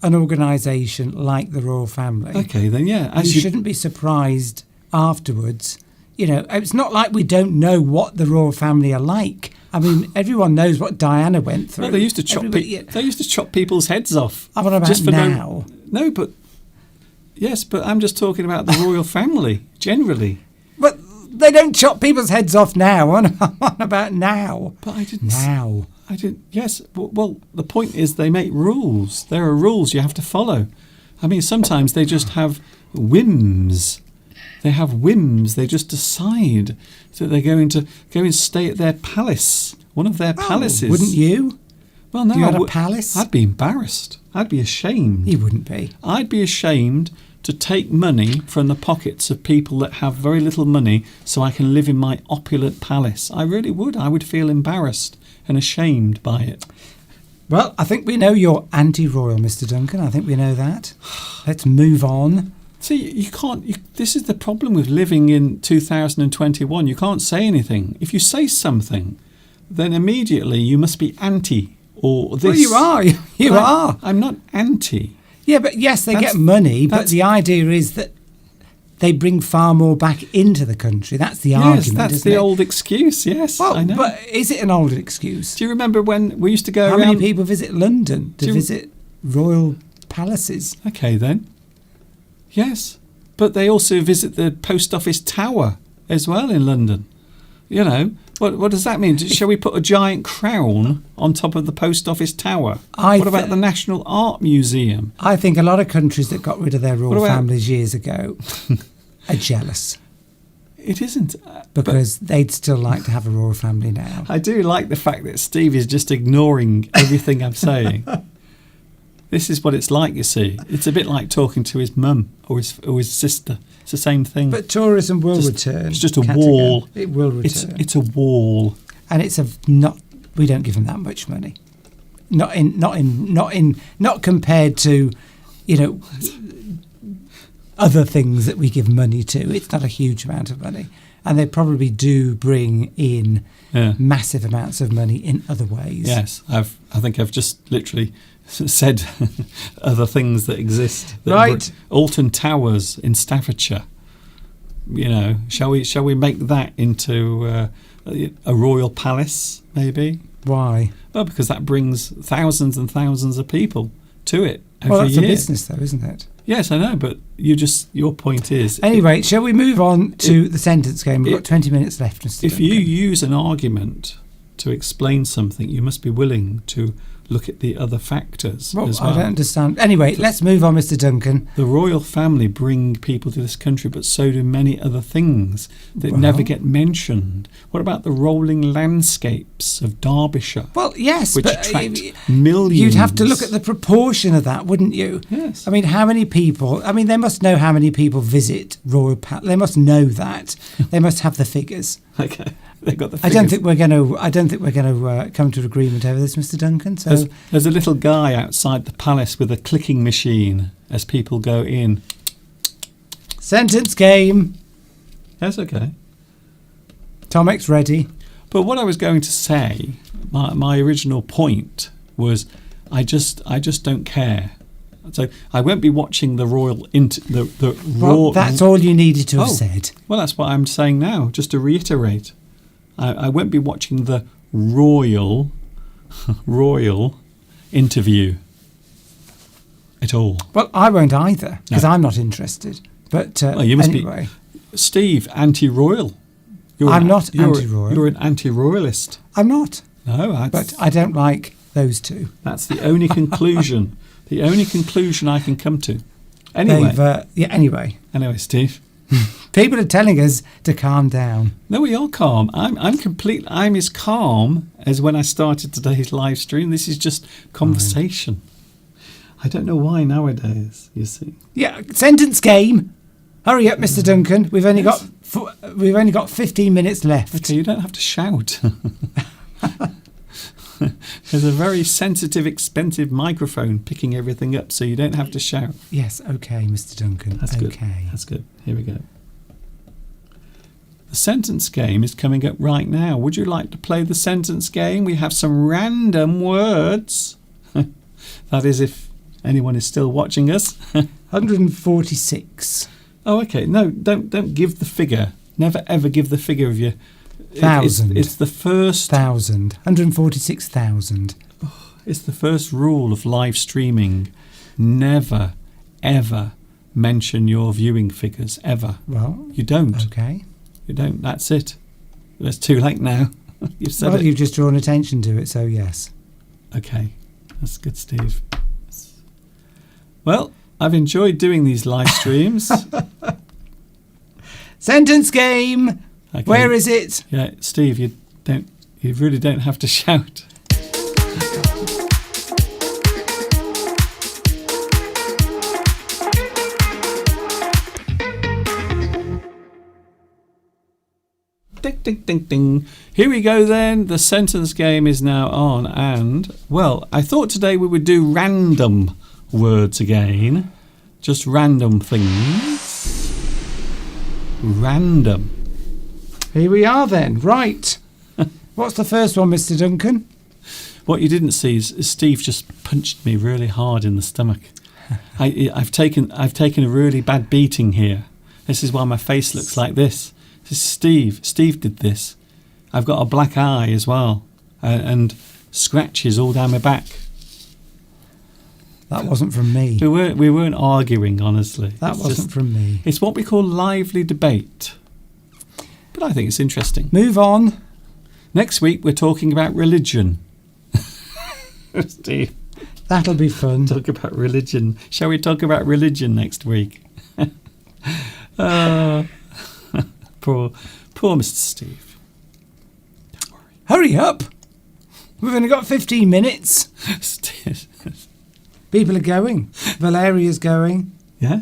an organisation like the royal family, Okay, then yeah. you shouldn't be surprised afterwards. It's not like we don't know what the royal family are like. I mean, everyone knows what Diana went through. Well, they used to chop. They used to chop people's heads off. I'm on about just for now. No, but yes, but I'm just talking about the royal family generally. But they don't chop people's heads off now. I'm on about now. But I didn't. Now. I didn't. Yes. Well, the point is they make rules. There are rules you have to follow. I mean, sometimes they just have whims. They have whims. They just decide that they're going to go and stay at their palace, one of their palaces. Wouldn't you? Well, no. You had a palace? I'd be embarrassed. I'd be ashamed. You wouldn't be. I'd be ashamed to take money from the pockets of people that have very little money so I can live in my opulent palace. I really would. I would feel embarrassed and ashamed by it. Well, I think we know you're anti-royal, Mr. Duncan. I think we know that. Let's move on. See, you can't. This is the problem with living in 2021. You can't say anything. If you say something, then immediately you must be anti or this. Well, you are. You are. I'm not anti. Yeah, but yes, they That's- get money, but that's- the idea is that they bring far more back into the country. That's the argument, Yes, that's isn't the it? old excuse. Yes, Well, I know. but is it an old excuse? Do you remember when we used to go How around? many people visit London to Do you- visit royal palaces? Okay, then. Yes, but they also visit the post office tower as well in London. What does that mean? Shall we put a giant crown on top of the post office tower? What about the National Art Museum? I think a lot of countries that got rid of their What royal about- families years ago are jealous It isn't. because they'd still like to have a royal family now. I do like the fact that Steve is just ignoring everything I'm saying. This is what it's like, you see. It's a bit like talking to his mum or his sister. It's the same thing. But tourism will return. It's just a Kattegat. wall. It will return. It's a wall. And it's not. We don't give them that much money. Not compared to, other things that we give money to. It's not a huge amount of money, and they probably do bring in massive amounts of money in other ways. Yes, I think I've just literally said other things that exist. Right. Alton Towers in Staffordshire. Shall we make that into a royal palace? Maybe. Why? Well, because that brings thousands and thousands of people to it every Well, that's year. a business, though, isn't it? Yes, I know, but your point is... Anyway, shall we move on to the sentence game? We've got 20 minutes left, Mr. If you Duncan. use an argument to explain something, you must be willing to look at the other factors Well, as well. I don't understand. Anyway, let's move on, Mr. Duncan. The royal family bring people to this country, but so do many other things that Well- never get mentioned. What about the rolling landscapes of Derbyshire, Well, yes, which but attract millions? you'd have to look at the proportion of that, wouldn't you? Yes. I mean, how many people? I mean, they must know how many people visit royal palace. They must know that. They must have the figures. Okay, they got the I figures. don't think we're going to come to an agreement over this, Mr. Duncan. So There's a little guy outside the palace with a clicking machine as people go in. sentence game. That's okay. Tomek's ready. But what I was going to say, my original point was, I just don't care. So I won't be watching the royal Well, that's all you needed to have Oh. said. Well, that's what I'm saying now. Just to reiterate, I won't be watching the royal interview at all. Well, I won't either because No. I'm not interested. But Well, you must be- anyway, Steve, anti-royal. I'm not anti-royal. You're an anti-royalist. I'm not. No, But I don't like those two. that's the only conclusion. The only conclusion I can come to. Anyway, Anyway, Steve. people are telling us to calm down. No, we are calm. I'm as calm as when I started today's live stream. This is just conversation. I don't know why nowadays, you see. Yeah, sentence game. Hurry up, Mr. Duncan. We've only got 15 minutes left. Okay, you don't have to shout. There's a very sensitive, expensive microphone picking everything up, so you don't have to shout. Yes, okay, Mr. Duncan. That's good. Okay. That's good. Here we go. The sentence game is coming up right now. Would you like to play the sentence game? We have some random words. That is, if anyone is still watching us. 146. Oh, okay. No, don't give the figure. Never ever give the figure of your... 1,000. It's the first... 1,000. 146,000. It's the first rule of live streaming. Never, ever mention your viewing figures, ever. Well, You don't. okay. You don't. That's it. It's too late now. You've said Well, it. you've just drawn attention to it, so yes. Okay. That's good, Steve. Well, I've enjoyed doing these live streams. Sentence game. Okay. Where is it? Yeah, Steve, you really don't have to shout. Ding, ding, ding, ding. Here we go then. The sentence game is now on. And, well, I thought today we would do random words again. Just random things. Random. Here we are then. Right. What's the first one, Mr. Duncan? What you didn't see is Steve just punched me really hard in the stomach. I've taken a really bad beating here. This is why my face looks like this. This is Steve. Steve did this. I've got a black eye as well, and scratches all down my back. That wasn't from me. We weren't arguing, honestly. That wasn't from me. It's what we call lively debate. But I think it's interesting. Move on. Next week we're talking about religion. Steve, That'll be fun. talk about religion. Shall we talk about religion next week? Poor Mr. Steve. Don't worry. Hurry up. We've only got 15 minutes. Steve. People are going. Valeria's going. Yeah?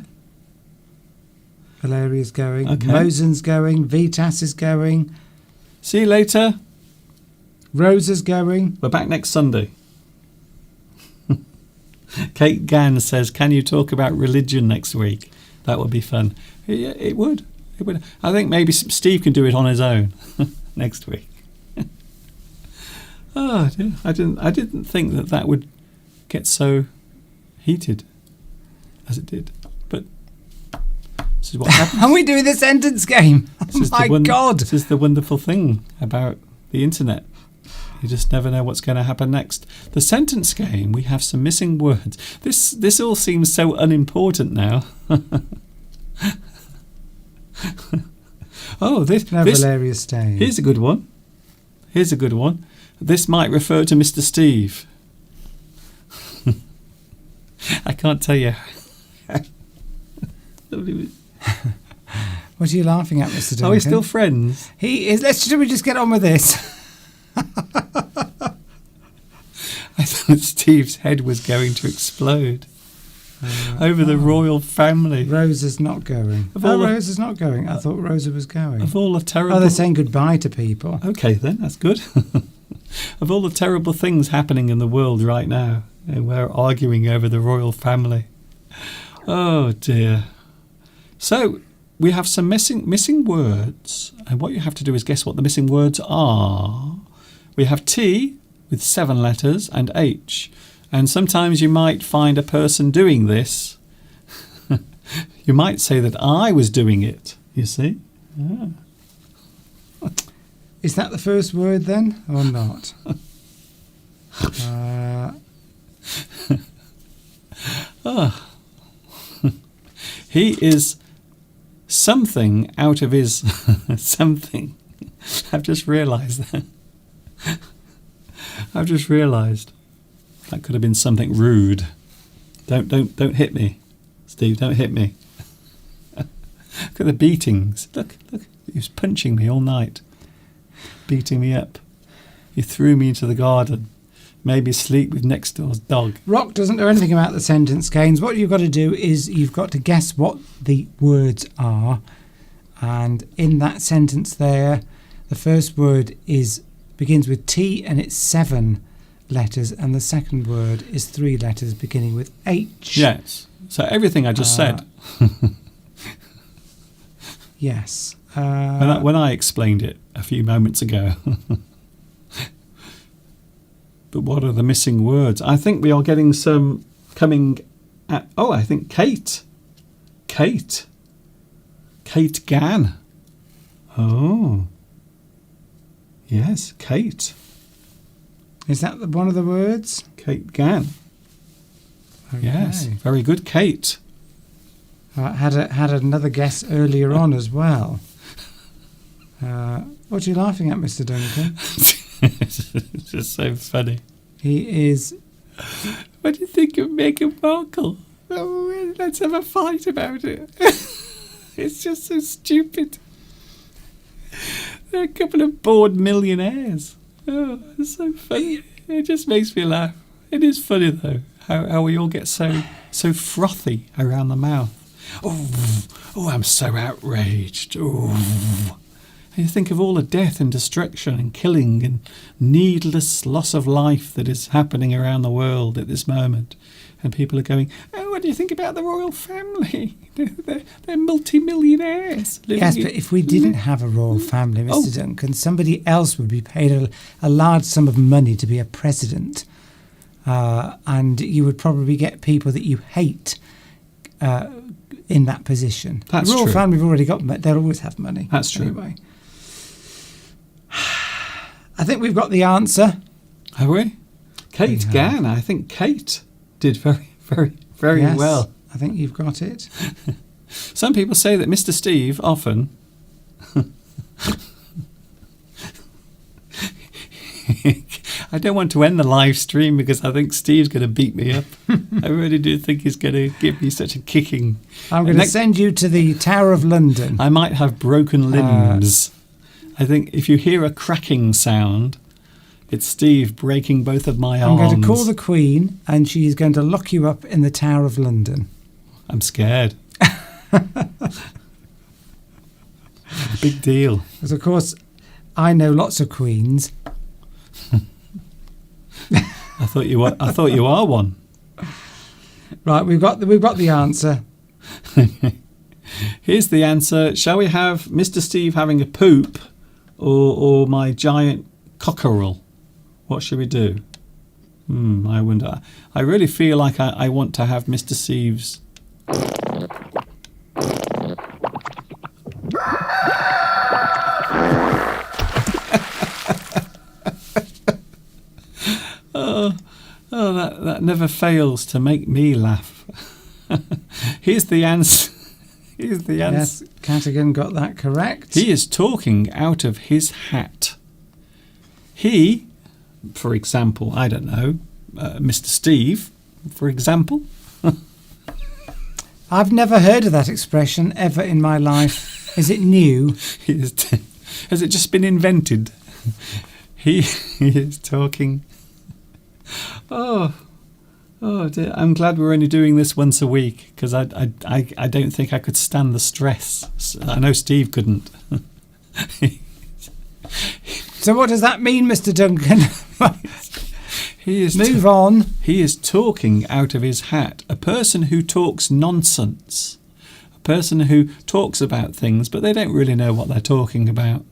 Valeria's going. Okay. Mosen's going. Vitas is going. See you later. Rosa's going. We're back next Sunday. Kate Gann says, can you talk about religion next week? That would be fun. Yeah, it would. It would. I think maybe Steve can do it on his own next week. Oh, dear. I didn't think that would get so heated as it did. But this is what happens. Are we doing the sentence game? Oh my God. This is the wonderful thing about the internet. You just never know what's going to happen next. The sentence game, we have some missing words. This all seems so unimportant now. Oh, this Valeria's staying. Here's a good one. Here's a good one. This might refer to Mr. Steve. I can't tell you. What are you laughing at, Mr. Duncan? Are we still friends? He is. Should we just get on with this? I thought Steve's head was going to explode over the royal family. Rosa's not going. Rosa's not going. I thought Rosa was going. Of all the terrible... Oh, they're saying goodbye to people. Okay, then, that's good. Of all the terrible things happening in the world right now, we're arguing over the royal family. Oh, dear. So, we have some missing words, and what you have to do is guess what the missing words are. We have T with 7 letters and H, and sometimes you might find a person doing this. You might say that I was doing it, you see. Yeah. Is that the first word then, or not? He is something out of his something. I've just realised that. I've just realised that could have been something rude. Don't hit me, Steve. Don't hit me. Look at the beatings. Look. He was punching me all night, beating me up. He threw me into the garden, made me sleep with next door's dog. Rock doesn't know anything about the sentence, Keynes. What you've got to do is you've got to guess what the words are, and in that sentence there, the first word begins with T and it's 7 letters, and the second word is 3 letters beginning with H. Yes. So everything I just said. Yes. When I explained it a few moments ago. But what are the missing words? I think we are getting some coming at... Oh, I think Kate. Kate Gann. Oh. Yes, Kate. Is that one of the words? Kate Gann. Okay. Yes, very good, Kate. Had another guess earlier on as well. What are you laughing at, Mr. Duncan? It's just so funny. He is... What do you think of Meghan Markle? Oh, let's have a fight about it. It's just so stupid. They're a couple of bored millionaires. Oh, it's so funny. It just makes me laugh. It is funny, though, how we all get so frothy around the mouth. Oh, I'm so outraged. Oh. And you think of all the death and destruction and killing and needless loss of life that is happening around the world at this moment. And people are going, oh, what do you think about the royal family? They're multi-millionaires. Yes, but if we didn't have a royal family, Mr. Duncan, somebody else would be paid a large sum of money to be a president. And you would probably get people that you hate in that position. That's the royal true. family have already got money. They'll always have money. That's true. Anyway. I think we've got the answer. Have we? Kate Gann. I think Kate did very, very, very Yes, well. I think you've got it. Some people say that Mr. Steve often... I don't want to end the live stream because I think Steve's going to beat me up. I really do think he's going to give me such a kicking. I'm going to send you to the Tower of London. I might have broken limbs. I think if you hear a cracking sound, it's Steve breaking both of my arms. I'm going to call the Queen and she's going to lock you up in the Tower of London. I'm scared. Big deal. Because, of course, I know lots of queens. I thought you are one. Right, we've got the answer. Here's the answer. Shall we have Mr. Steve having a poop or my giant cockerel? What should we do? I wonder. I really feel like I want to have Mr. Steve's... Oh, that never fails to make me laugh. Here's the answer. Here's the answer. Yes, Cadogan got that correct. He is talking out of his hat. He, for example, I don't know, Mr. Steve, for example. I've never heard of that expression ever in my life. Is it new? Has it just been invented? He is talking... Oh dear. I'm glad we're only doing this once a week because I don't think I could stand the stress. I know Steve couldn't. So what does that mean, Mr. Duncan? Move on. He is talking out of his hat. A person who talks nonsense. A person who talks about things but they don't really know what they're talking about.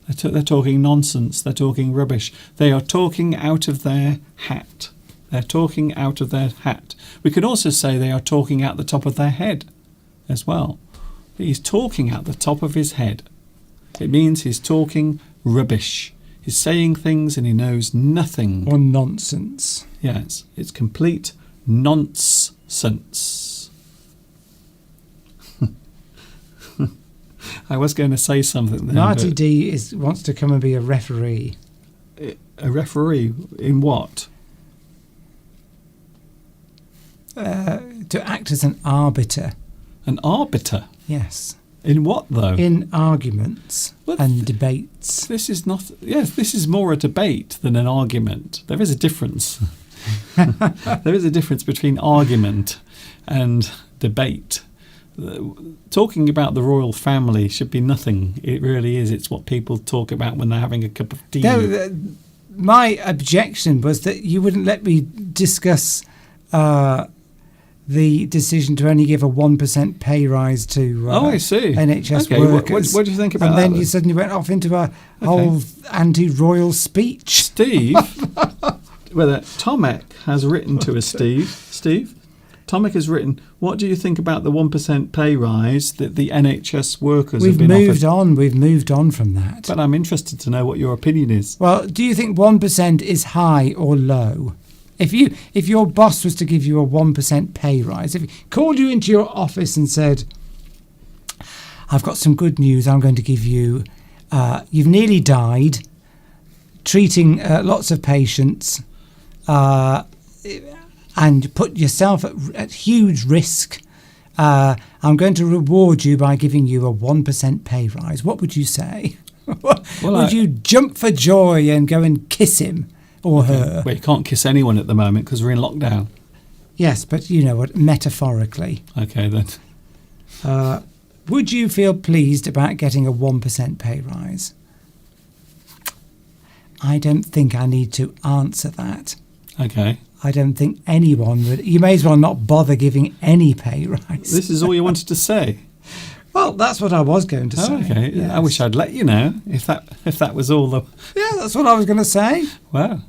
They're talking nonsense. They're talking rubbish. They are talking out of their hat. They're talking out of their hat. We could also say they are talking out the top of their head as well. He's talking out the top of his head. It means he's talking rubbish. He's saying things and he knows nothing. Or nonsense. Yes, it's complete nonsense. I was going to say something then. Marty but D wants to come and be a referee. a referee in what? To act as an arbiter. An arbiter? Yes. In what, though? In arguments Well, and debates. This is not... Yes, this is more a debate than an argument. There is a difference. There is a difference between argument and debate. Talking about the royal family should be nothing. It really is. It's what people talk about when they're having a cup of tea. No, my objection was that you wouldn't let me discuss the decision to only give a 1% pay rise to I see. NHS Okay, workers. what do you think about and then that? you suddenly went off into a whole anti-royal speech. Steve, whether Tomek has written to us, Steve, Tomek has written, what do you think about the 1% pay rise that the NHS workers have been offered? We've moved on from that. But I'm interested to know what your opinion is. Well, do you think 1% is high or low? If your boss was to give you a 1% pay rise, if he called you into your office and said, I've got some good news, I'm going to give you, you've nearly died, treating lots of patients, and put yourself at huge risk, I'm going to reward you by giving you a 1% pay rise. What would you say? Would you jump for joy and go and kiss him or her? Well, you can't kiss anyone at the moment because we're in lockdown. Yes, but you know what, metaphorically. Okay, then. Would you feel pleased about getting a 1% pay rise? I don't think I need to answer that. Okay. I don't think anyone would. You may as well not bother giving any pay rise. This is all you wanted to say? Well, that's what I was going to say. Okay. Yes. I wish I'd let you know if that was all the... Yeah, that's what I was going to say. Wow.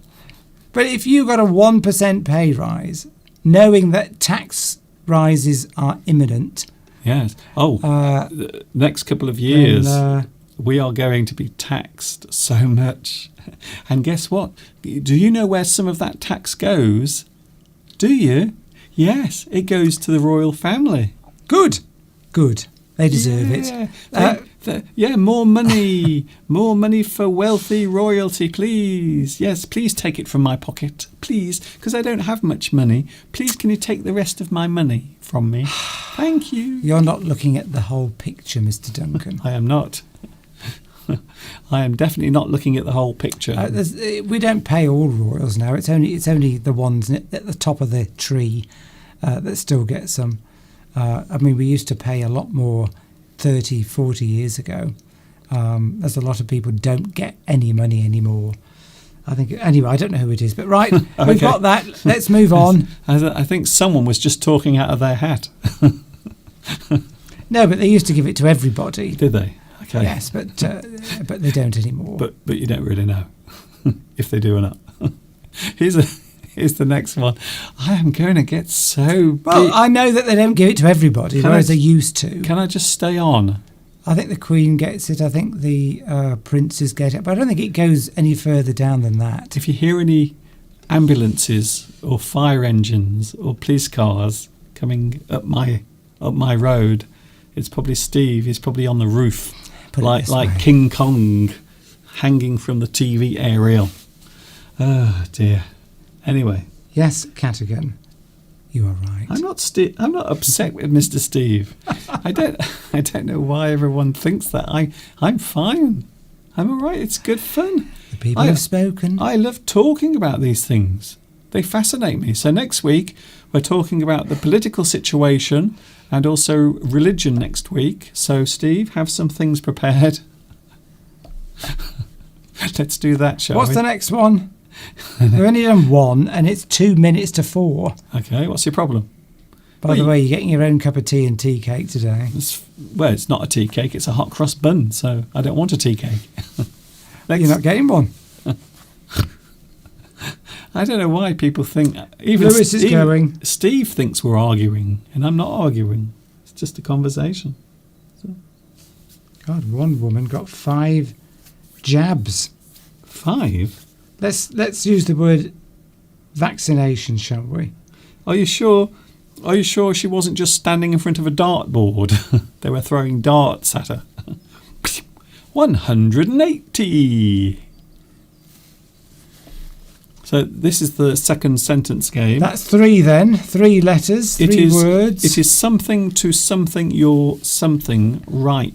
But if you got a 1% pay rise, knowing that tax rises are imminent... Yes. The next couple of years, then, we are going to be taxed so much. And guess what? Do you know where some of that tax goes? Do you? Yes, it goes to the royal family. Good. They deserve it. More money. More money for wealthy royalty, please. Yes, please take it from my pocket. Please, because I don't have much money. Please, can you take the rest of my money from me? Thank you. You're not looking at the whole picture, Mr. Duncan. I am not. I am definitely not looking at the whole picture. We don't pay all royals now. It's only the ones at the top of the tree that still get some. I mean, we used to pay a lot more 30, 40 years ago. There's a lot of people don't get any money anymore. I think anyway. I don't know who it is, but right, Okay. We've got that. Let's move on. I think someone was just talking out of their hat. No, but they used to give it to everybody. Did they? Okay. Yes, but they don't anymore. But you don't really know if they do or not. Here's the next one. I am going to get so well, big. I know that they don't give it to everybody, whereas they used to. Can I just stay on? I think the Queen gets it. I think the princes get it, but I don't think it goes any further down than that. If you hear any ambulances or fire engines or police cars coming up my road, it's probably Steve. He's probably on the roof, like King Kong, hanging from the TV aerial. Oh dear. Anyway. Yes, Cadogan, you are right. I'm not upset with Mr. Steve. I don't know why everyone thinks that. I'm fine. I'm all right. It's good fun. The people have spoken. I love talking about these things. They fascinate me. So next week we're talking about the political situation and also religion next week. So Steve, have some things prepared. Let's do that, shall we? What's the next one? We've only done one, and it's 2 minutes to 4. Okay, what's your problem? By the way, you're getting your own cup of tea and tea cake today. It's not a tea cake, it's a hot cross bun, so I don't want a tea cake. You're not getting one. I don't know why people think... Even Lewis is going. Steve thinks we're arguing, and I'm not arguing. It's just a conversation. So. God, one woman got 5 jabs. 5? Let's use the word vaccination, shall we? Are you sure? Are you sure she wasn't just standing in front of a dartboard? They were throwing darts at her. 180. So this is the second sentence game. That's 3 then. 3 letters, 3 words. It is something to something you're something right.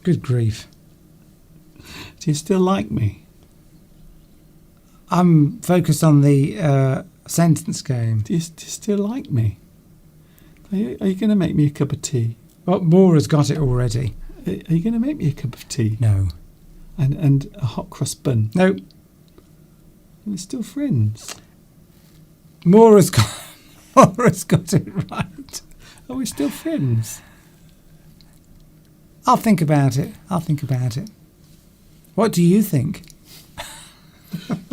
Good grief. Do you still like me? I'm focused on the sentence game. Do you still like me? Are you going to make me a cup of tea? Well, Maura's got it already. Are you going to make me a cup of tea? No. And a hot cross bun? No. We're still friends. Maura's got it right. Are we still friends? I'll think about it. What do you think?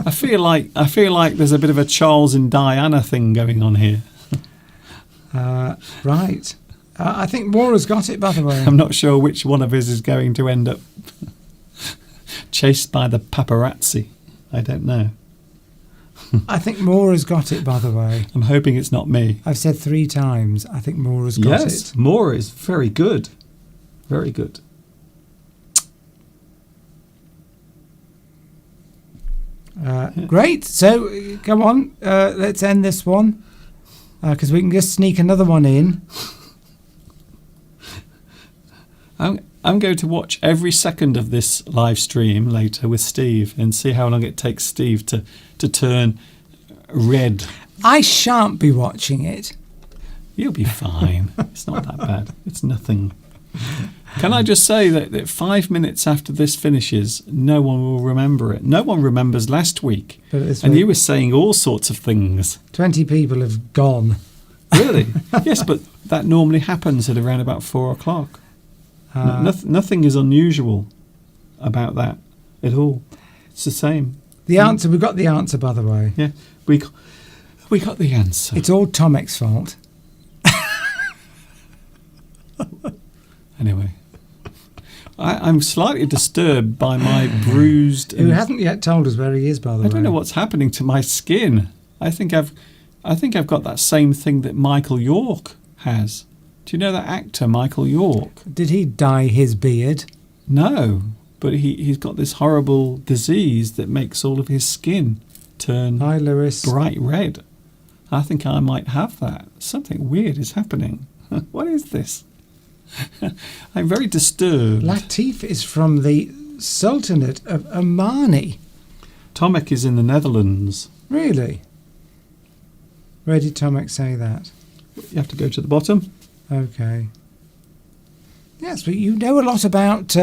I feel like there's a bit of a Charles and Diana thing going on here. Right. I think Maura's got it, by the way. I'm not sure which one of us is going to end up chased by the paparazzi. I don't know. I think Maura's got it, by the way. I'm hoping it's not me. I've said 3 times. I think Maura's got Yes, it. Maura is very good. Very good. Great. So, come on. Let's end this one. Because we can just sneak another one in. I'm going to watch every second of this live stream later with Steve and see how long it takes Steve to turn red. I shan't be watching it. You'll be fine. It's not that bad. It's nothing. Can I just say that 5 minutes after this finishes, no one will remember it. No one remembers last week. And you were saying all sorts of things. 20 people have gone. Really? Yes, but that normally happens at around about 4 o'clock. Nothing is unusual about that at all. It's the same. The answer, we've got the answer, by the way. Yeah, we got the answer. It's all Tomek's fault. Anyway, I'm slightly disturbed by my bruised... Who hasn't yet told us where he is, by the way. I don't know what's happening to my skin. I think I've got that same thing that Michael York has. Do you know that actor, Michael York? Did he dye his beard? No, but he's got this horrible disease that makes all of his skin turn Hi, Lewis. bright red. I think I might have that. Something weird is happening. What is this? I'm very disturbed. Latif is from the Sultanate of Omani. Tomek is in the Netherlands. Really? Where did Tomek say that? You have to go to the bottom. Okay. Yes, but you know a lot about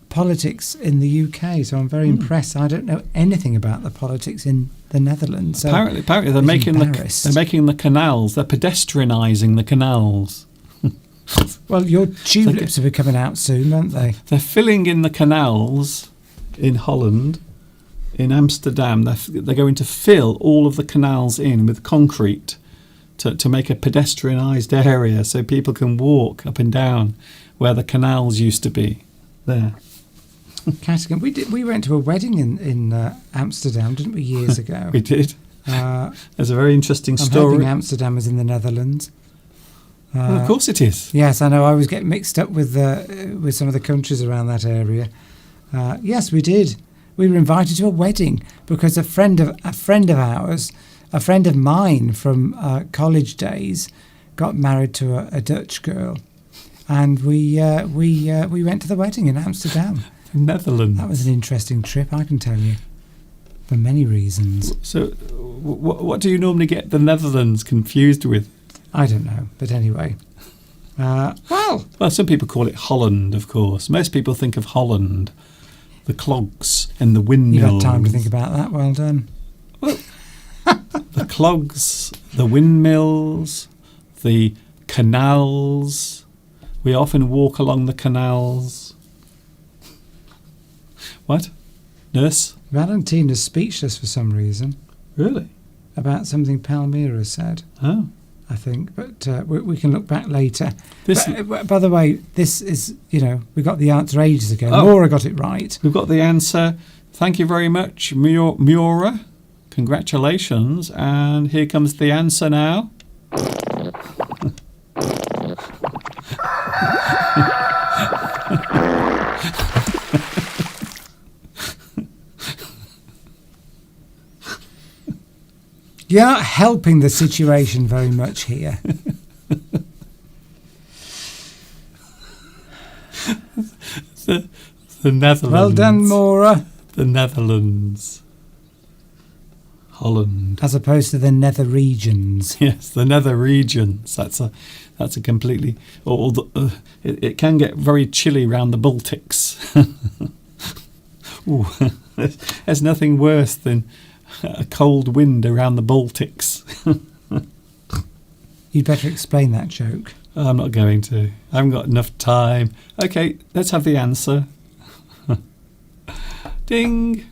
politics in the UK, so I'm very impressed. I don't know anything about the politics in the Netherlands. So apparently they're making the canals. They're pedestrianising the canals. Well, your tulips will be coming out soon, won't they? They're filling in the canals in Holland, in Amsterdam. They're going to fill all of the canals in with concrete to make a pedestrianised area so people can walk up and down where the canals used to be. There. Castigan. We went to a wedding in Amsterdam, didn't we, years ago? We did. There's a very interesting I'm story. hoping Amsterdam is in the Netherlands. Well, of course it is. Yes, I know. I always get mixed up with some of the countries around that area. Yes, we did. We were invited to a wedding because a friend of ours, a friend of mine from college days, got married to a Dutch girl, and we went to the wedding in Amsterdam. Netherlands. That was an interesting trip, I can tell you, for many reasons. So, what do you normally get the Netherlands confused with? I don't know, but anyway. Well, some people call it Holland, of course. Most people think of Holland, the clogs and the windmills. You've had time to think about that. Well done. Well, the clogs, the windmills, the canals. We often walk along the canals. What? Nurse? Valentina's speechless for some reason. Really? About something Palmyra said. Oh. I think, but we can look back later. This, by the way, this is, we got the answer ages ago. Oh. Maura got it right. We've got the answer. Thank you very much, Maura. Congratulations. And here comes the answer now. You're not helping the situation very much here. The Netherlands. Well done, Maura. The Netherlands. Holland. As opposed to the nether regions. Yes, the nether regions. That's a completely. It can get very chilly around the Baltics. Ooh, there's nothing worse than a cold wind around the Baltics. You'd better explain that joke. I'm not going to. I haven't got enough time. Okay, let's have the answer. Ding.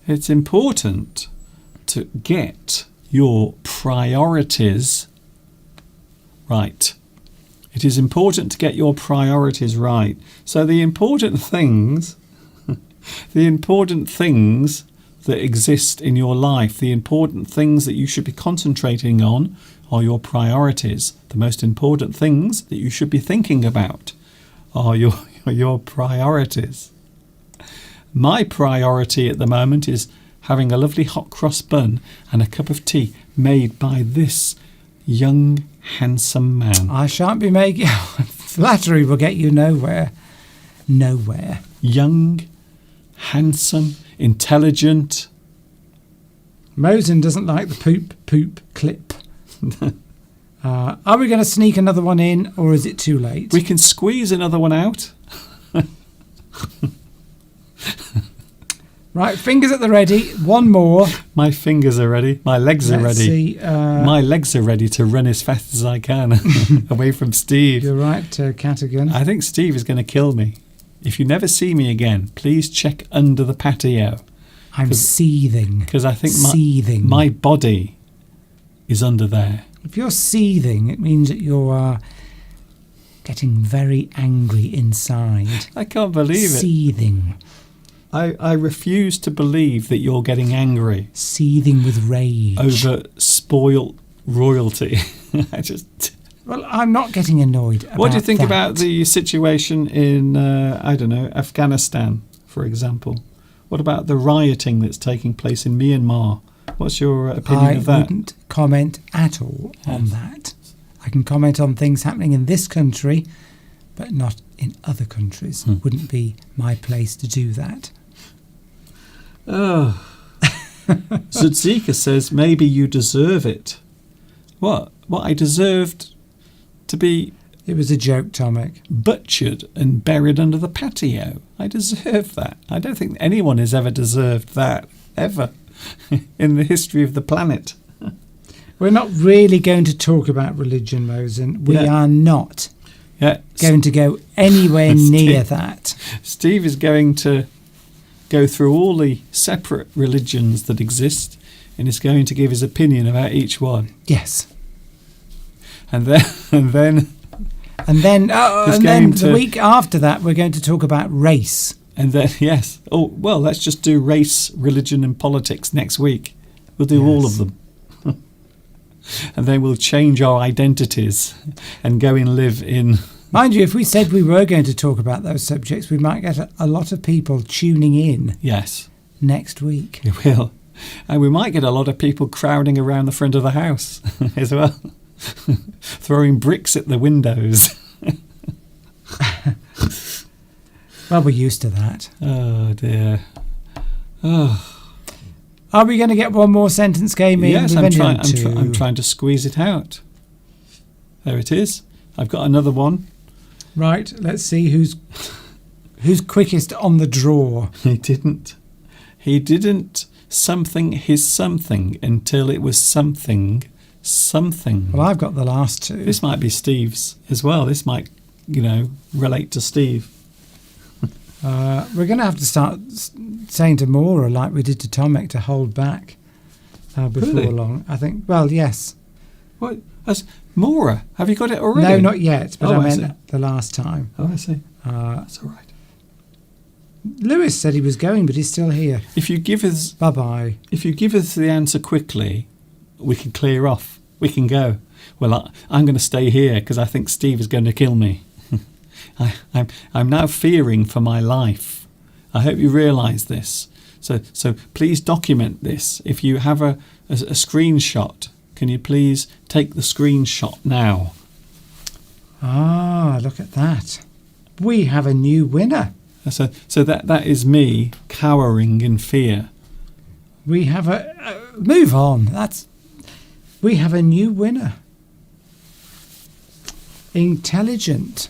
It's important to get your priorities right. It is important to get your priorities right. So the important things that exist in your life, the important things that you should be concentrating on are your priorities. The most important things that you should be thinking about are your priorities. My priority at the moment is having a lovely hot cross bun and a cup of tea made by this young, handsome man. I shan't be making... Flattery will get you nowhere. Nowhere. Young, handsome, intelligent. Mosen doesn't like the poop clip. Are we going to sneak another one in, or is it too late? We can squeeze another one out. Right, fingers at the ready. One more. My fingers are ready. My legs are Let's ready. see, My legs are ready to run as fast as I can away from Steve. You're right, Catagan. I think Steve is going to kill me. If you never see me again, please check under the patio. I'm seething. Because I think seething. my body is under there. If you're seething, it means that you are getting very angry inside. I can't believe it. Seething. I refuse to believe that you're getting angry. Seething with rage. Over spoilt royalty. Well, I'm not getting annoyed about What do you think that. about the situation in, Afghanistan, for example? What about the rioting that's taking place in Myanmar? What's your opinion of that? I wouldn't comment at all on that. I can comment on things happening in this country, but not in other countries. Wouldn't be my place to do that. Oh. Zudzika says, maybe you deserve it. What? What, I deserved to be... It was a joke, Tomek. Butchered and buried under the patio. I deserve that. I don't think anyone has ever deserved that, ever, in the history of the planet. We're not really going to talk about religion, Mosen. We are not going to go anywhere near that. Steve is going to go through all the separate religions that exist and is going to give his opinion about each one. Yes. And then the week after that, we're going to talk about race. And then, yes. Oh, well, let's just do race, religion and politics next week. We'll do all of them. And then we'll change our identities and go and live in... Mind you, if we said we were going to talk about those subjects, we might get a lot of people tuning in. Yes. Next week. We will. And we might get a lot of people crowding around the front of the house as well. Throwing bricks at the windows. Well, we're used to that. Oh, dear. Oh. Are we going to get one more sentence game in? Yes, I'm trying to squeeze it out. There it is. I've got another one. Right, let's see who's quickest on the draw. He didn't something his something until it was something. Well, I've got the last two. This might be Steve's as well. This might, relate to Steve. We're going to have to start saying to Maura, like we did to Tomek, to hold back before long. I think, well, yes. What? Maura, have you got it already? No, not yet, but I meant see. the last time. Oh, I see. That's all right. Lewis said he was going, but he's still here. If you give us... Bye-bye. If you give us the answer quickly, we can clear off. We can go. Well, I'm going to stay here because I think Steve is going to kill me. I'm now fearing for my life. I hope you realise this. So please document this. If you have a screenshot, can you please take the screenshot now? Ah, look at that. We have a new winner. So that is me cowering in fear. We have move on. We have a new winner. Intelligent.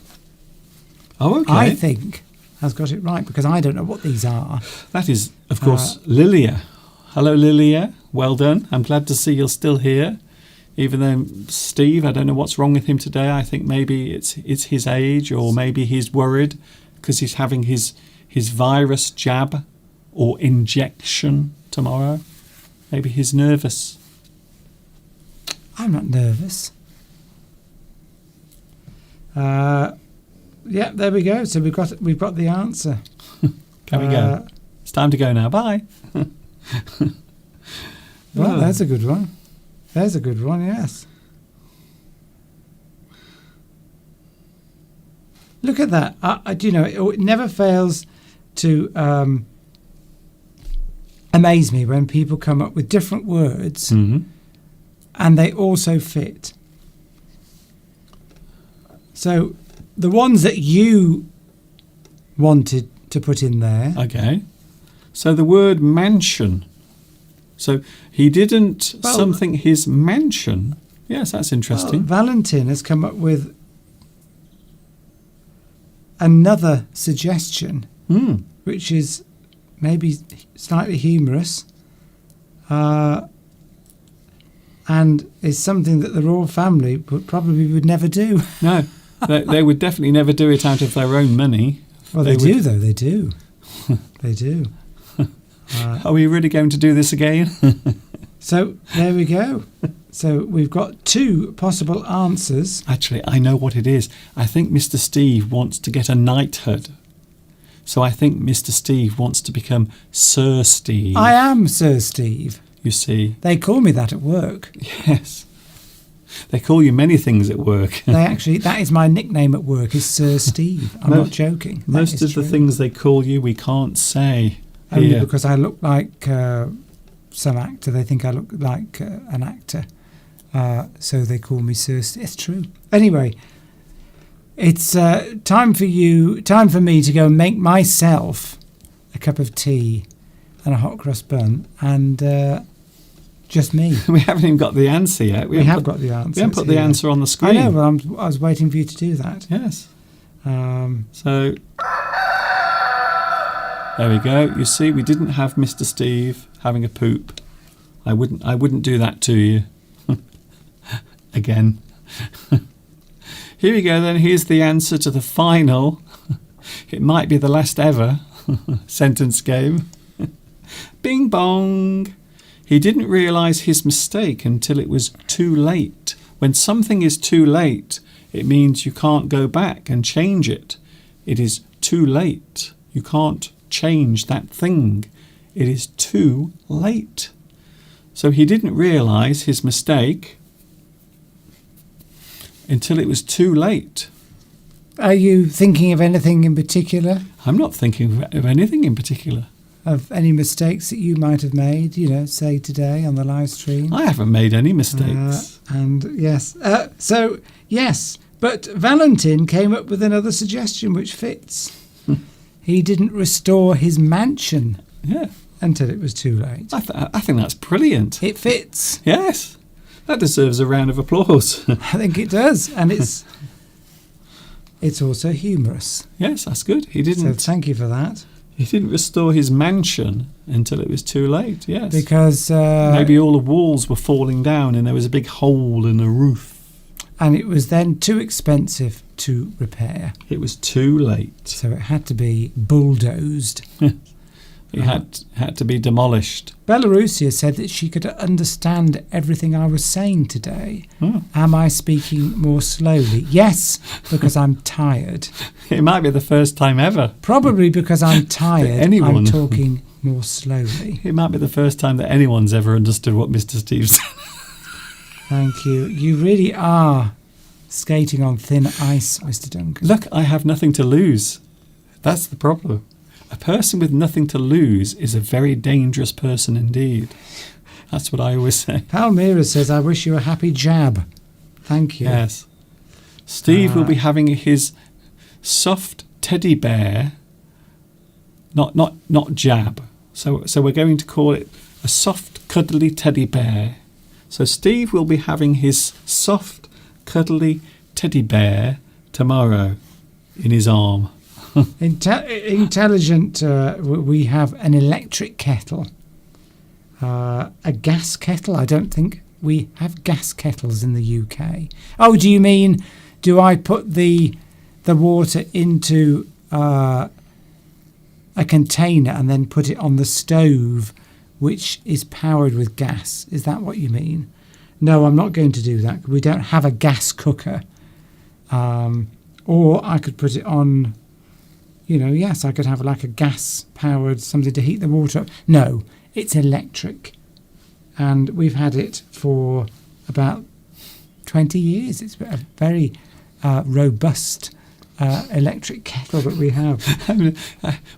Oh, okay. I think has got it right because I don't know what these are. That is, of course, Lilia. Hello, Lilia. Well done. I'm glad to see you're still here. Even though Steve, I don't know what's wrong with him today. I think maybe it's his age, or maybe he's worried because he's having his virus jab or injection tomorrow. Maybe he's nervous. I'm not nervous. Yeah, there we go. So we've got the answer. Can we go? It's time to go now. Bye. Well, there's a good one. There's a good one, yes. Look at that. It never fails to amaze me when people come up with different words and they also fit. So the ones that you wanted to put in there. Okay. So the word mansion. So he didn't something his mansion. Yes, that's interesting. Valentin has come up with another suggestion, which is maybe slightly humorous, and is something that the royal family would never do. No, they would definitely never do it out of their own money. Well, they do, though. They do. They do. Are we really going to do this again? So there we go. So we've got two possible answers. Actually, I know what it is. I think Mr. Steve wants to get a knighthood. So I think Mr. Steve wants to become Sir Steve. I am Sir Steve. You see. They call me that at work. Yes. They call you many things at work. That is my nickname at work, is Sir Steve. I'm not joking. Most of the things they call you we can't say. Only here. because I look like some actor. They think I look like an actor. So they call me Sir Steve. It's true. Anyway, it's time for me to go and make myself a cup of tea and a hot cross bun, and just me. We haven't even got the answer yet. We have got the answer. We haven't put the answer on the screen. I know, but I was waiting for you to do that. Yes. So there we go. You see, we didn't have Mr. Steve having a poop. I wouldn't do that to you. Again. Here we go then. Here's the answer to the final. It might be the last ever sentence game. Bing bong. He didn't realise his mistake until it was too late. When something is too late, it means you can't go back and change it. It is too late. You can't change that thing. It is too late. So he didn't realise his mistake until it was too late. Are you thinking of anything in particular? I'm not thinking of anything in particular. Of any mistakes that you might have made, say today on the live stream? I haven't made any mistakes. And yes. Yes. But Valentin came up with another suggestion which fits. He didn't restore his mansion until it was too late. I think that's brilliant. It fits. Yes. That deserves a round of applause. I think it does. And it's also humorous. Yes, that's good. He didn't. So thank you for that. He didn't restore his mansion until it was too late, yes. Because maybe all the walls were falling down and there was a big hole in the roof. And it was then too expensive to repair. It was too late. So it had to be bulldozed. It had to be demolished. Belarusia said that she could understand everything I was saying today. Oh. Am I speaking more slowly? Yes, because I'm tired. It might be the first time ever. Probably because I'm tired, anyone. I'm talking more slowly. It might be the first time that anyone's ever understood what Mr. Steve said. Thank you. You really are skating on thin ice, Mr. Duncan. Look, I have nothing to lose. That's the problem. A person with nothing to lose is a very dangerous person indeed. That's what I always say. Palmyra says, I wish you a happy jab. Thank you. Yes. Steve will be having his soft teddy bear, not jab. So we're going to call it a soft, cuddly teddy bear. So Steve will be having his soft, cuddly teddy bear tomorrow in his arm. Intelligent, we have an electric kettle. A gas kettle? I don't think we have gas kettles in the UK. Oh, do you mean, do I put the water into a container and then put it on the stove, which is powered with gas? Is that what you mean? No, I'm not going to do that. We don't have a gas cooker. Or I could put it on, yes, I could have like a gas-powered something to heat the water up. No, it's electric. And we've had it for about 20 years. It's a very robust electric kettle that we have.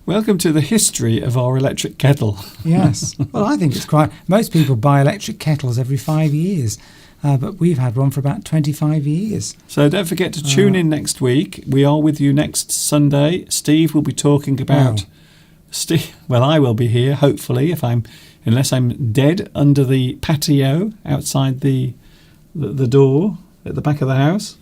Welcome to the history of our electric kettle. Yes. Well, I think it's quite... Most people buy electric kettles every 5 years. But we've had one for about 25 years. So don't forget to tune in next week. We are with you next Sunday. Steve will be talking about... Well, I will be here, hopefully, unless I'm dead under the patio outside the door at the back of the house.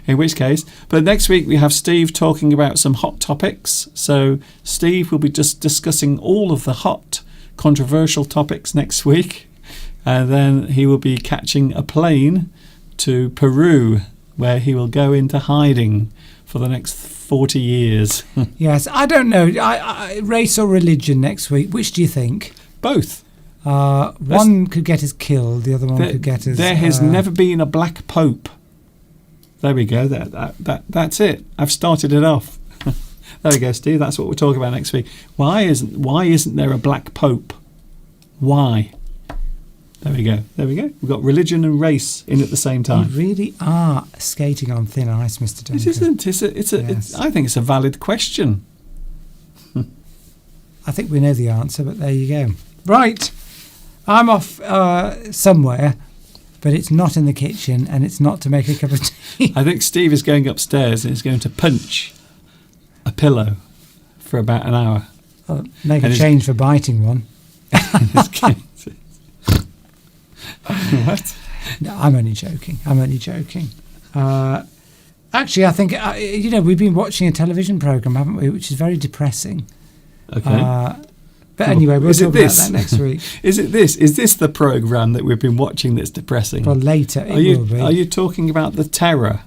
In which case, but next week we have Steve talking about some hot topics. So Steve will be just discussing all of the hot, controversial topics next week. And then he will be catching a plane to Peru, where he will go into hiding for the next 40 years. Yes, I don't know. Race or religion next week, which do you think? Both. One could get us killed, the other one could get us... There has never been a black pope. There we go. That's it. I've started it off. There we go, Steve. That's what we're talking about next week. Why isn't there a black pope? Why? There we go. We've got religion and race in at the same time. You really are skating on thin ice, Mr. Duncan. It isn't. Yes. I think it's a valid question. I think we know the answer, but there you go. Right. I'm off somewhere, but it's not in the kitchen and it's not to make a cup of tea. I think Steve is going upstairs and is going to punch a pillow for about an hour. I'll make a change for biting one. What? No, I'm only joking. Actually, I think, we've been watching a television programme, haven't we, which is very depressing. Okay. But anyway, we'll talk about that next week. Is this the programme that we've been watching that's depressing? Well, later it will be. Are you talking about The Terror?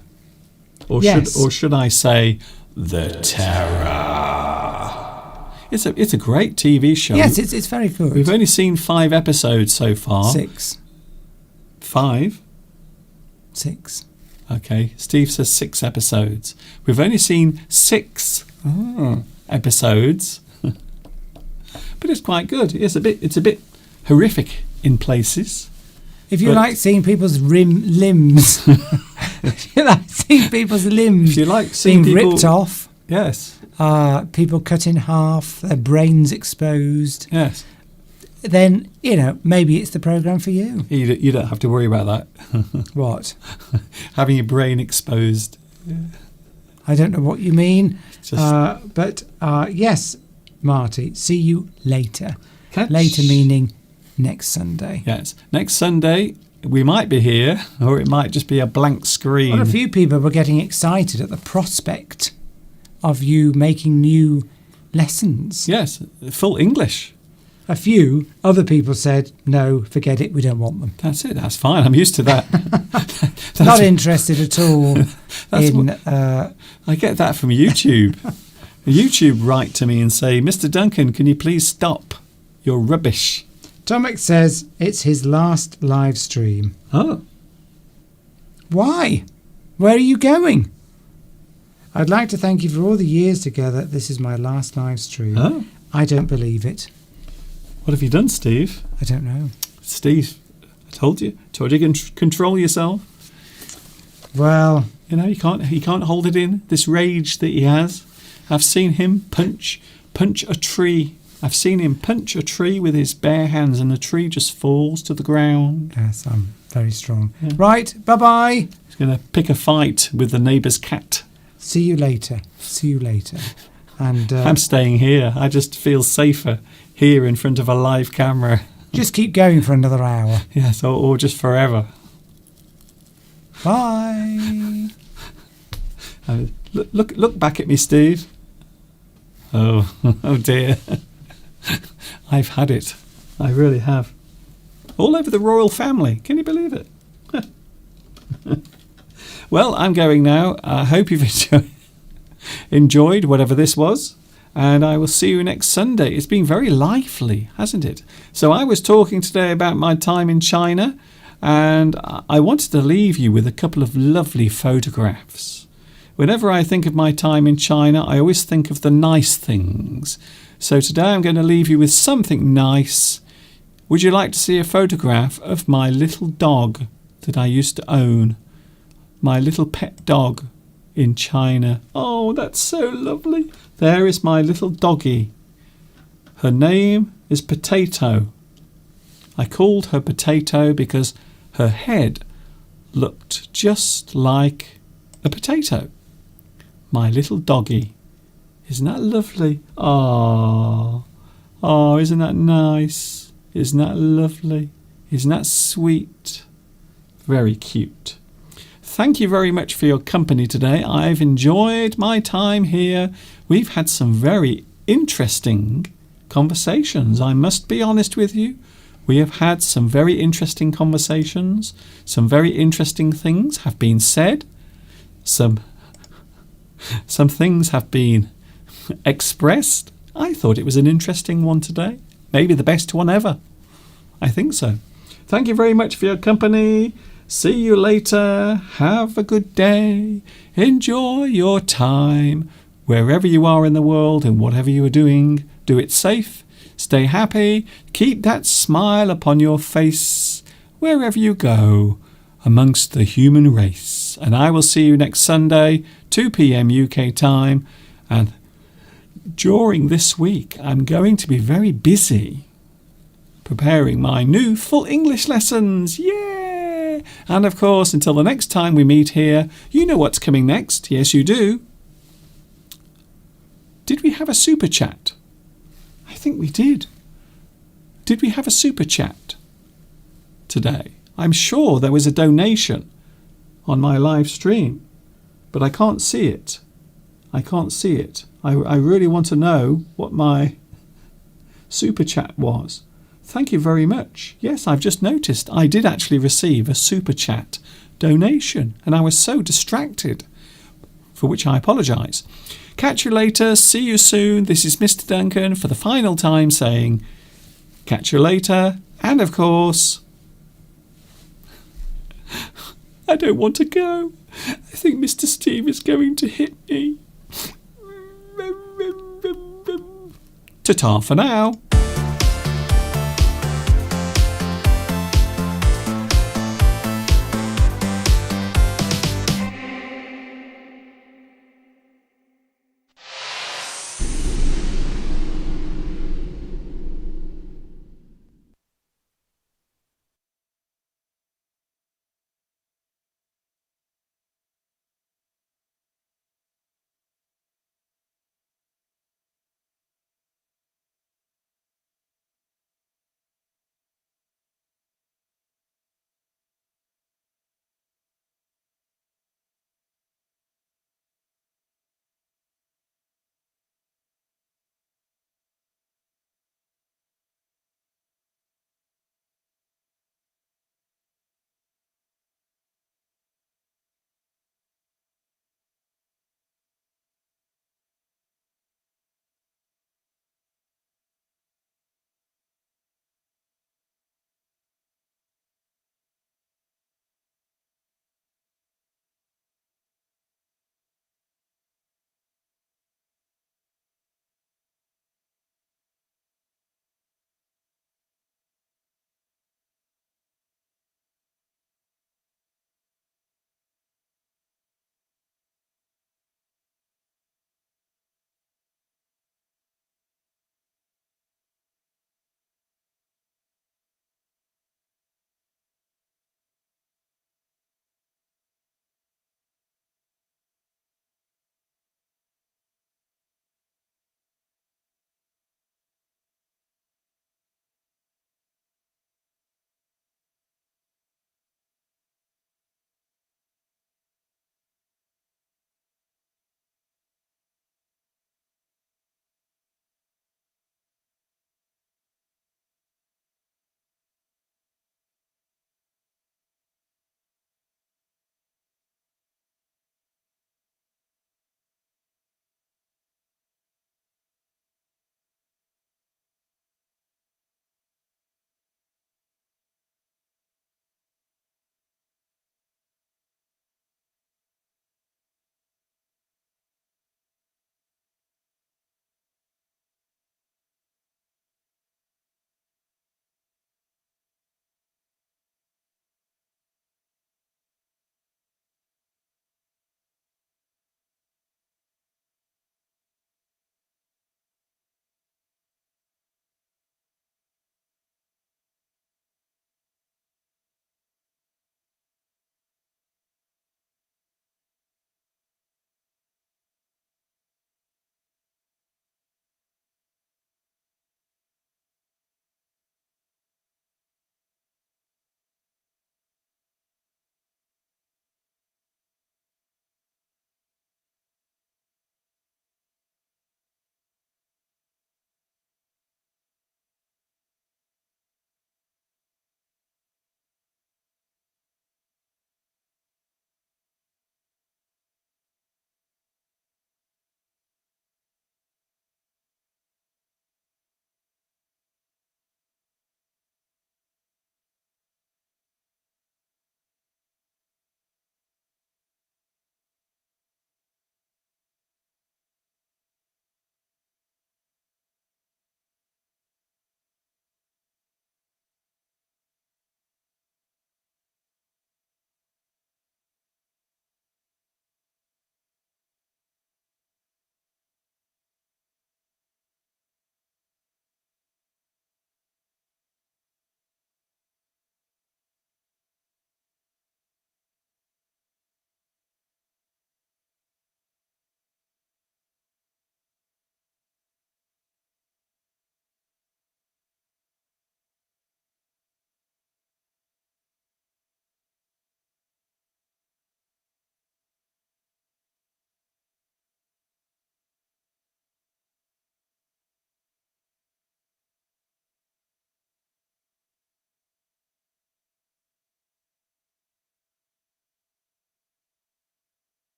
Or should I say The Terror? It's a great TV show. Yes, it's very good. We've only seen 5 episodes so far. 6. 5? 6. Okay, Steve says 6 episodes. We've only seen 6 episodes. But it's quite good. It's a bit horrific in places. If you like seeing people's limbs, if you like seeing people's limbs if you like seeing being people, ripped off, yes, people cut in half, their brains exposed, yes, then maybe it's the programme for you. You don't have to worry about that. What? Having your brain exposed. I don't know what you mean, but yes. Marty, see you later. Later meaning next Sunday. Yes. Next Sunday, we might be here, or it might just be a blank screen. Well, a few people were getting excited at the prospect of you making new lessons. Yes, full English. A few other people said, no, forget it, we don't want them. That's it, that's fine, I'm used to that. Not interested at all in... I get that from YouTube. YouTube write to me and say, Mr. Duncan, can you please stop your rubbish? Tomek says it's his last live stream. Oh. Why? Where are you going? I'd like to thank you for all the years together. This is my last live stream. Oh. I don't believe it. What have you done, Steve? I don't know. Steve, I Told you can control yourself. Well, You know, he can't hold it in, this rage that he has. I've seen him punch a tree. I've seen him punch a tree with his bare hands, and the tree just falls to the ground. yes, I'm very strong. Yeah. Right, bye-bye. He's going to pick a fight with the neighbour's cat. See you later. And I'm staying here. I just feel safer here in front of a live camera. just keep going for another hour. Yes, or just forever. Bye. Look back at me, Steve. Oh, oh dear. I've had it. I really have. All over the royal family. Can you believe it? Well, I'm going now. I hope you've enjoyed whatever this was. And I will see you next Sunday. It's been very lively, hasn't it? So I was talking today about my time in China. And I wanted to leave you with a couple of lovely photographs. Whenever I think of my time in China, I always think of the nice things. So today I'm going to leave you with something nice. Would you like to see a photograph of my little dog that I used to own? My little pet dog in China. Oh, that's so lovely. There is my little doggie. Her name is Potato. I called her Potato because her head looked just like a potato. My little doggie. Isn't that lovely? Oh, isn't that nice? Isn't that lovely? Isn't that sweet? Very cute. Thank you very much for your company today. I've enjoyed my time here. We've had some very interesting conversations. I must be honest with you. We have had some very interesting conversations. Some very interesting things have been said. Some things have been expressed. I thought it was an interesting one today. Maybe the best one ever. I think so. Thank you very much for your company. See you later. Have a good day. Enjoy your time. Wherever you are in the world and whatever you are doing, do it safe. Stay happy. Keep that smile upon your face wherever you go amongst the human race. And I will see you next Sunday, 2 p.m. UK time. And during this week, I'm going to be very busy preparing my new full English lessons. Yeah! And of course, until the next time we meet here, you know what's coming next. Yes, you do. Did we have a super chat? I think we did. Did we have a super chat today? I'm sure there was a donation on my live stream, but I can't see it. I can't see it. I really want to know what my super chat was. Thank you very much. Yes, I've just noticed I did actually receive a super chat donation, and I was so distracted, for which I apologise. Catch you later. See you soon. This is Mr. Duncan for the final time saying, catch you later. And of course, I don't want to go. I think Mr. Steve is going to hit me. Ta-ta for now.